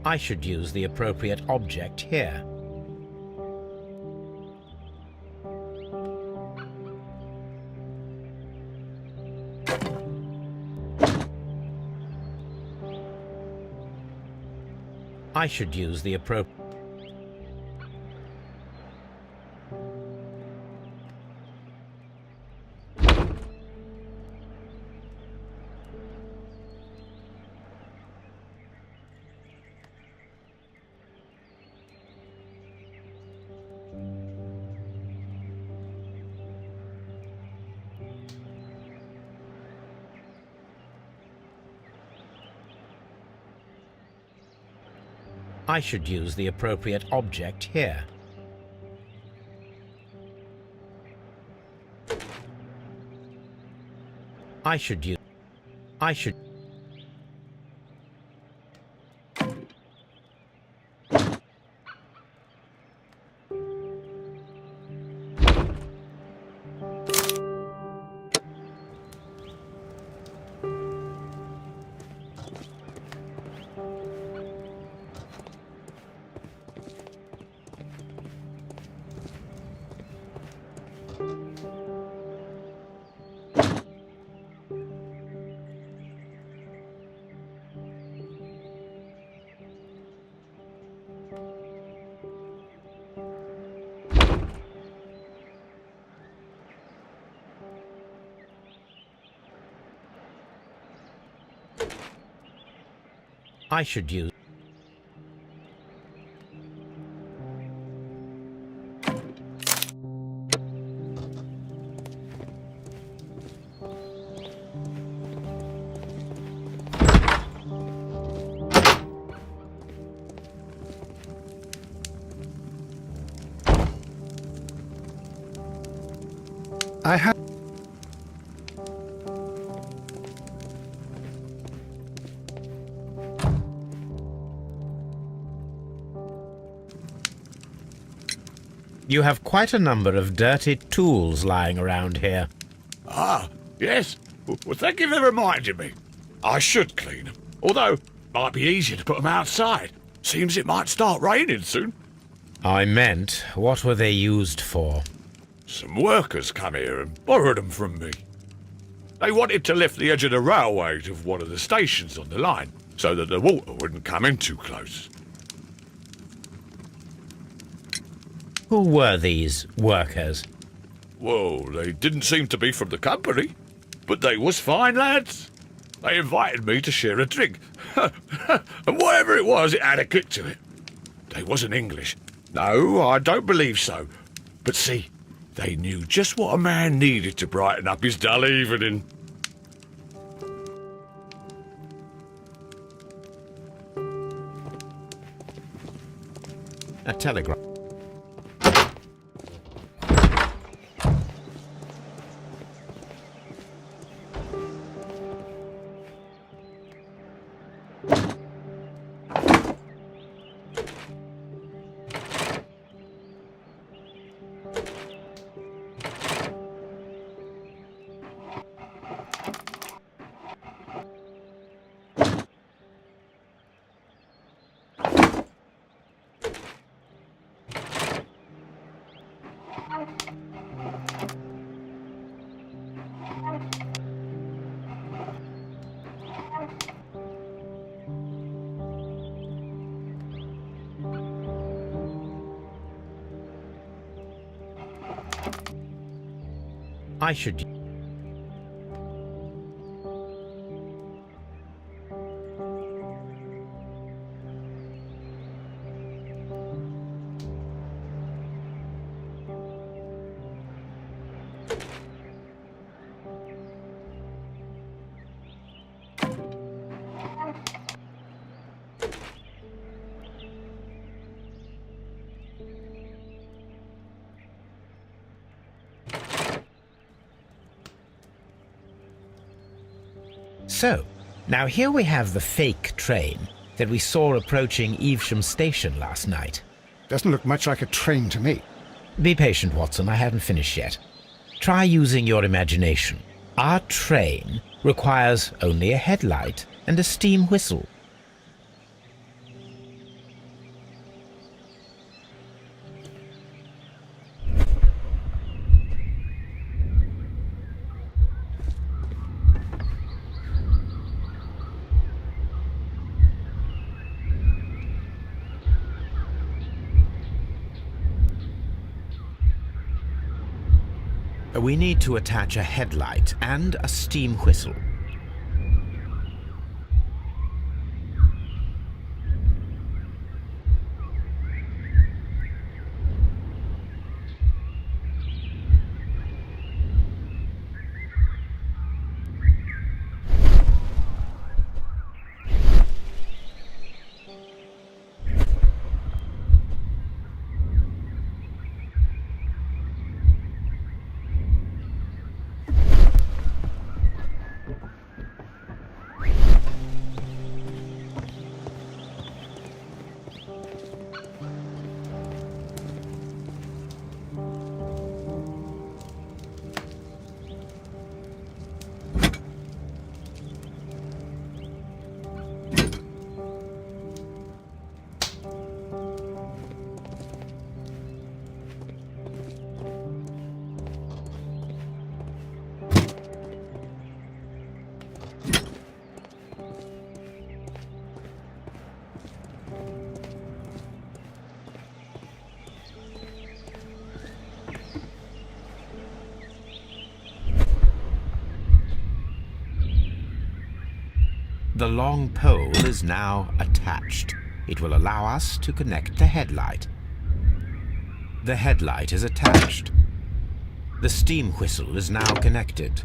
I should use the appropriate object here. I should use the appropriate... I should use the appropriate object here. I should use... I should... I should use... I have... You have quite a number of dirty tools lying around here. Ah, yes. Well, thank you for reminding me. I should clean them. Although, it might be easier to put them outside. Seems it might start raining soon. I meant, what were they used for? Some workers come here and borrowed them from me. They wanted to lift the edge of the railway to one of the stations on the line, so that the water wouldn't come in too close. Who were these workers? Well, they didn't seem to be from the company, but they was fine lads. They invited me to share a drink, and whatever it was, it had a kick to it. They wasn't English. No, I don't believe so. But see, they knew just what a man needed to brighten up his dull evening. A telegram. I should... So, now here we have the fake train that we saw approaching Evesham Station last night. Doesn't look much like a train to me. Be patient, Watson, I haven't finished yet. Try using your imagination. Our train requires only a headlight and a steam whistle. We need to attach a headlight and a steam whistle. The long pole is now attached. It will allow us to connect the headlight. The headlight is attached. The steam whistle is now connected.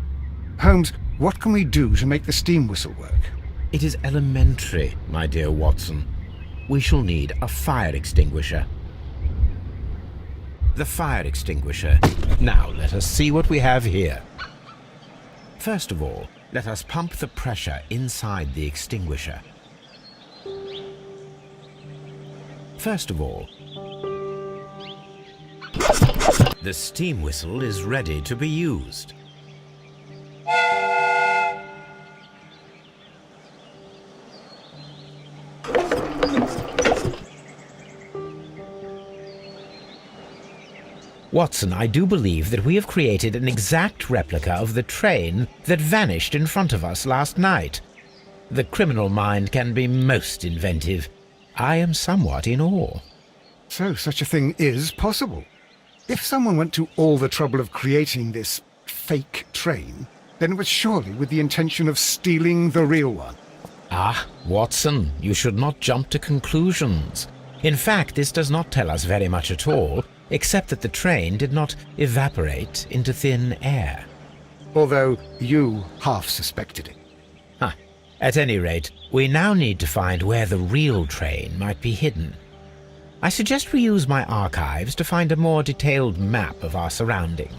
Holmes, what can we do to make the steam whistle work? It is elementary, my dear Watson. We shall need a fire extinguisher. The fire extinguisher. Now let us see what we have here. First of all, let us pump the pressure inside the extinguisher. First of all, the steam whistle is ready to be used. Watson, I do believe that we have created an exact replica of the train that vanished in front of us last night. The criminal mind can be most inventive. I am somewhat in awe. So such a thing is possible. If someone went to all the trouble of creating this fake train, then it was surely with the intention of stealing the real one. Ah, Watson, you should not jump to conclusions. In fact, this does not tell us very much at all, except that the train did not evaporate into thin air. Although you half suspected it. At any rate, we now need to find where the real train might be hidden. I suggest we use my archives to find a more detailed map of our surroundings.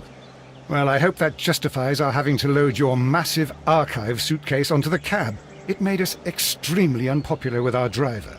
Well, I hope that justifies our having to load your massive archive suitcase onto the cab. It made us extremely unpopular with our driver.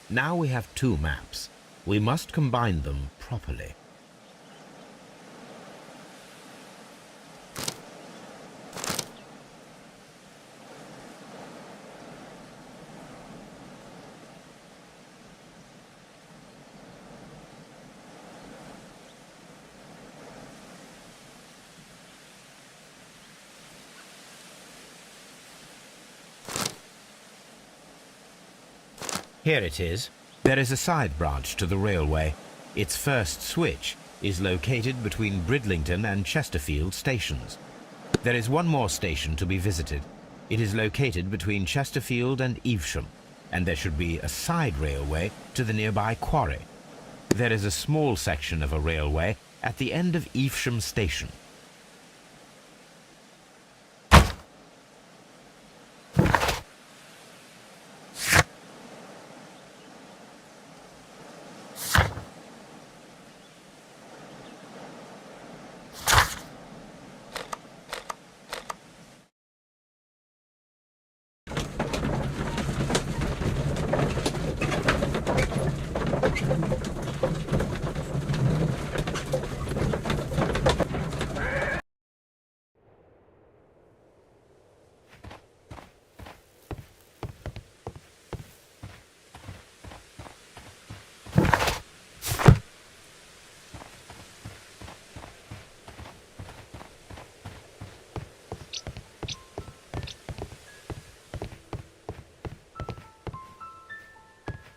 Now we have two maps. We must combine them properly. Here it is. There is a side branch to the railway. Its first switch is located between Bridlington and Chesterfield stations. There is one more station to be visited. It is located between Chesterfield and Evesham, and there should be a side railway to the nearby quarry. There is a small section of a railway at the end of Evesham station.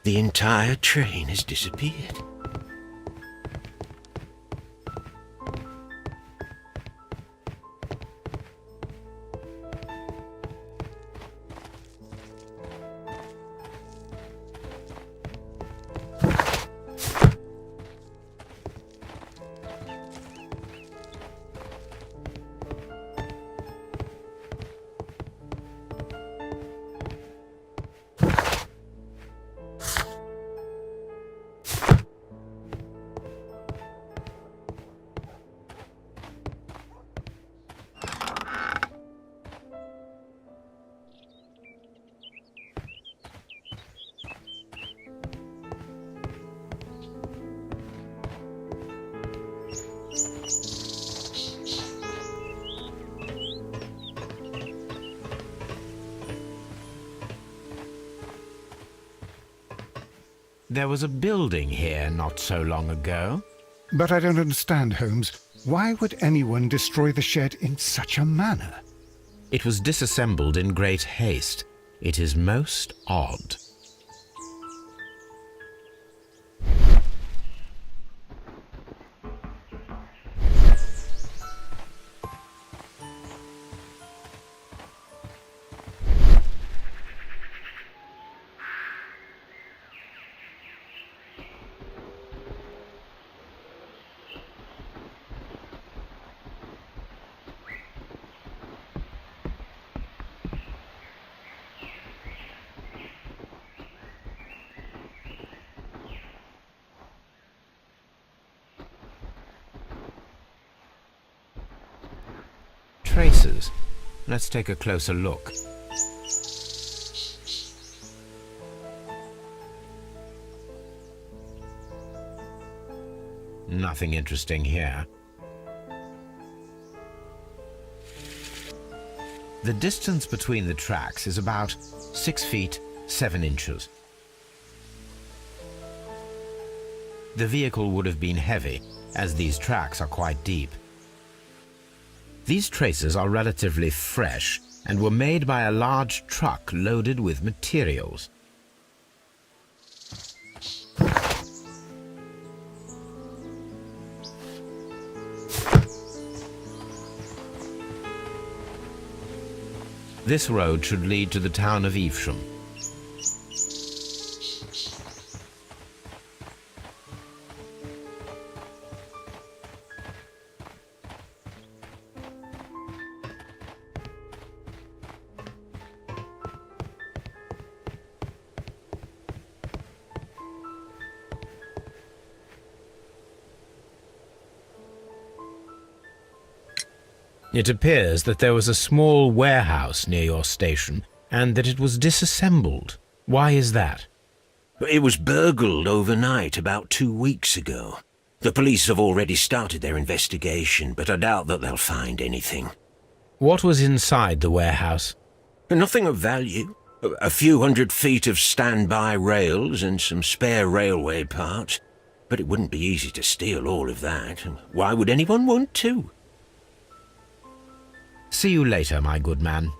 The entire train has disappeared. There was a building here not so long ago. But I don't understand, Holmes. Why would anyone destroy the shed in such a manner? It was disassembled in great haste. It is most odd. Traces. Let's take a closer look. Nothing interesting here. The distance between the tracks is about 6 feet 7 inches. The vehicle would have been heavy, as these tracks are quite deep. These traces are relatively fresh and were made by a large truck loaded with materials. This road should lead to the town of Evesham. It appears that there was a small warehouse near your station and that it was disassembled. Why is that? It was burgled overnight about 2 weeks ago. The police have already started their investigation, but I doubt that they'll find anything. What was inside the warehouse? Nothing of value. A few 100 feet of standby rails and some spare railway parts. But it wouldn't be easy to steal all of that. Why would anyone want to? See you later, my good man.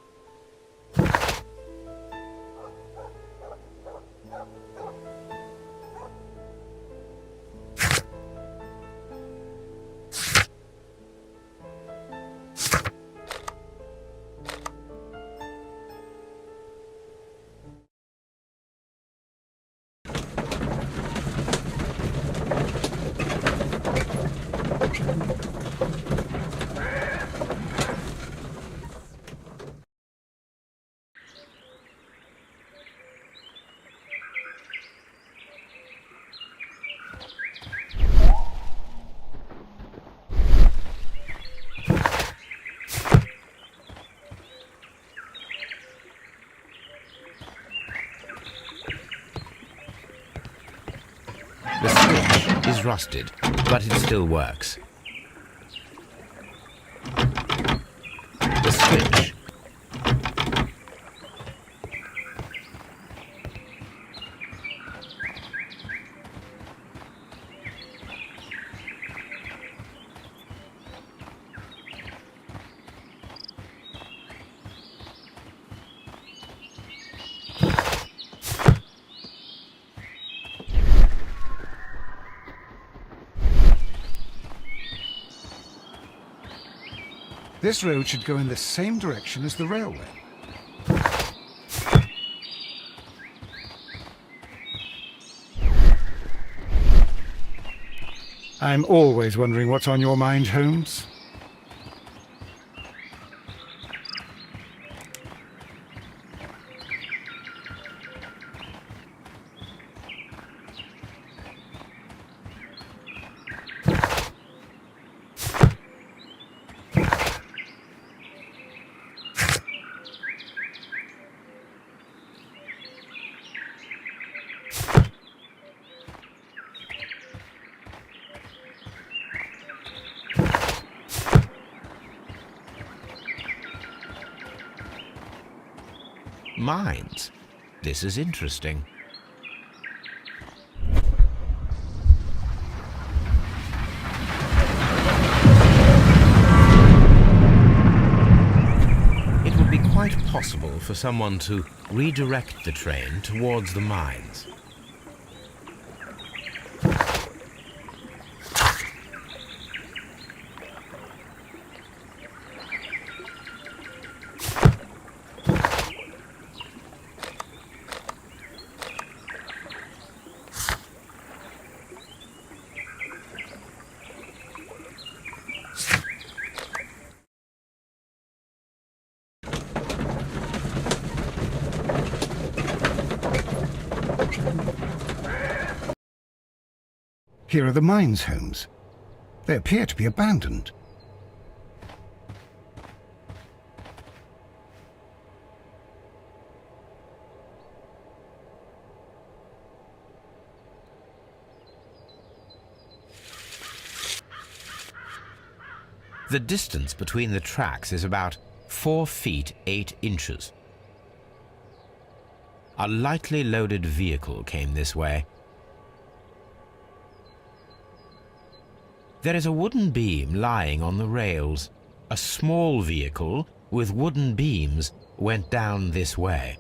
The switch is rusted, but it still works. The switch. This road should go in the same direction as the railway. I'm always wondering what's on your mind, Holmes. Mines. This is interesting. It would be quite possible for someone to redirect the train towards the mines. Here are the mines, Holmes. They appear to be abandoned. The distance between the tracks is about 4 feet 8 inches. A lightly loaded vehicle came this way. There is a wooden beam lying on the rails. A small vehicle with wooden beams went down this way.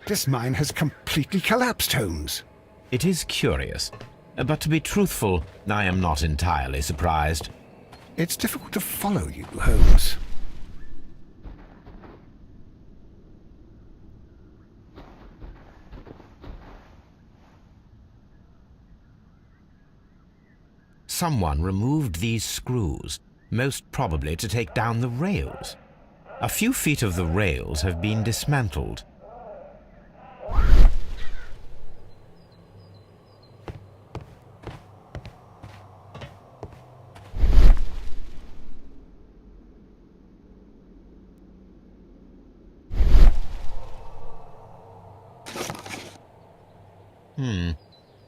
This mine has completely collapsed, Holmes. It is curious, but to be truthful, I am not entirely surprised. It's difficult to follow you, Holmes. Someone removed these screws, most probably to take down the rails. A few feet of the rails have been dismantled.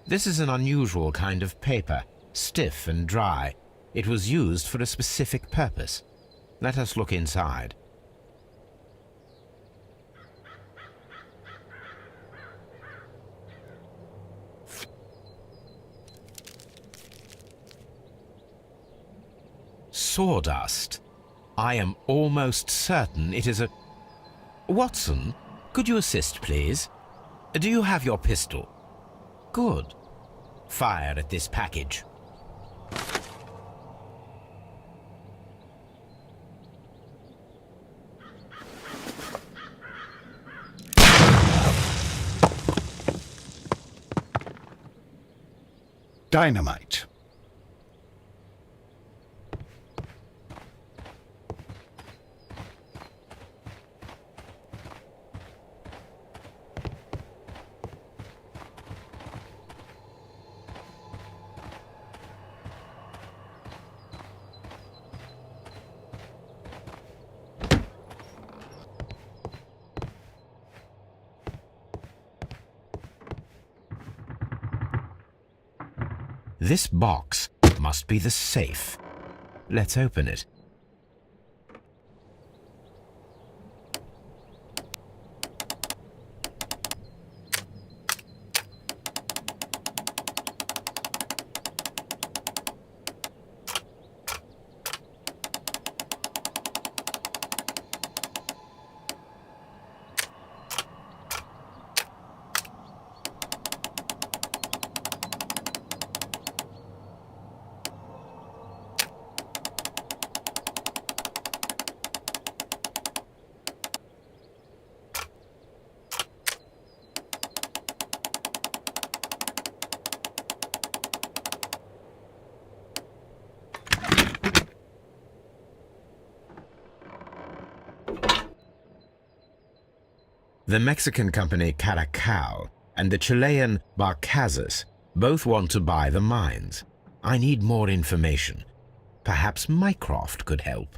This is an unusual kind of paper, stiff and dry. It was used for a specific purpose. Let us look inside. Sawdust. I am almost certain it is a... Watson, could you assist, please? Do you have your pistol? Good. Fire at this package. Dynamite. This box must be the safe. Let's open it. The Mexican company Caracao and the Chilean Barcazas both want to buy the mines. I need more information. Perhaps Mycroft could help.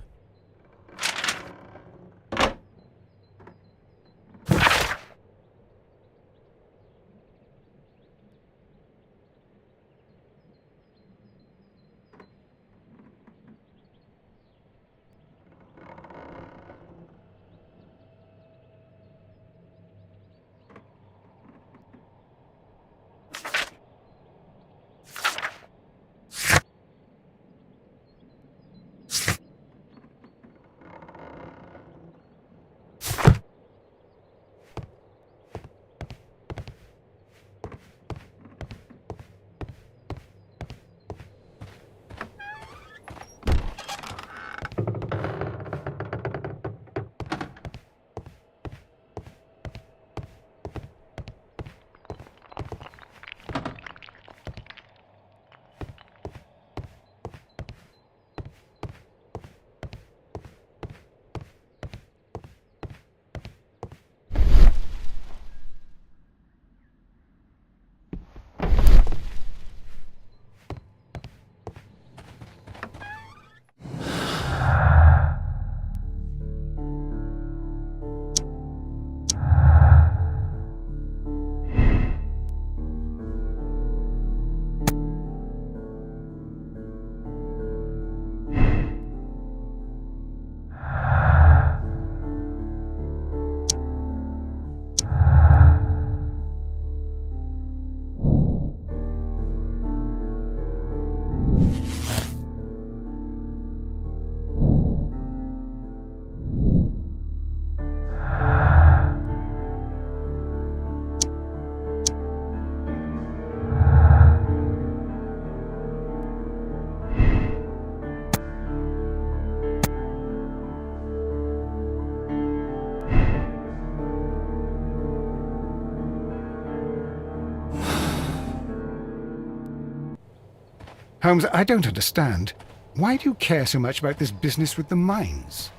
Holmes, I don't understand. Why do you care so much about this business with the mines?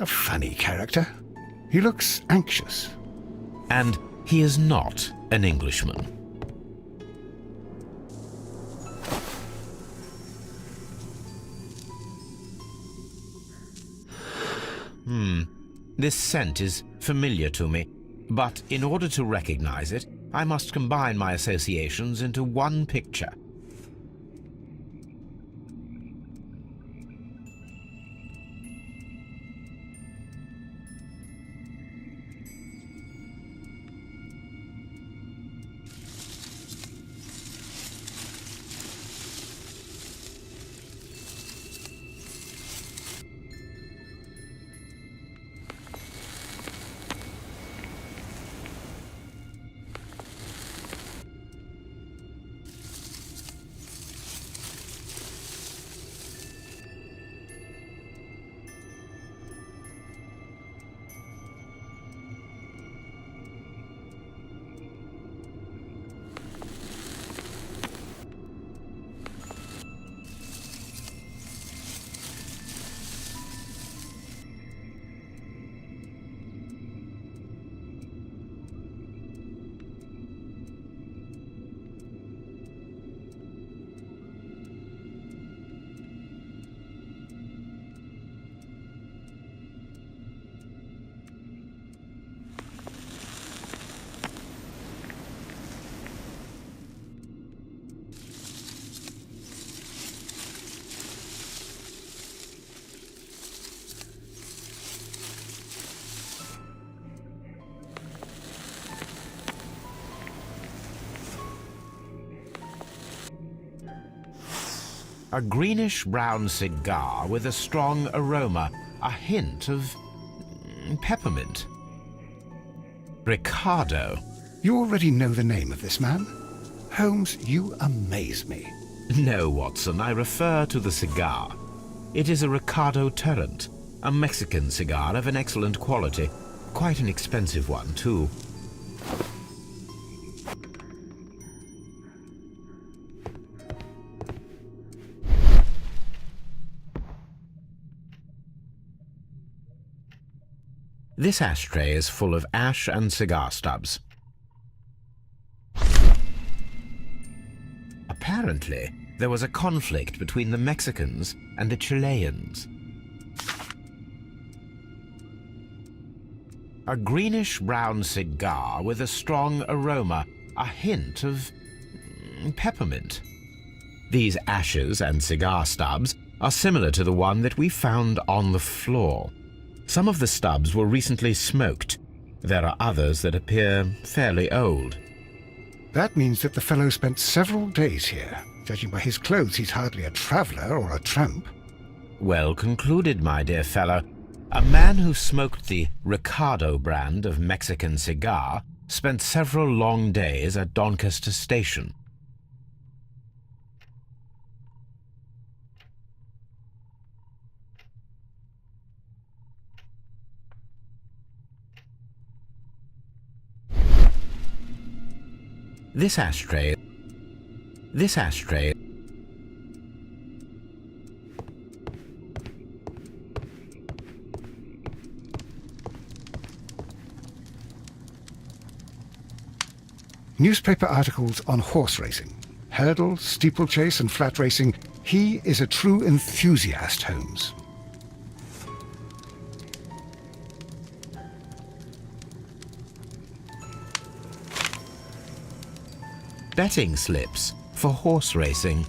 A funny character. He looks anxious. And he is not an Englishman. This scent is familiar to me, but in order to recognize it, I must combine my associations into one picture. A greenish-brown cigar with a strong aroma, a hint of peppermint. Ricardo. You already know the name of this man? Holmes, you amaze me. No, Watson, I refer to the cigar. It is a Ricardo Tarrant, a Mexican cigar of an excellent quality. Quite an expensive one, too. This ashtray is full of ash and cigar stubs. Apparently, there was a conflict between the Mexicans and the Chileans. A greenish-brown cigar with a strong aroma, a hint of peppermint. These ashes and cigar stubs are similar to the one that we found on the floor. Some of the stubs were recently smoked. There are others that appear fairly old. That means that the fellow spent several days here. Judging by his clothes, he's hardly a traveller or a tramp. Well concluded, my dear fellow. A man who smoked the Ricardo brand of Mexican cigar spent several long days at Doncaster Station. This ashtray. Newspaper articles on horse racing. Hurdle, steeplechase and flat racing. He is a true enthusiast, Holmes. Betting slips for horse racing.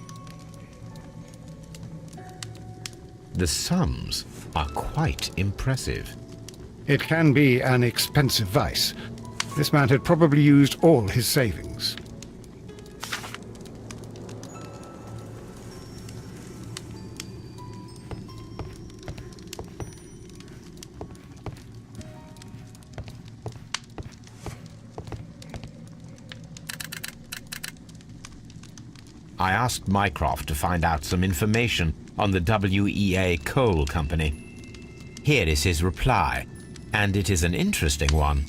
The sums are quite impressive. It can be an expensive vice. This man had probably used all his savings. I asked Mycroft to find out some information on the WEA Coal Company. Here is his reply, and it is an interesting one.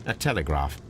A telegraph.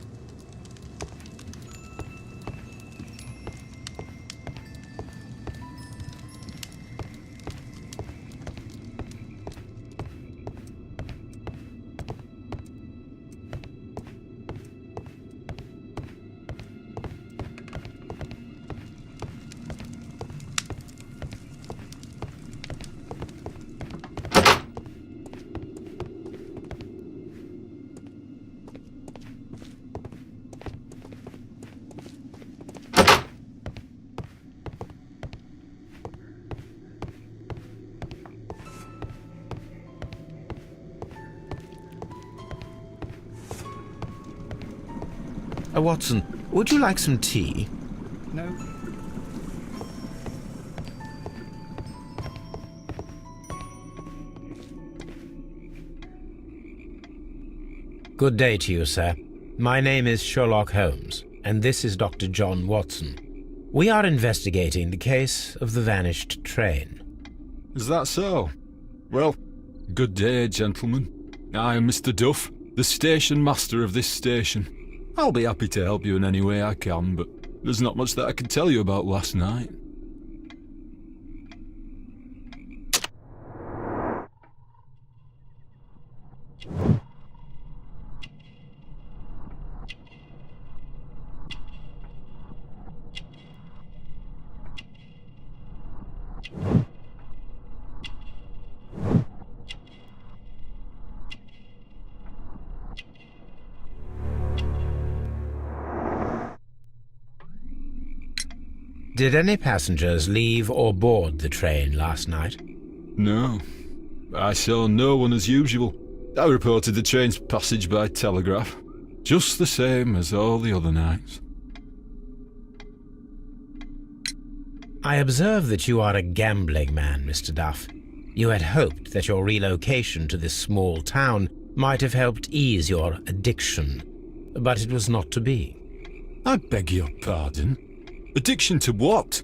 Watson, would you like some tea? No. Good day to you, sir. My name is Sherlock Holmes, and this is Dr. John Watson. We are investigating the case of the vanished train. Is that so? Well, good day, gentlemen. I am Mr. Duff, the station master of this station. I'll be happy to help you in any way I can, but there's not much that I can tell you about last night. Did any passengers leave or board the train last night? No. I saw no one as usual. I reported the train's passage by telegraph, just the same as all the other nights. I observe that you are a gambling man, Mr. Duff. You had hoped that your relocation to this small town might have helped ease your addiction, but it was not to be. I beg your pardon? Addiction to what?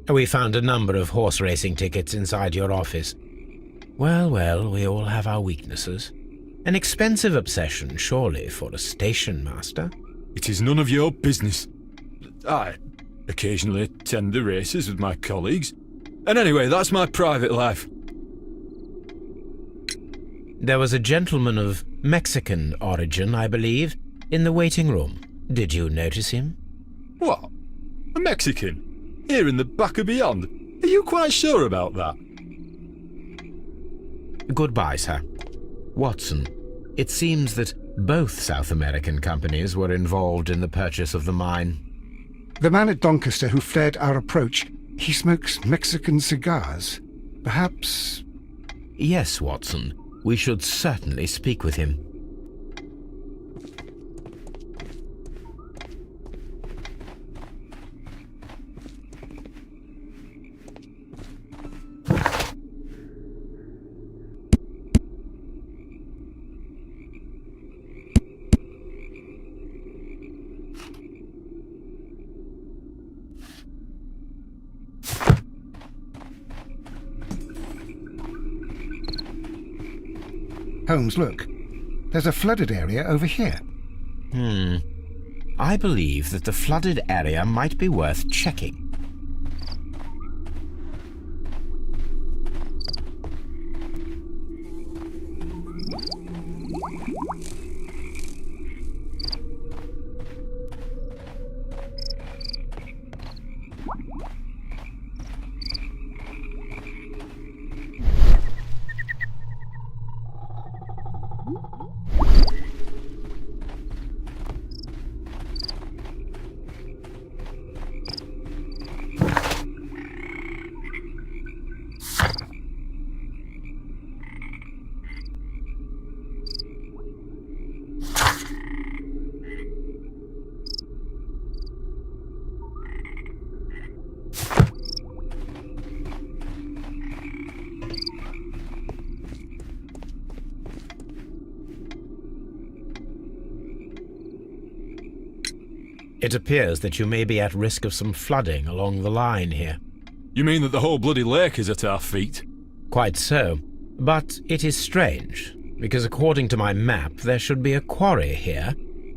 We found a number of horse racing tickets inside your office. Well, well, we all have our weaknesses. An expensive obsession, surely, for a station master. It is none of your business. I occasionally attend the races with my colleagues. And anyway, that's my private life. There was a gentleman of Mexican origin, I believe, in the waiting room. Did you notice him? What? A Mexican? Here in the back of beyond? Are you quite sure about that? Goodbye, sir. Watson, it seems that both South American companies were involved in the purchase of the mine. The man at Doncaster who fled our approach, he smokes Mexican cigars. Perhaps... Yes, Watson. We should certainly speak with him. Holmes, look. There's a flooded area over here. I believe that the flooded area might be worth checking. It appears that you may be at risk of some flooding along the line here. You mean that the whole bloody lake is at our feet? Quite so. But it is strange, because according to my map, there should be a quarry here,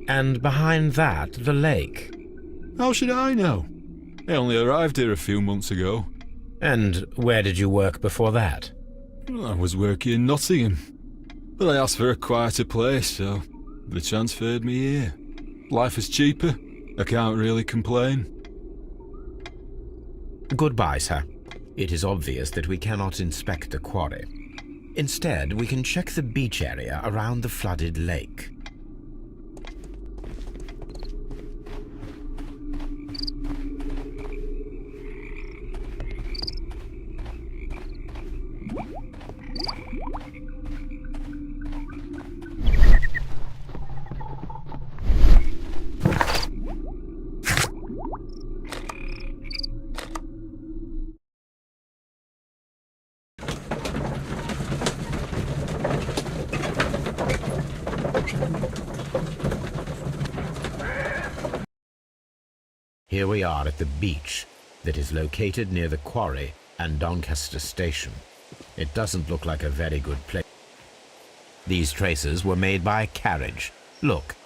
and behind that, the lake. How should I know? I only arrived here a few months ago. And where did you work before that? I was working in Nottingham, but I asked for a quieter place, so they transferred me here. Life is cheaper. I can't really complain. Goodbye, sir. It is obvious that we cannot inspect the quarry. Instead, we can check the beach area around the flooded lake. Here we are at the beach that is located near the quarry and Doncaster station. It doesn't look like a very good place. These traces were made by a carriage. Look.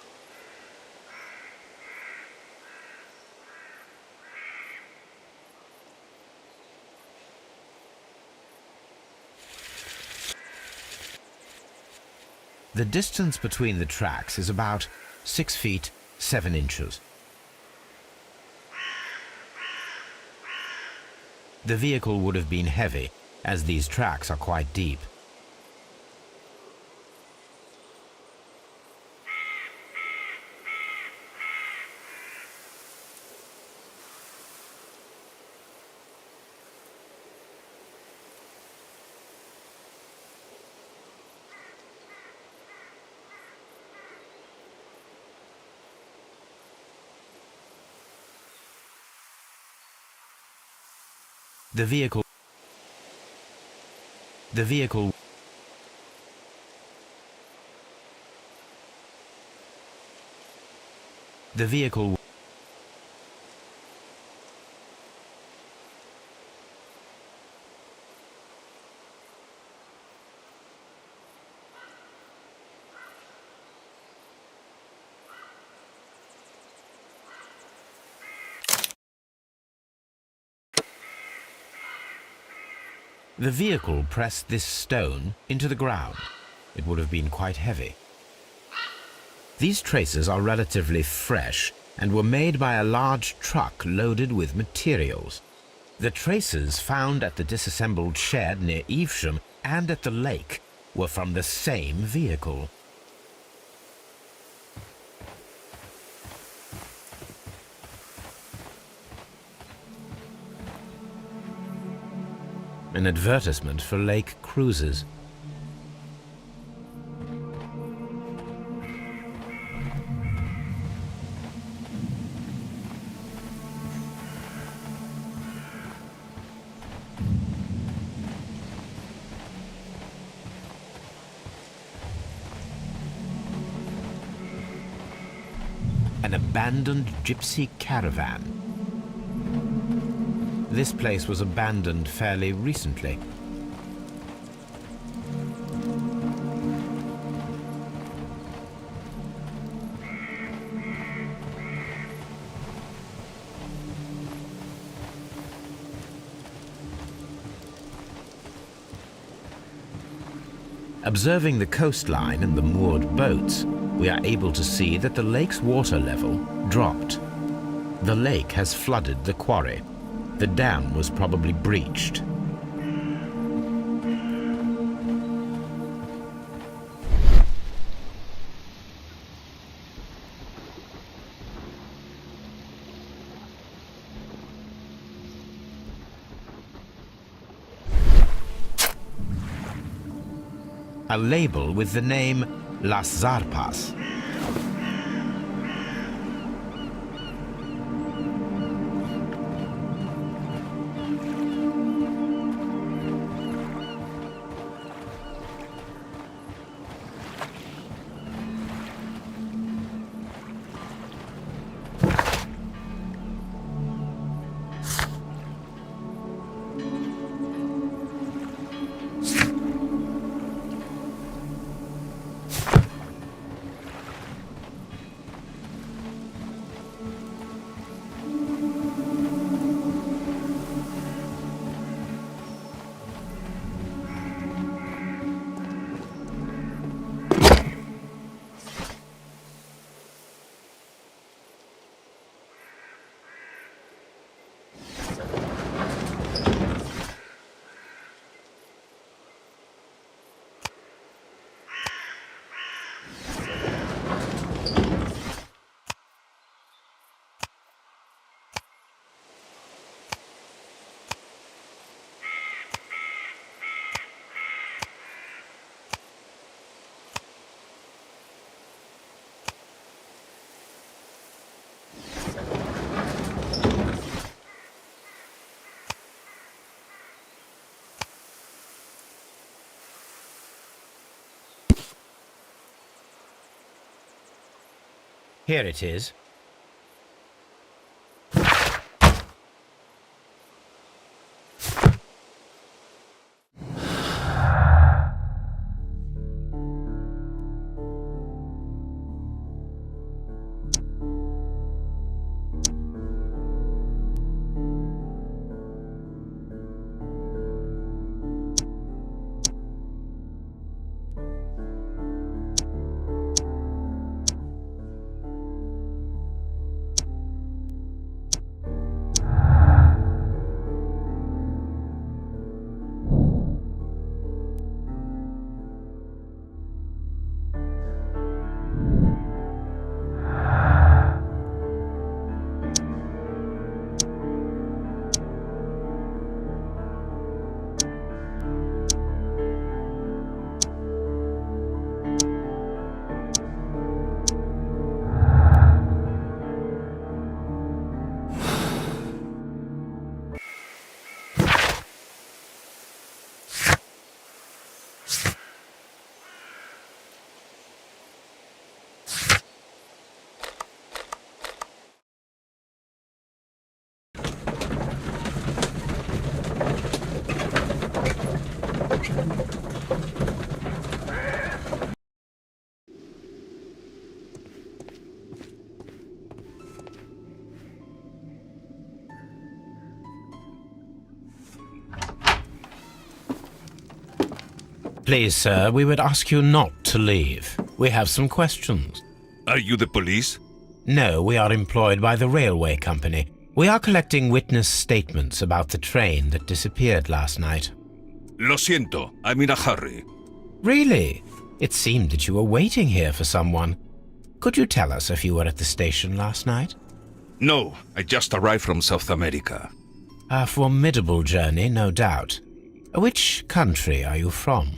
The distance between the tracks is about 6 feet 7 inches. The vehicle would have been heavy, as these tracks are quite deep. The vehicle The vehicle The vehicle The vehicle pressed this stone into the ground. It would have been quite heavy. These traces are relatively fresh and were made by a large truck loaded with materials. The traces found at the disassembled shed near Evesham and at the lake were from the same vehicle. An advertisement for lake cruises. An abandoned gypsy caravan. This place was abandoned fairly recently. Observing the coastline and the moored boats, we are able to see that the lake's water level dropped. The lake has flooded the quarry. The dam was probably breached. A label with the name Las Zarpas. Here it is. Please, sir, we would ask you not to leave. We have some questions. Are you the police? No, we are employed by the railway company. We are collecting witness statements about the train that disappeared last night. Lo siento, I'm in a hurry. Really? It seemed that you were waiting here for someone. Could you tell us if you were at the station last night? No, I just arrived from South America. A formidable journey, no doubt. Which country are you from?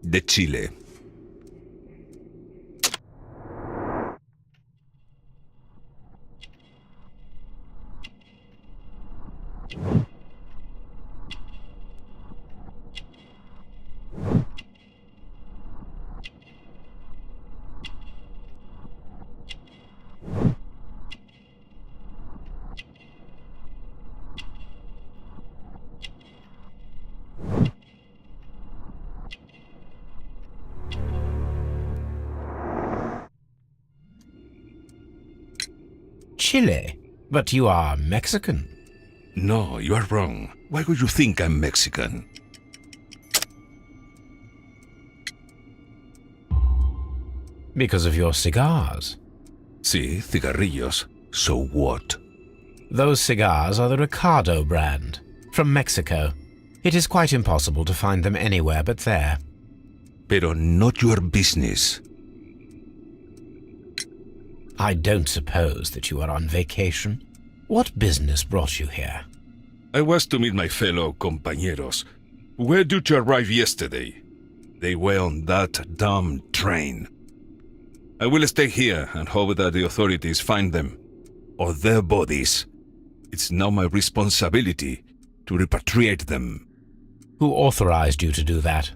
De Chile. Chile? But you are Mexican. No, you are wrong. Why would you think I'm Mexican? Because of your cigars. Sí, cigarrillos. So what? Those cigars are the Ricardo brand, from Mexico. It is quite impossible to find them anywhere but there. Pero not your business. I don't suppose that you are on vacation. What business brought you here? I was to meet my fellow compañeros. Where did you arrive yesterday? They were on that damn train. I will stay here and hope that the authorities find them, or their bodies. It's now my responsibility to repatriate them. Who authorized you to do that?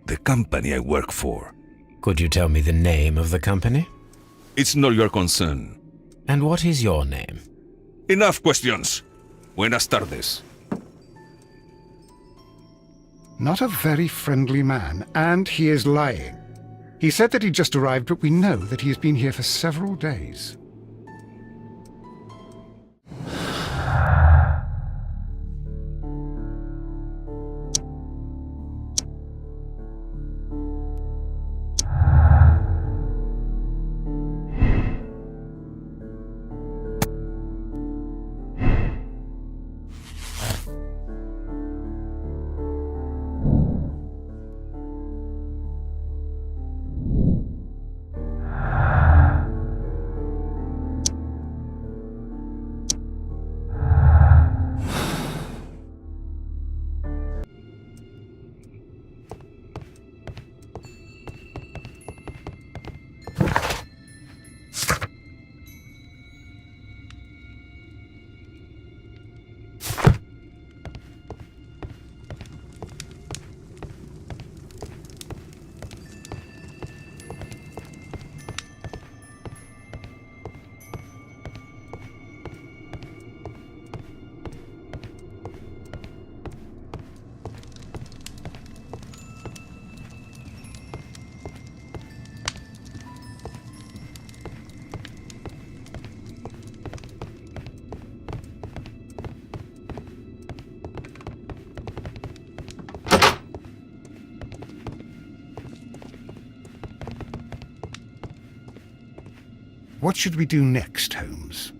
The company I work for. Could you tell me the name of the company? It's not your concern. And what is your name? Enough questions. Buenas tardes. Not a very friendly man, and he is lying. He said that he just arrived, but we know that he has been here for several days. What should we do next, Holmes?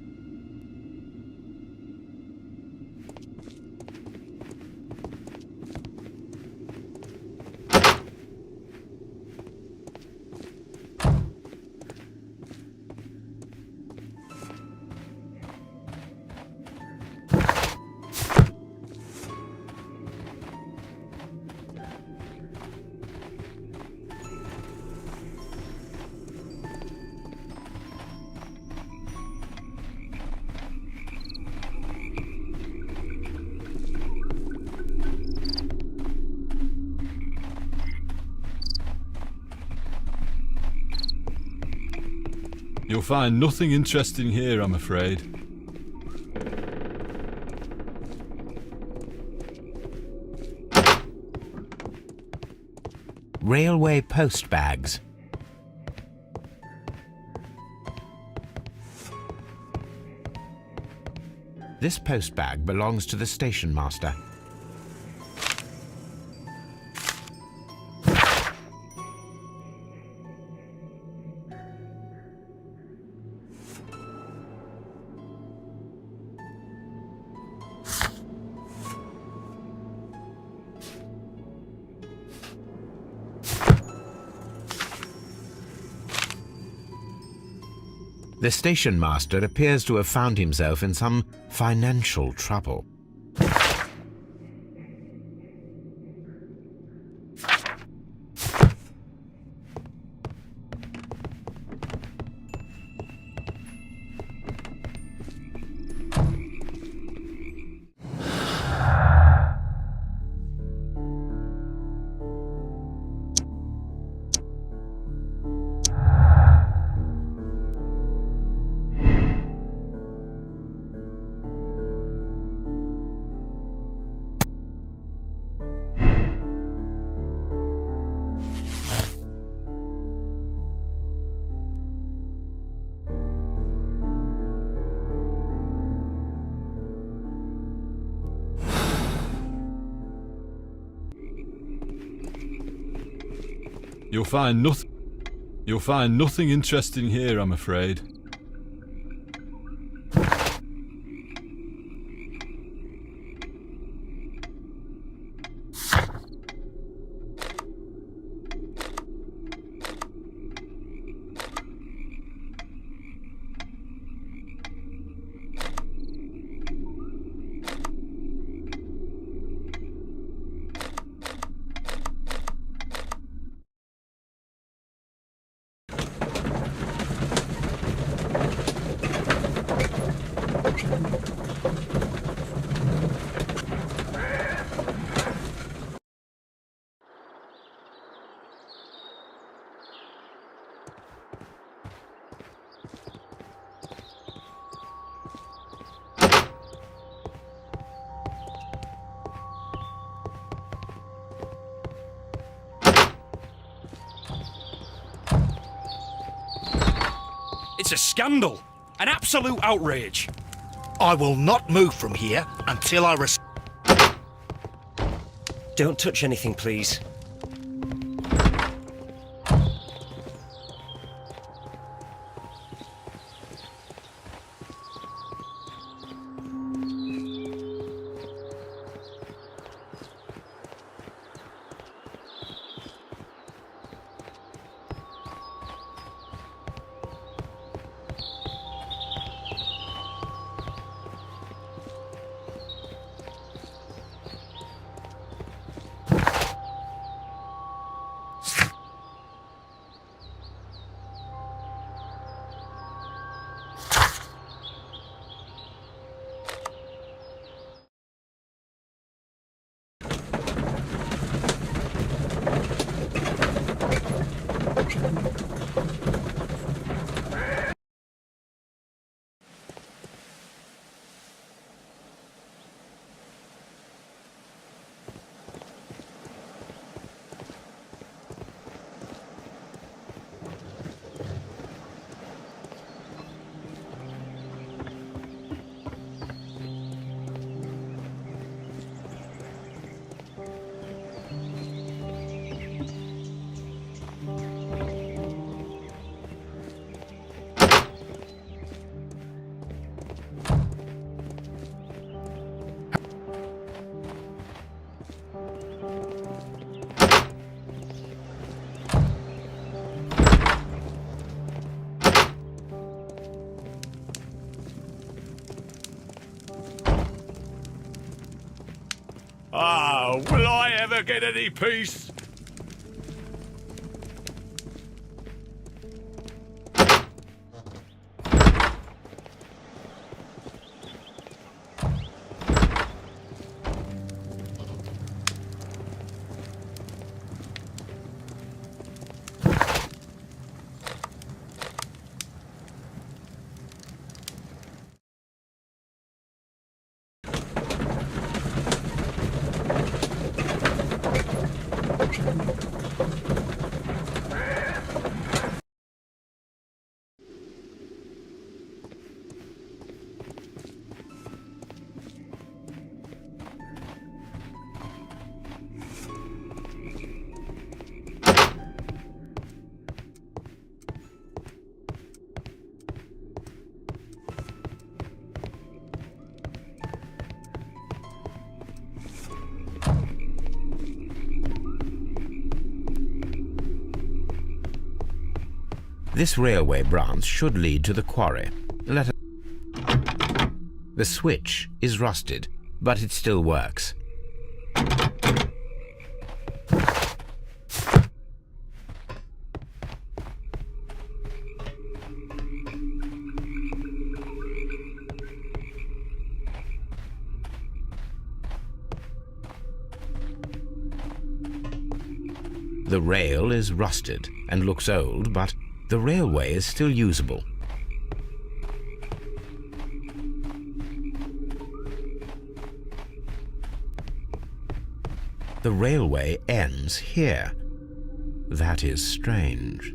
You'll find nothing interesting here, I'm afraid. Railway post bags. This post bag belongs to the station master. The station master appears to have found himself in some financial trouble. You'll find nothing interesting here, I'm afraid. It's a scandal. An absolute outrage. I will not move from here until I Don't touch anything, please. Ah, will I ever get any peace? This railway branch should lead to the quarry. The switch is rusted, but it still works. The rail is rusted and looks old, but the railway is still usable. The railway ends here. That is strange.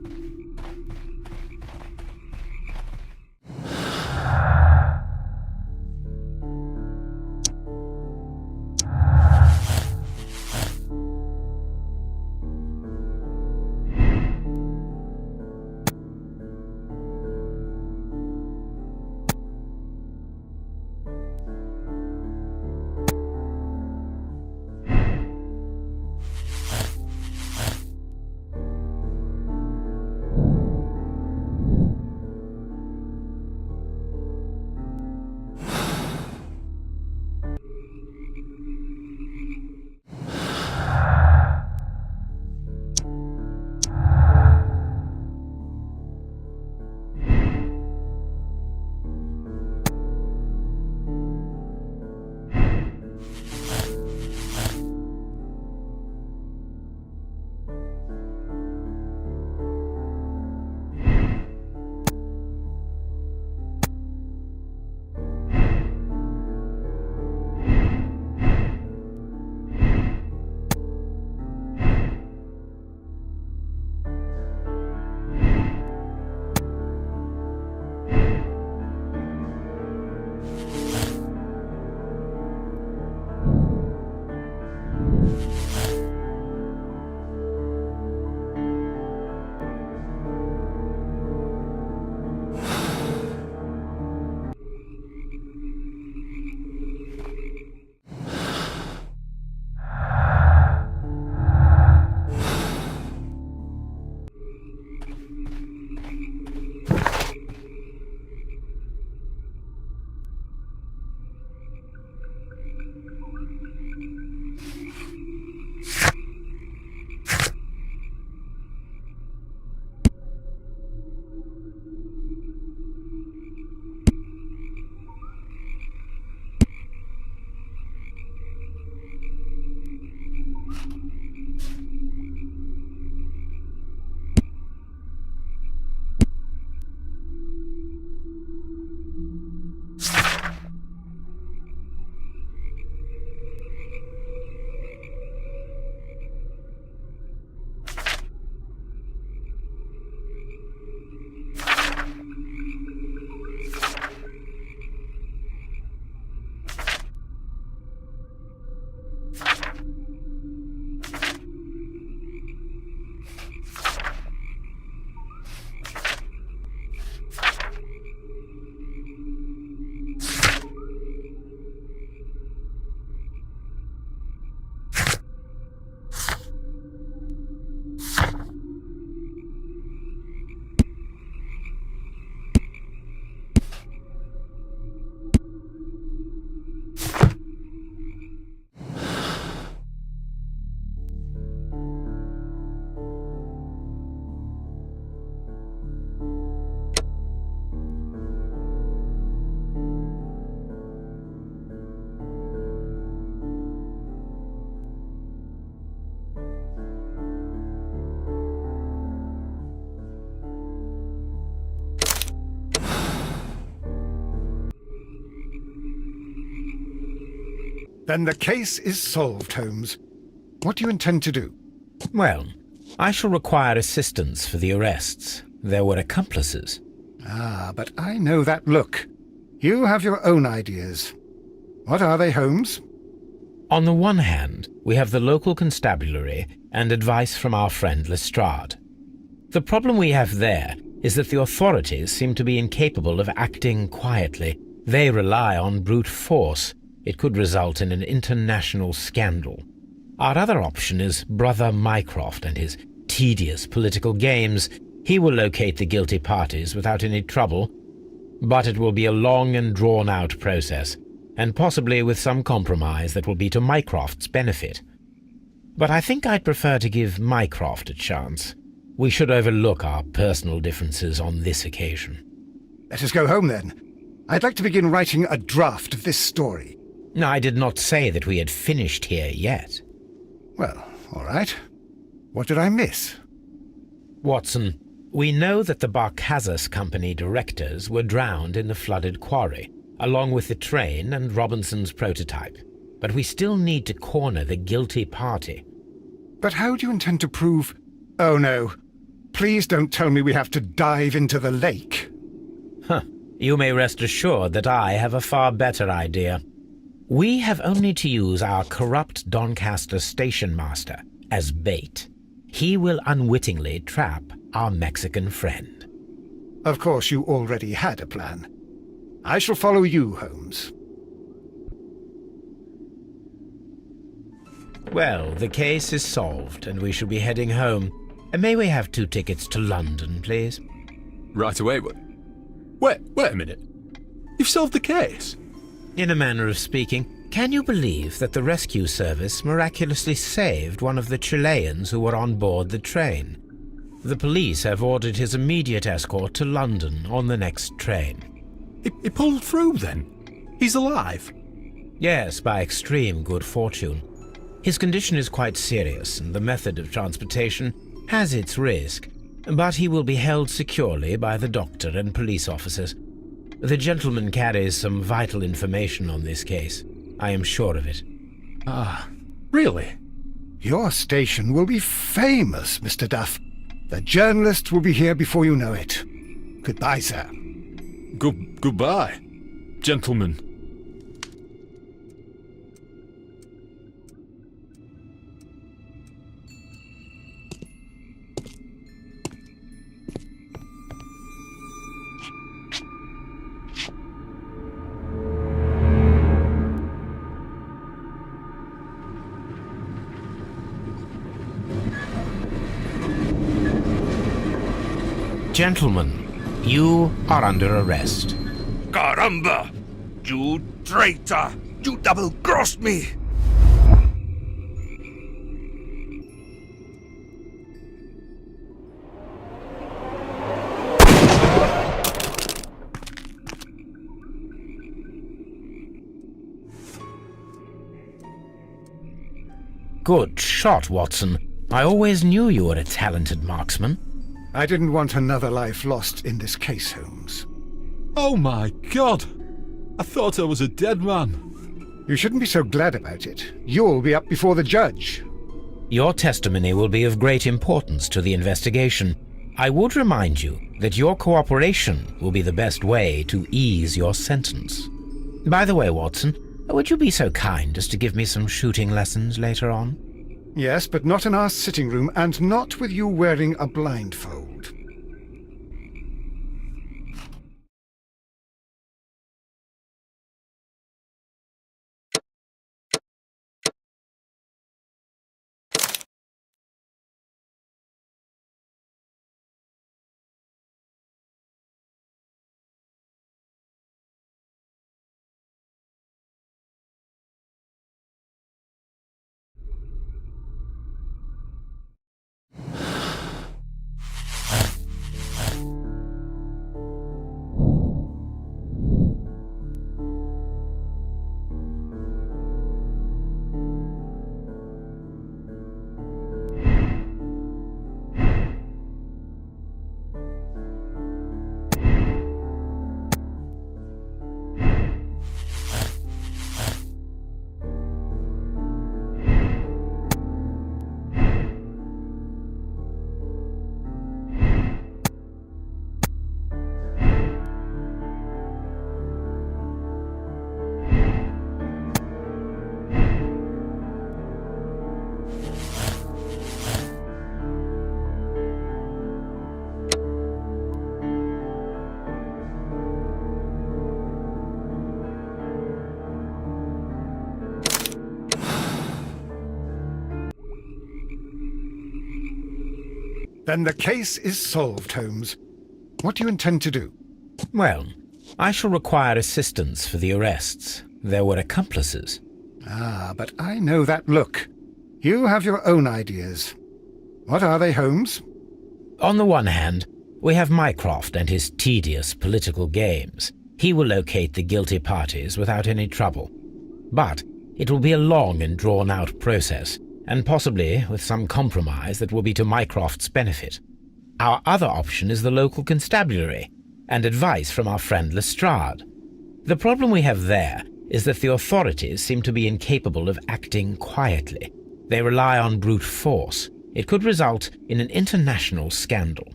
Then the case is solved, Holmes. What do you intend to do? Well, I shall require assistance for the arrests. There were accomplices. Ah, but I know that look. You have your own ideas. What are they, Holmes? On the one hand, we have the local constabulary and advice from our friend Lestrade. The problem we have there is that the authorities seem to be incapable of acting quietly. They rely on brute force. It could result in an international scandal. Our other option is Brother Mycroft and his tedious political games. He will locate the guilty parties without any trouble, but it will be a long and drawn-out process, and possibly with some compromise that will be to Mycroft's benefit. But I think I'd prefer to give Mycroft a chance. We should overlook our personal differences on this occasion. Let us go home, then. I'd like to begin writing a draft of this story. I did not say that we had finished here yet. Well, all right. What did I miss? Watson, we know that the Barkazas Company directors were drowned in the flooded quarry, along with the train and Robinson's prototype. But we still need to corner the guilty party. But how do you intend to prove... Oh, no. Please don't tell me we have to dive into the lake. You may rest assured that I have a far better idea. We have only to use our corrupt Doncaster station master as bait. He will unwittingly trap our Mexican friend. Of course, you already had a plan. I shall follow you, Holmes. Well, the case is solved, and we shall be heading home. May we have 2 tickets to London, please? Right away. Wait a minute. You've solved the case? In a manner of speaking, can you believe that the rescue service miraculously saved one of the Chileans who were on board the train? The police have ordered his immediate escort to London on the next train. He pulled through, then? He's alive? Yes, by extreme good fortune. His condition is quite serious, and the method of transportation has its risk, but he will be held securely by the doctor and police officers. The gentleman carries some vital information on this case. I am sure of it. Ah, really? Your station will be famous, Mr. Duff. The journalists will be here before you know it. Goodbye, sir. Goodbye, gentlemen. Gentlemen, you are under arrest. Caramba! You traitor! You double-crossed me! Good shot, Watson. I always knew you were a talented marksman. I didn't want another life lost in this case, Holmes. Oh my God! I thought I was a dead man. You shouldn't be so glad about it. You'll be up before the judge. Your testimony will be of great importance to the investigation. I would remind you that your cooperation will be the best way to ease your sentence. By the way, Watson, would you be so kind as to give me some shooting lessons later on? Yes, but not in our sitting room, and not with you wearing a blindfold. Then the case is solved, Holmes. What do you intend to do? Well, I shall require assistance for the arrests. There were accomplices. Ah, but I know that look. You have your own ideas. What are they, Holmes? On the one hand, we have Mycroft and his tedious political games. He will locate the guilty parties without any trouble. But it will be a long and drawn-out process, and possibly with some compromise that will be to Mycroft's benefit. Our other option is the local constabulary, and advice from our friend Lestrade. The problem we have there is that the authorities seem to be incapable of acting quietly. They rely on brute force. It could result in an international scandal.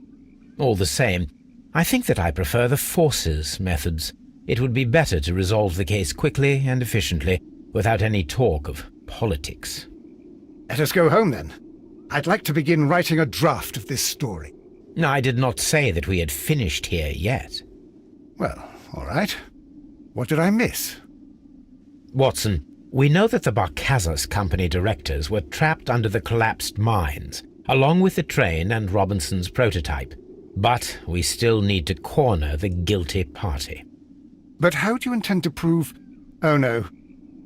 All the same, I think that I prefer the forces methods. It would be better to resolve the case quickly and efficiently, without any talk of politics. Let us go home, then. I'd like to begin writing a draft of this story. I did not say that we had finished here yet. Well, all right. What did I miss? Watson, we know that the Barcazas Company directors were trapped under the collapsed mines, along with the train and Robinson's prototype. But we still need to corner the guilty party. But how do you intend to prove... Oh, no.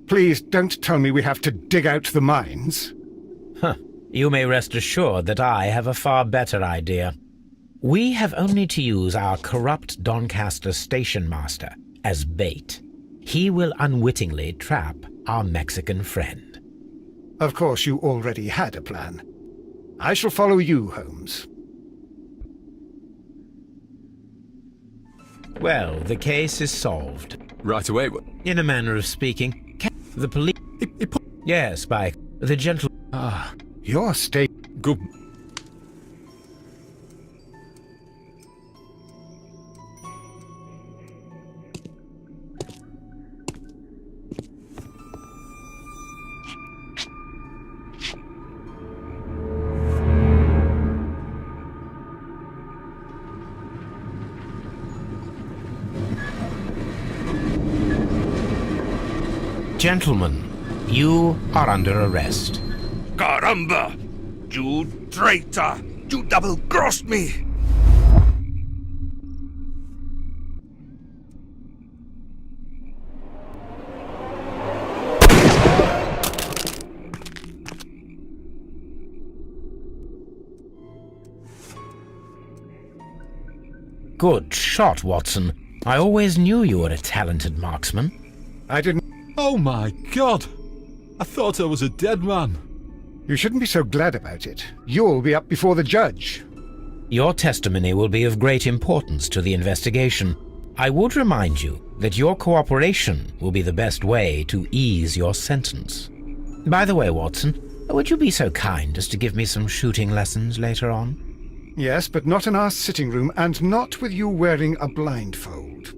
Please don't tell me we have to dig out the mines. You may rest assured that I have a far better idea. We have only to use our corrupt Doncaster station master as bait. He will unwittingly trap our Mexican friend. Of course, you already had a plan. I shall follow you, Holmes. Well, the case is solved. Right away. In a manner of speaking. The police... Yes, by the gentle... Your state... Good. Gentlemen, you are under arrest. Caramba! You traitor! You double-crossed me! Good shot, Watson. I always knew you were a talented marksman. I didn't... Oh my God! I thought I was a dead man. You shouldn't be so glad about it. You'll be up before the judge. Your testimony will be of great importance to the investigation. I would remind you that your cooperation will be the best way to ease your sentence. By the way, Watson, would you be so kind as to give me some shooting lessons later on? Yes, but not in our sitting room, and not with you wearing a blindfold.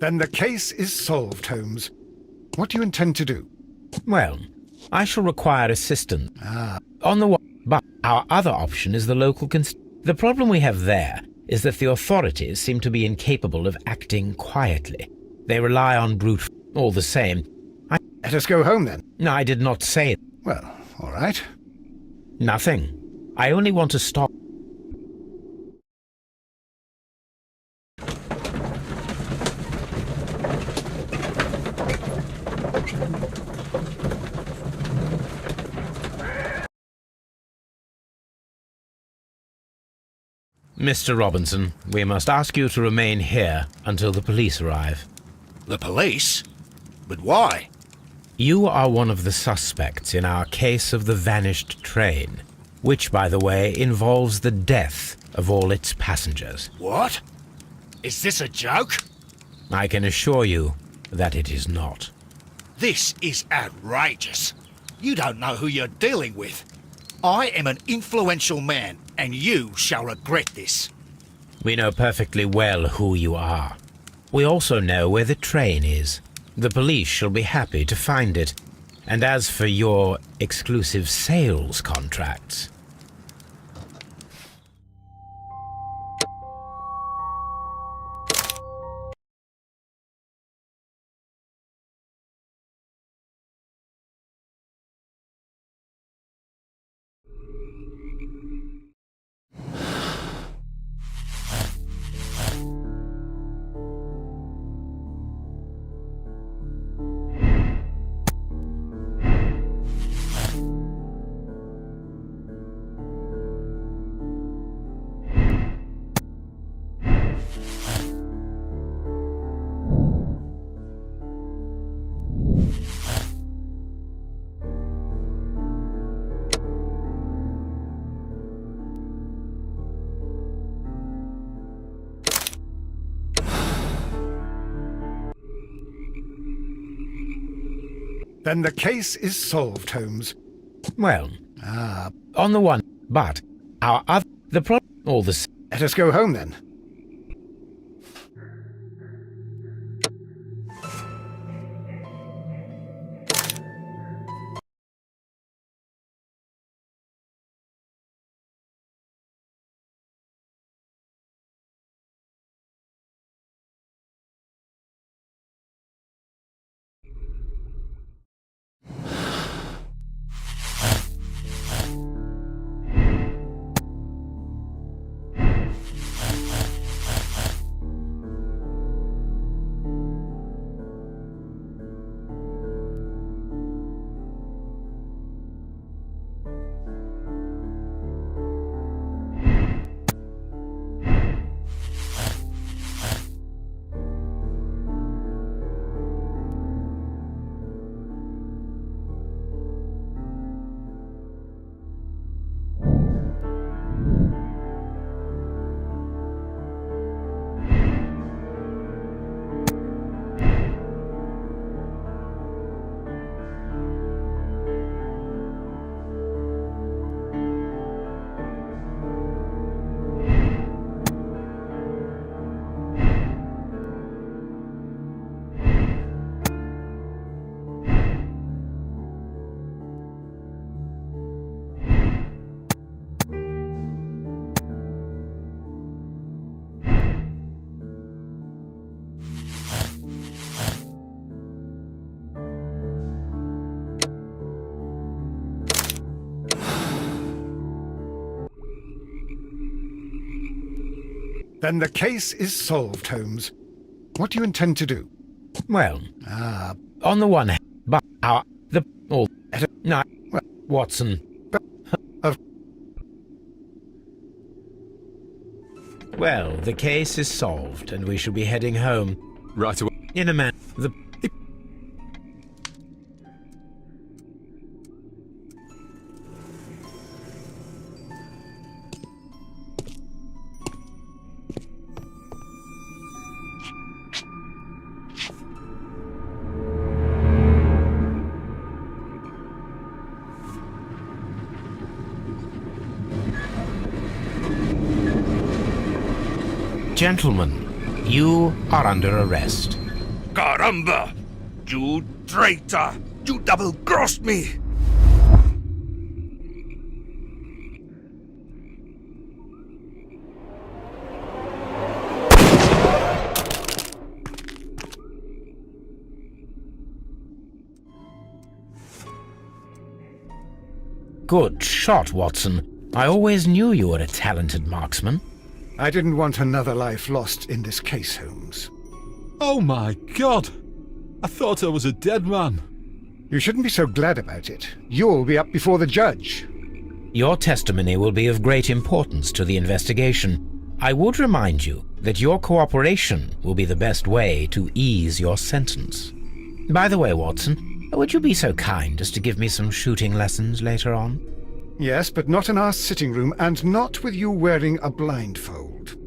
Then the case is solved, Holmes. What do you intend to do? Well, I shall require assistance. On the one, but our other option is the local The problem we have there is that the authorities seem to be incapable of acting quietly. They rely on brute all the same. Let us go home, then. No, I did not say... Well, all right. Nothing. I only want to stop... Mr. Robinson, we must ask you to remain here until the police arrive. The police? But why? You are one of the suspects in our case of the vanished train, which, by the way, involves the death of all its passengers. What? Is this a joke? I can assure you that it is not. This is outrageous. You don't know who you're dealing with. I am an influential man, and you shall regret this. We know perfectly well who you are. We also know where the train is. The police shall be happy to find it. And as for your exclusive sales contracts... Then the case is solved, Holmes. Well, on the one, but our other... The problem... All the... Let us go home, then. Then the case is solved, Holmes. What do you intend to do? Well, on the one hand, but our... The... All... No, Watson... Well, the case is solved, and we shall be heading home. Right away. In a man... The... Gentlemen, you are under arrest. Caramba! You traitor! You double-crossed me! Good shot, Watson. I always knew you were a talented marksman. I didn't want another life lost in this case, Holmes. Oh my God! I thought I was a dead man. You shouldn't be so glad about it. You'll be up before the judge. Your testimony will be of great importance to the investigation. I would remind you that your cooperation will be the best way to ease your sentence. By the way, Watson, would you be so kind as to give me some shooting lessons later on? Yes, but not in our sitting room, and not with you wearing a blindfold.